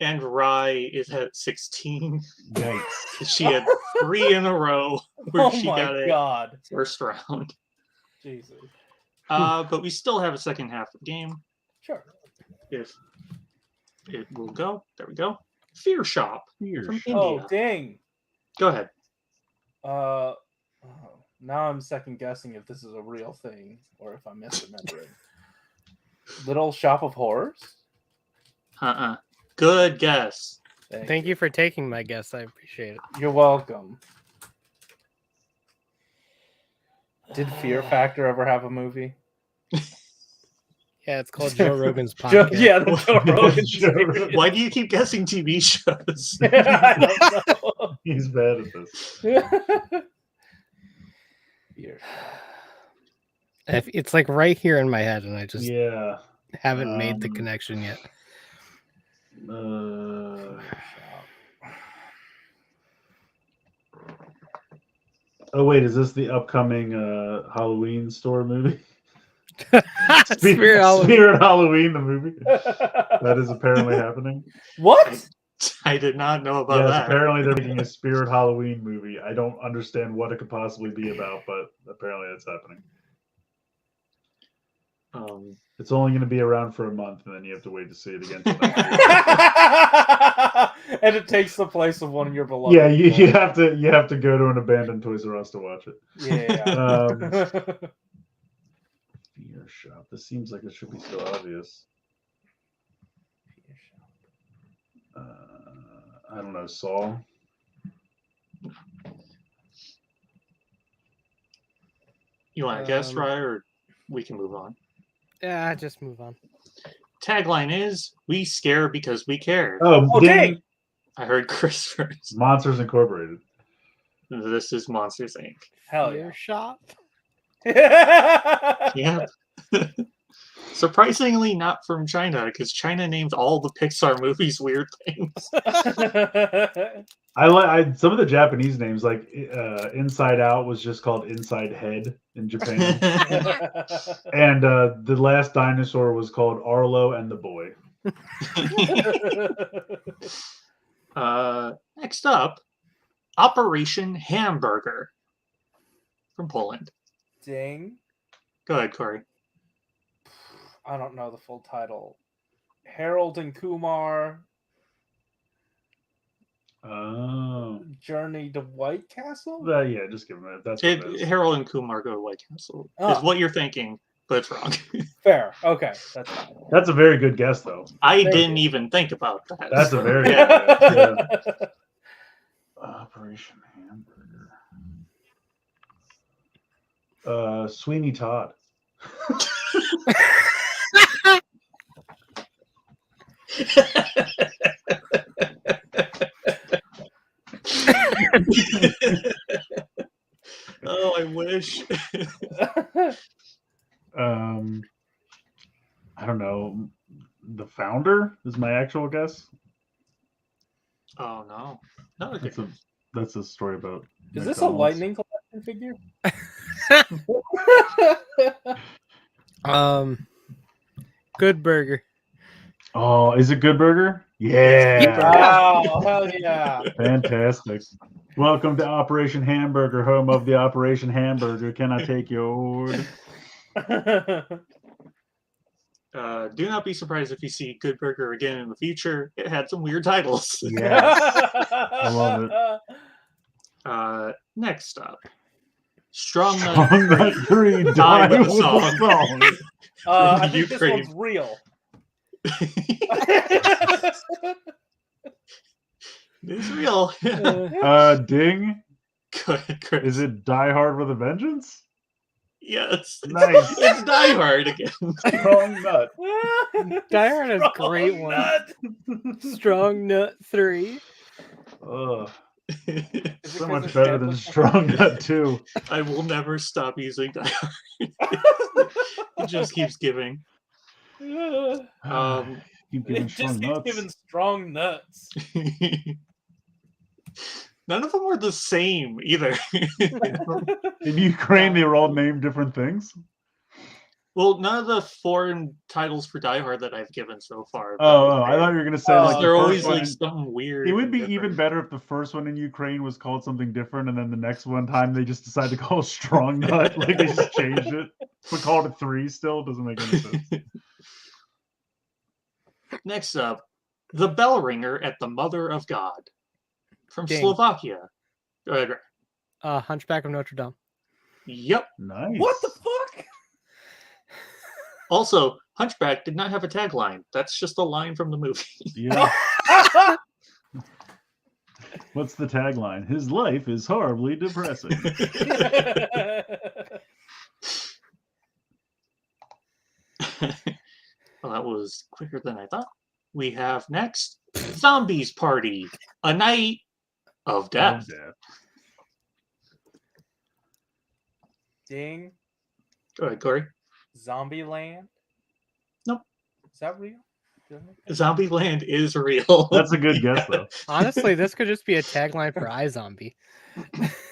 and Rye is at 16. Yikes. She had 3 in a row where Oh she my got it god. first round. Jesus. But we still have a second half of the game. Sure. If it will go. There we go. Fear Shop from India. Oh, dang. Go ahead. Now I'm second guessing if this is a real thing or if I'm misremembering. Little Shop of Horrors? Good guess. Thank you for taking my guess. I appreciate it. You're welcome. Did Fear Factor ever have a movie? Yeah, it's called Joe Rogan's podcast. Yeah, the Joe Rogan series. Why do you keep guessing TV shows? I don't know. He's bad at this. Fear. It's like right here in my head, and I just Yeah. haven't made the connection yet. Oh wait, is this the upcoming Halloween store movie? Spirit Halloween. Spirit Halloween, the movie. That is apparently happening. What? I did not know about Yes, that. apparently they're making a Spirit Halloween movie. I don't understand what it could possibly be about, but apparently it's happening. It's only going to be around for a month, and then you have to wait to see it again. Till next year. And it takes the place of one of your beloved. Yeah, you have to go to an abandoned Toys R Us to watch it. Yeah. Fear Shop. This seems like it should be so obvious. I don't know, Saul. You want to guess, Ryan, or we can move on? Yeah, just move on. Tagline is, we scare because we care. Oh, dang! I heard Chris first. Monsters Incorporated. This is Monsters, Inc. Hell Fear Shop. Yeah. Surprisingly not from China, because China named all the Pixar movies weird things. I some of the Japanese names, like Inside Out was just called Inside Head in Japan. And The Last Dinosaur was called Arlo and the Boy. Next up, Operation Hamburger from Poland. Ding. Go ahead, Corey. I don't know the full title. Harold and Kumar. Oh. Journey to White Castle? Yeah, just give him that. That's what it is. Harold and Kumar Go to White Castle. Oh. Is what you're thinking, but it's wrong. Fair. Okay. That's fine. That's a very good guess, though. I didn't even think about that. That's a very good guess. Yeah. Operation Hamburger. Sweeney Todd. Oh, I wish. I don't know. The Founder is my actual guess. Oh no. No, That's a story about. Is this a McDonald's. Lightning Collection figure? Good Burger. Oh, is it Good Burger? Yeah. Wow, hell yeah. Fantastic. Welcome to Operation Hamburger, home of the Operation Hamburger. Can I take your order? Do not be surprised if you see Good Burger again in the future. It had some weird titles. Yes. I love it. Next up, Strong Strong Nut Nut 3 Die Die with with a a Song. Song. I think Ukraine. this one's real. It's real. Ding. Good, Chris. Is it Die Hard with a Vengeance? Yes. Nice. It's Die Hard again. Strong Nut. Die Hard has great Strong ones. Nut. Strong Nut 3. Ugh. Is it So 'cause much it's better than established? Strong Nut 2. I will never stop using Die Hard. It just keeps giving. Keep giving It just strong keeps nuts. giving strong nuts. None of them were the same either. In Ukraine, they were all named different things. Well, none of the foreign titles for Die Hard that I've given so far. have been Oh, I fair. thought you were gonna say Oh, like the They're first always one like in- something weird. It would and be different. even better if the first one in Ukraine was called something different, and then the next one time they just decided to call it Strong Nut. Like they just changed it, but called it 3 still. Doesn't make any sense. Next up, The Bell Ringer at the Mother of God from Dang. Slovakia. Go ahead, Ray. Hunchback of Notre Dame. Yep. Nice. What the fuck? Also, Hunchback did not have a tagline. That's just a line from the movie. Yeah. What's the tagline? His life is horribly depressing. Well, that was quicker than I thought. We have next Zombies Party, a night of death. Ding. Go ahead, Corey. Zombieland. Nope. Is that real? Did I make that? Zombieland is real. That's a good guess, though. Honestly, this could just be a tagline for iZombie.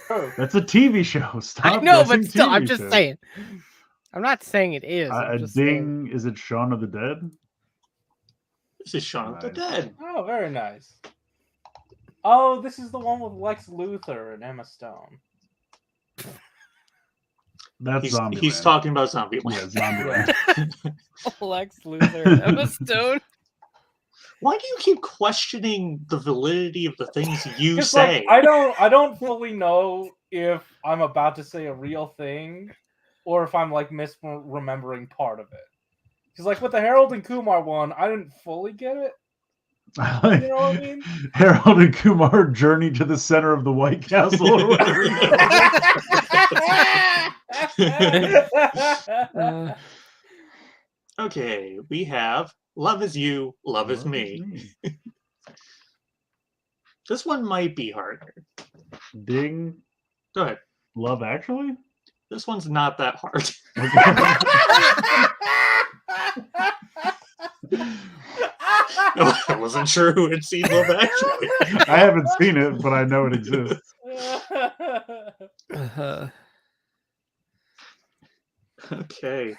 Oh, That's a TV show. Stop I know, but guessing still, TV I'm just shows. saying. I'm not saying it is. I'm just saying. Ding, is it Shaun of the Dead? This is Shaun of the Nice. Dead. oh, very nice. Oh, this is the one with Lex Luthor and Emma Stone. That's He's Zombieland. talking about Zombieland. Yeah, Zombieland. Lex Luthor and Emma Stone. Why do you keep questioning the validity of the things you 'Cause, say? like, I don't fully know if I'm about to say a real thing or if I'm like misremembering part of it. Because like with the Harold and Kumar one, I didn't fully get it. You know what I mean? Harold and Kumar journey to the center of the White Castle or whatever. Okay, we have Love Is You, Love Is Me. This one might be harder. Ding. Go ahead. Love Actually? This one's not that hard. I wasn't sure who had seen Love Actually. I haven't seen it, but I know it exists. Okay.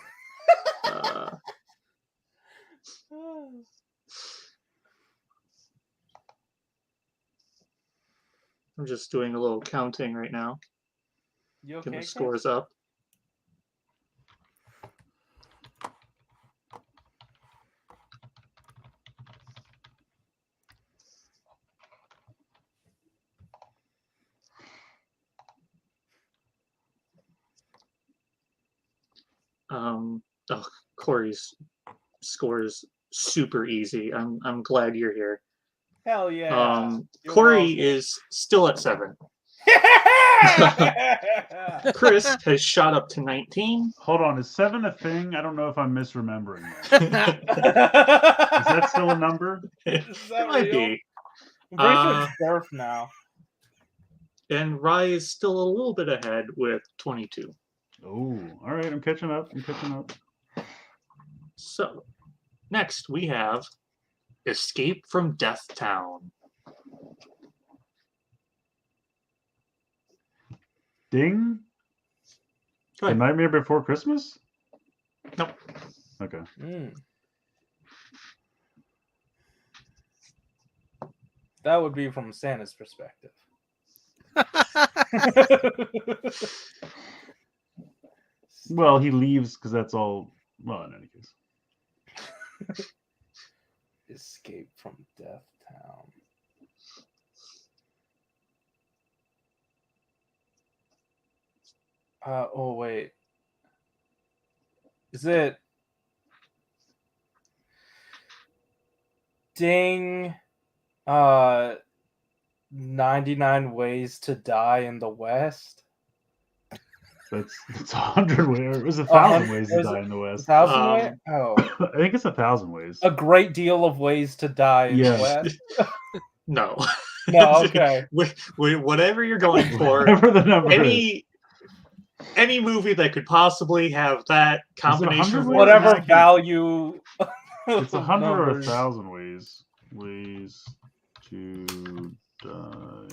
I'm just doing a little counting right now. You Getting okay, the scores up. Corey's score is super easy. I'm glad you're here. Hell yeah. You're Corey welcome. is still at 7. Chris has shot up to 19. Hold on, is 7 a thing? I don't know if I'm misremembering that. Is that still a number? Is It that might real? be. I'm pretty sure it's Surf now. And Rye is still a little bit ahead with 22. Oh, all right. I'm catching up. So, next we have Escape from Death Town. Ding. Go The ahead. Nightmare Before Christmas? Nope. Okay. That would be from Santa's perspective. Well, he leaves because that's all. Well, in any case. Escape from Death Town. Oh wait. Is it Ding 99 Ways to Die in the West? It's 100 ways. It was 1,000 ways to was die it in the West. 1,000 ways? Oh. I think it's 1,000 ways. A great deal of ways to die in Yeah. the West. No. No, okay. Whatever you're going for, Whatever the number is. any movie that could possibly have that combination 100 of ways? Whatever Not- value. It's 100 or numbers. 1,000 ways. Ways to die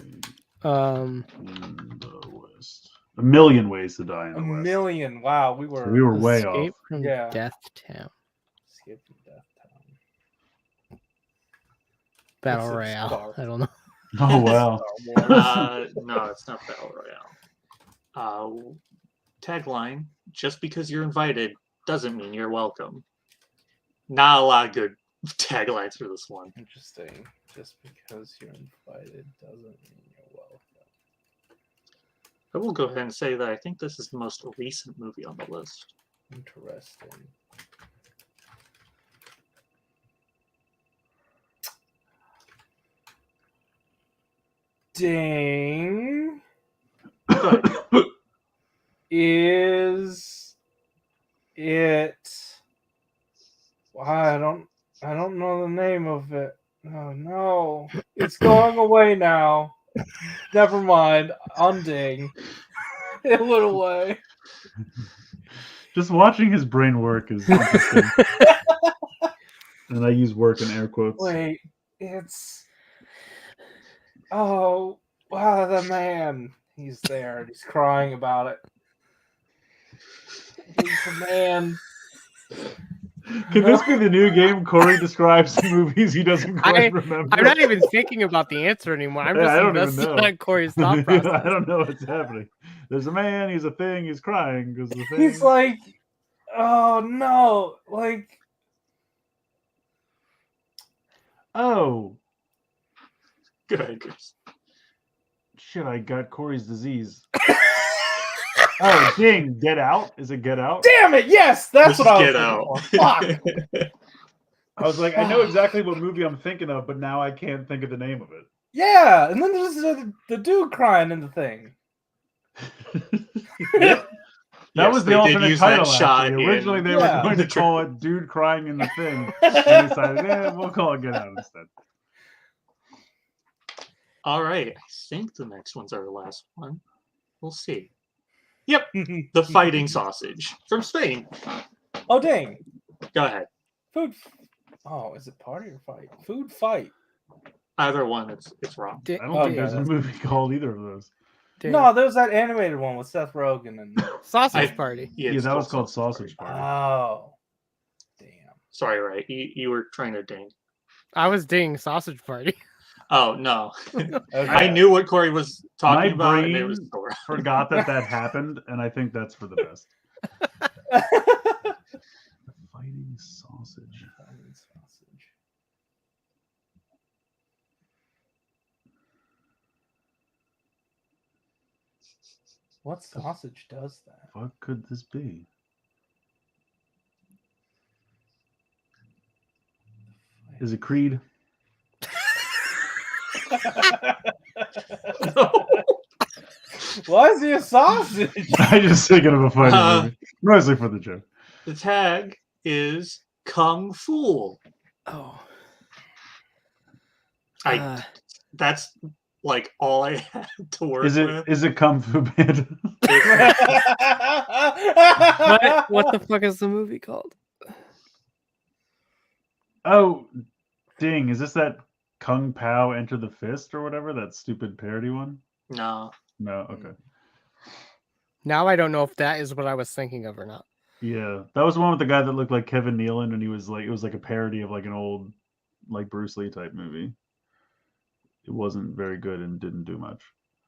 Um, in the West. 1,000,000 ways to die in A the West. million. Wow, We were way off. Escape from Yeah. Death Town. Escape from Death Town. Battle It's a Royale. star. I don't know. Oh wow. No, it's not Battle Royale. Tagline: just because you're invited doesn't mean you're welcome. Not a lot of good taglines for this one. Interesting. Just because you're invited doesn't mean you're welcome. I will go ahead and say that I think this is the most recent movie on the list. Interesting. Ding is it? I don't know the name of it. Oh no, it's going away now. Never mind. Unding. It went away. Just watching his brain work is interesting. And I use work in air quotes. Wait, it's wow, the man. He's there and he's crying about it. He's the man. Can this be the new game? Corey describes the movies he doesn't quite remember. I'm not even thinking about the answer anymore. I'm Yeah, just I don't even invested know. on Corey's thought process. I don't know what's happening. There's a man, he's a thing, he's crying because the thing. He's like, oh no, like Oh Good. Chris. shit! I got Corey's disease. Oh, ding! Get Out? Is it Get Out? damn it, yes, that's This what is I was Get looking Out. for. Fuck. I was like, I know exactly what movie I'm thinking of, but now I can't think of the name of it. Yeah, and then there's the dude crying in the thing. That Yes, was the they did alternate use title. that shot Actually. in- Originally, they Yeah. were going to call it "Dude Crying in the Thing," and they decided, we'll call it "Get Out" instead. All right. I think the next one's our last one. We'll see. Yep. The fighting sausage from Spain. Oh dang. Go ahead. Food. Oh, is it party or fight? Food fight. Either one, it's wrong. I don't think there's a that's- movie called either of those. No, there was that animated one with Seth Rogen and. Sausage I- Party. Yeah, it's that was called Sausage Party. Party. Oh, damn. Sorry, right? You were trying to ding. I was dinging Sausage Party. Oh no, Okay. I knew what Corey was talking My about, and it brain was Thor. Forgot that happened, and I think that's for the best. Fighting sausage. What sausage does that? What could this be? Is it Creed? Why is he a sausage? I just thinking of a fighting movie, mostly for the joke. The tag is Kung Fu. Oh. That's like all I had to work Is with. it Kung Fu Panda? What the fuck is the movie called? Oh, ding! Is this that Kung Pao Enter the Fist or whatever? That stupid parody one? No. No. Okay. Now I don't know if that is what I was thinking of or not. Yeah, that was the one with the guy that looked like Kevin Nealon, and he was like, it was like a parody of like an old, like Bruce Lee type movie. It wasn't very good and didn't do much.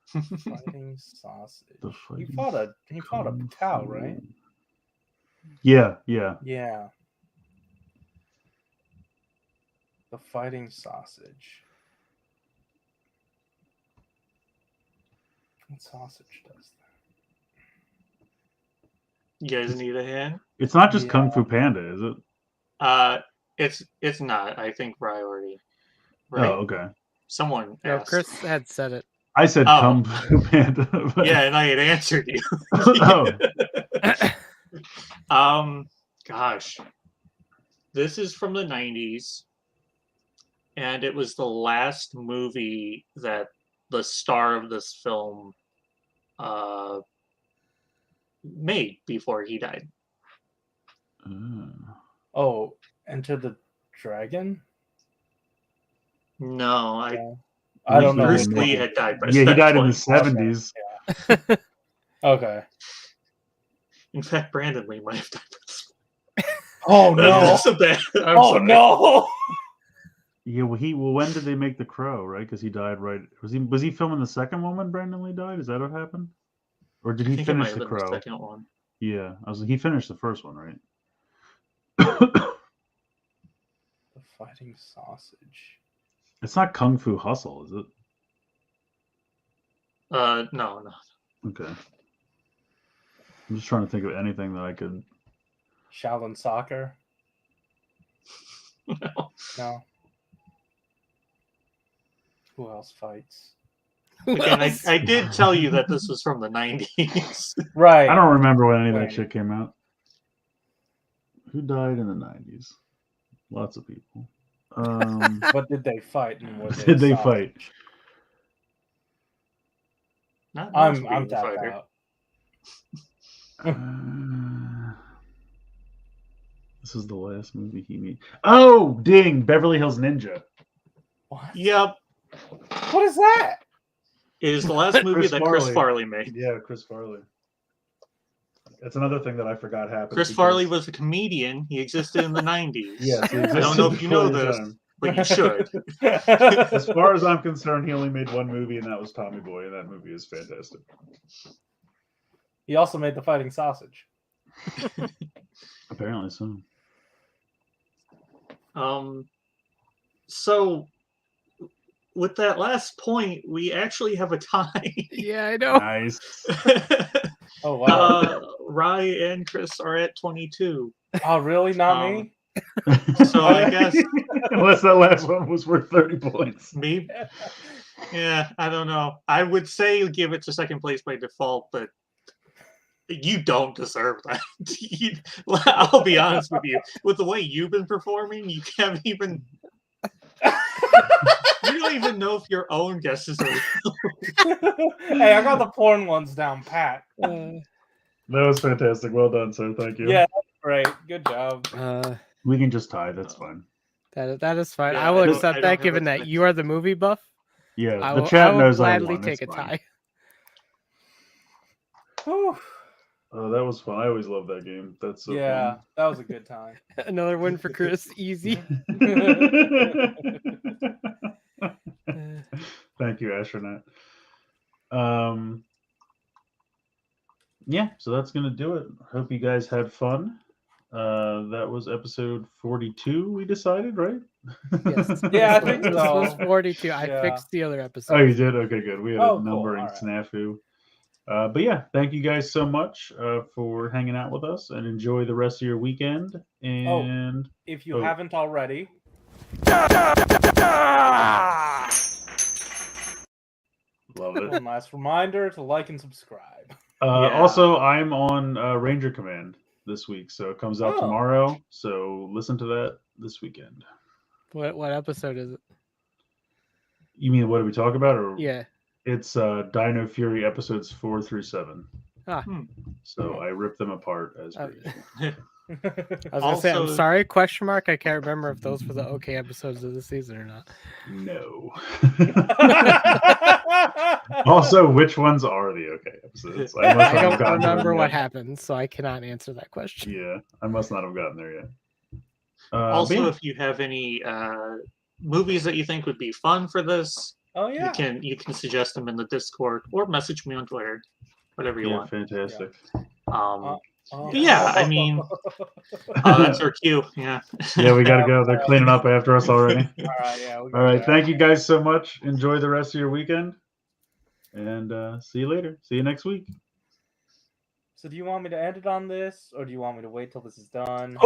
Fighting sausage. The He fighting fought a Kung cow, Fu. right? Yeah. Yeah. The fighting sausage. What sausage does that? You guys need a hand? It's not just Yeah. Kung Fu Panda, is it? It's not. I think priority. Right? Oh, okay. Someone No, asked. Chris had said it. I said Oh. Kung Fu Panda. But... Yeah, and I had answered you. Oh, Gosh. This is from the 90s. And it was the last movie that the star of this film made before he died. Oh, Enter the Dragon? No, I don't know. Bruce what Lee movie. had died by Yeah, he died in the that point. 70s. Okay. In fact, Brandon Lee might have died by this Oh point. no. That's a bad. I'm Oh sorry. no. Yeah, well, when did they make The Crow? Right, because he died right. Was he filming the second one when Brandon Lee died? Is that what happened? Or did I he think it might finish have The been the Crow? second one. Yeah, he finished the first one, right? The fighting sausage. It's not Kung Fu Hustle, is it? No. Okay. I'm just trying to think of anything that I could. Shaolin Soccer? No. No. Who else fights? Again, I did tell you that this was from the 90s. Right. I don't remember when any of that Right. shit came out. Who died in the 90s? Lots of people. What did they fight? And were Did they sausage? fight? Not I'm Street tapped Fighter. out. This is the last movie he made. Oh, ding! Beverly Hills Ninja. What? Yep. What is that? It is the last movie Chris that Chris Farley. Farley made. Yeah, Chris Farley. That's another thing that I forgot happened. Chris because- Farley was a comedian. He existed in the 90s. Yes, he I don't know existed if you know before your this, time. but you should. As far as I'm concerned, he only made one movie, and that was Tommy Boy, and that movie is fantastic. He also made the fighting sausage. Apparently so. So with that last point, we actually have a tie. Yeah, I know. Nice. Oh wow! Rye and Chris are at 22. Oh really? Not me? So I guess Unless that last one was worth 30 points. me. Yeah, I don't know. I would say give it to second place by default, but you don't deserve that. I'll be honest with you. With the way you've been performing, you can't even. You don't even know if your own guesses are real. Hey, I got the porn ones down pat. That was fantastic. Well done, sir. Thank you. Yeah, that's great. Good job. We can just tie. That's fine. That is fine. Yeah, I will I don't- accept I don't that, have given a that tie. you are the movie buff. Yeah, I the will, chat I will knows I gladly won. take a It's fine. tie. Whew. Oh, that was fun. I always love that game. That's so Yeah, that was a good time. Another win for Chris. Easy. fun. Thank you, Astronaut. Yeah, so that's gonna do it. Hope you guys had fun. That was episode 42. We decided, right? Yes. Yeah, I This think was- so. This was 42. I Yeah. fixed the other episode. Oh, you did? Okay, good. We had Oh, a cool. numbering All right. snafu. But yeah, thank you guys so much for hanging out with us, and enjoy the rest of your weekend. And If you Oh. haven't already, love it. one last reminder to like and subscribe. Yeah. Also, I'm on Ranger Command this week, so it comes out Oh. tomorrow. So listen to that this weekend. What episode is it? You mean what did we talk about? Or Yeah. it's Dino Fury episodes 4 through 7. Ah. So I rip them apart as Uh, per usual. I was gonna say, I'm Also- sorry, question mark. I can't remember if those were the okay episodes of the season or not. No. Also, which ones are the okay episodes? must I not have don't gotten to them remember what yet. happened, so I cannot answer that question. Yeah, I must not have gotten there yet. But Also, yeah. if you have any movies that you think would be fun for this, Oh yeah. you can suggest them in the Discord or message me on Twitter, whatever you Yeah, want. fantastic. Oh. Yeah, I mean, that's our cue. Yeah. Yeah, we gotta go. They're cleaning up after us already. All right, yeah. we All got right, that. thank you guys so much. Enjoy the rest of your weekend, and see you later. See you next week. So, do you want me to end it on this, or do you want me to wait till this is done?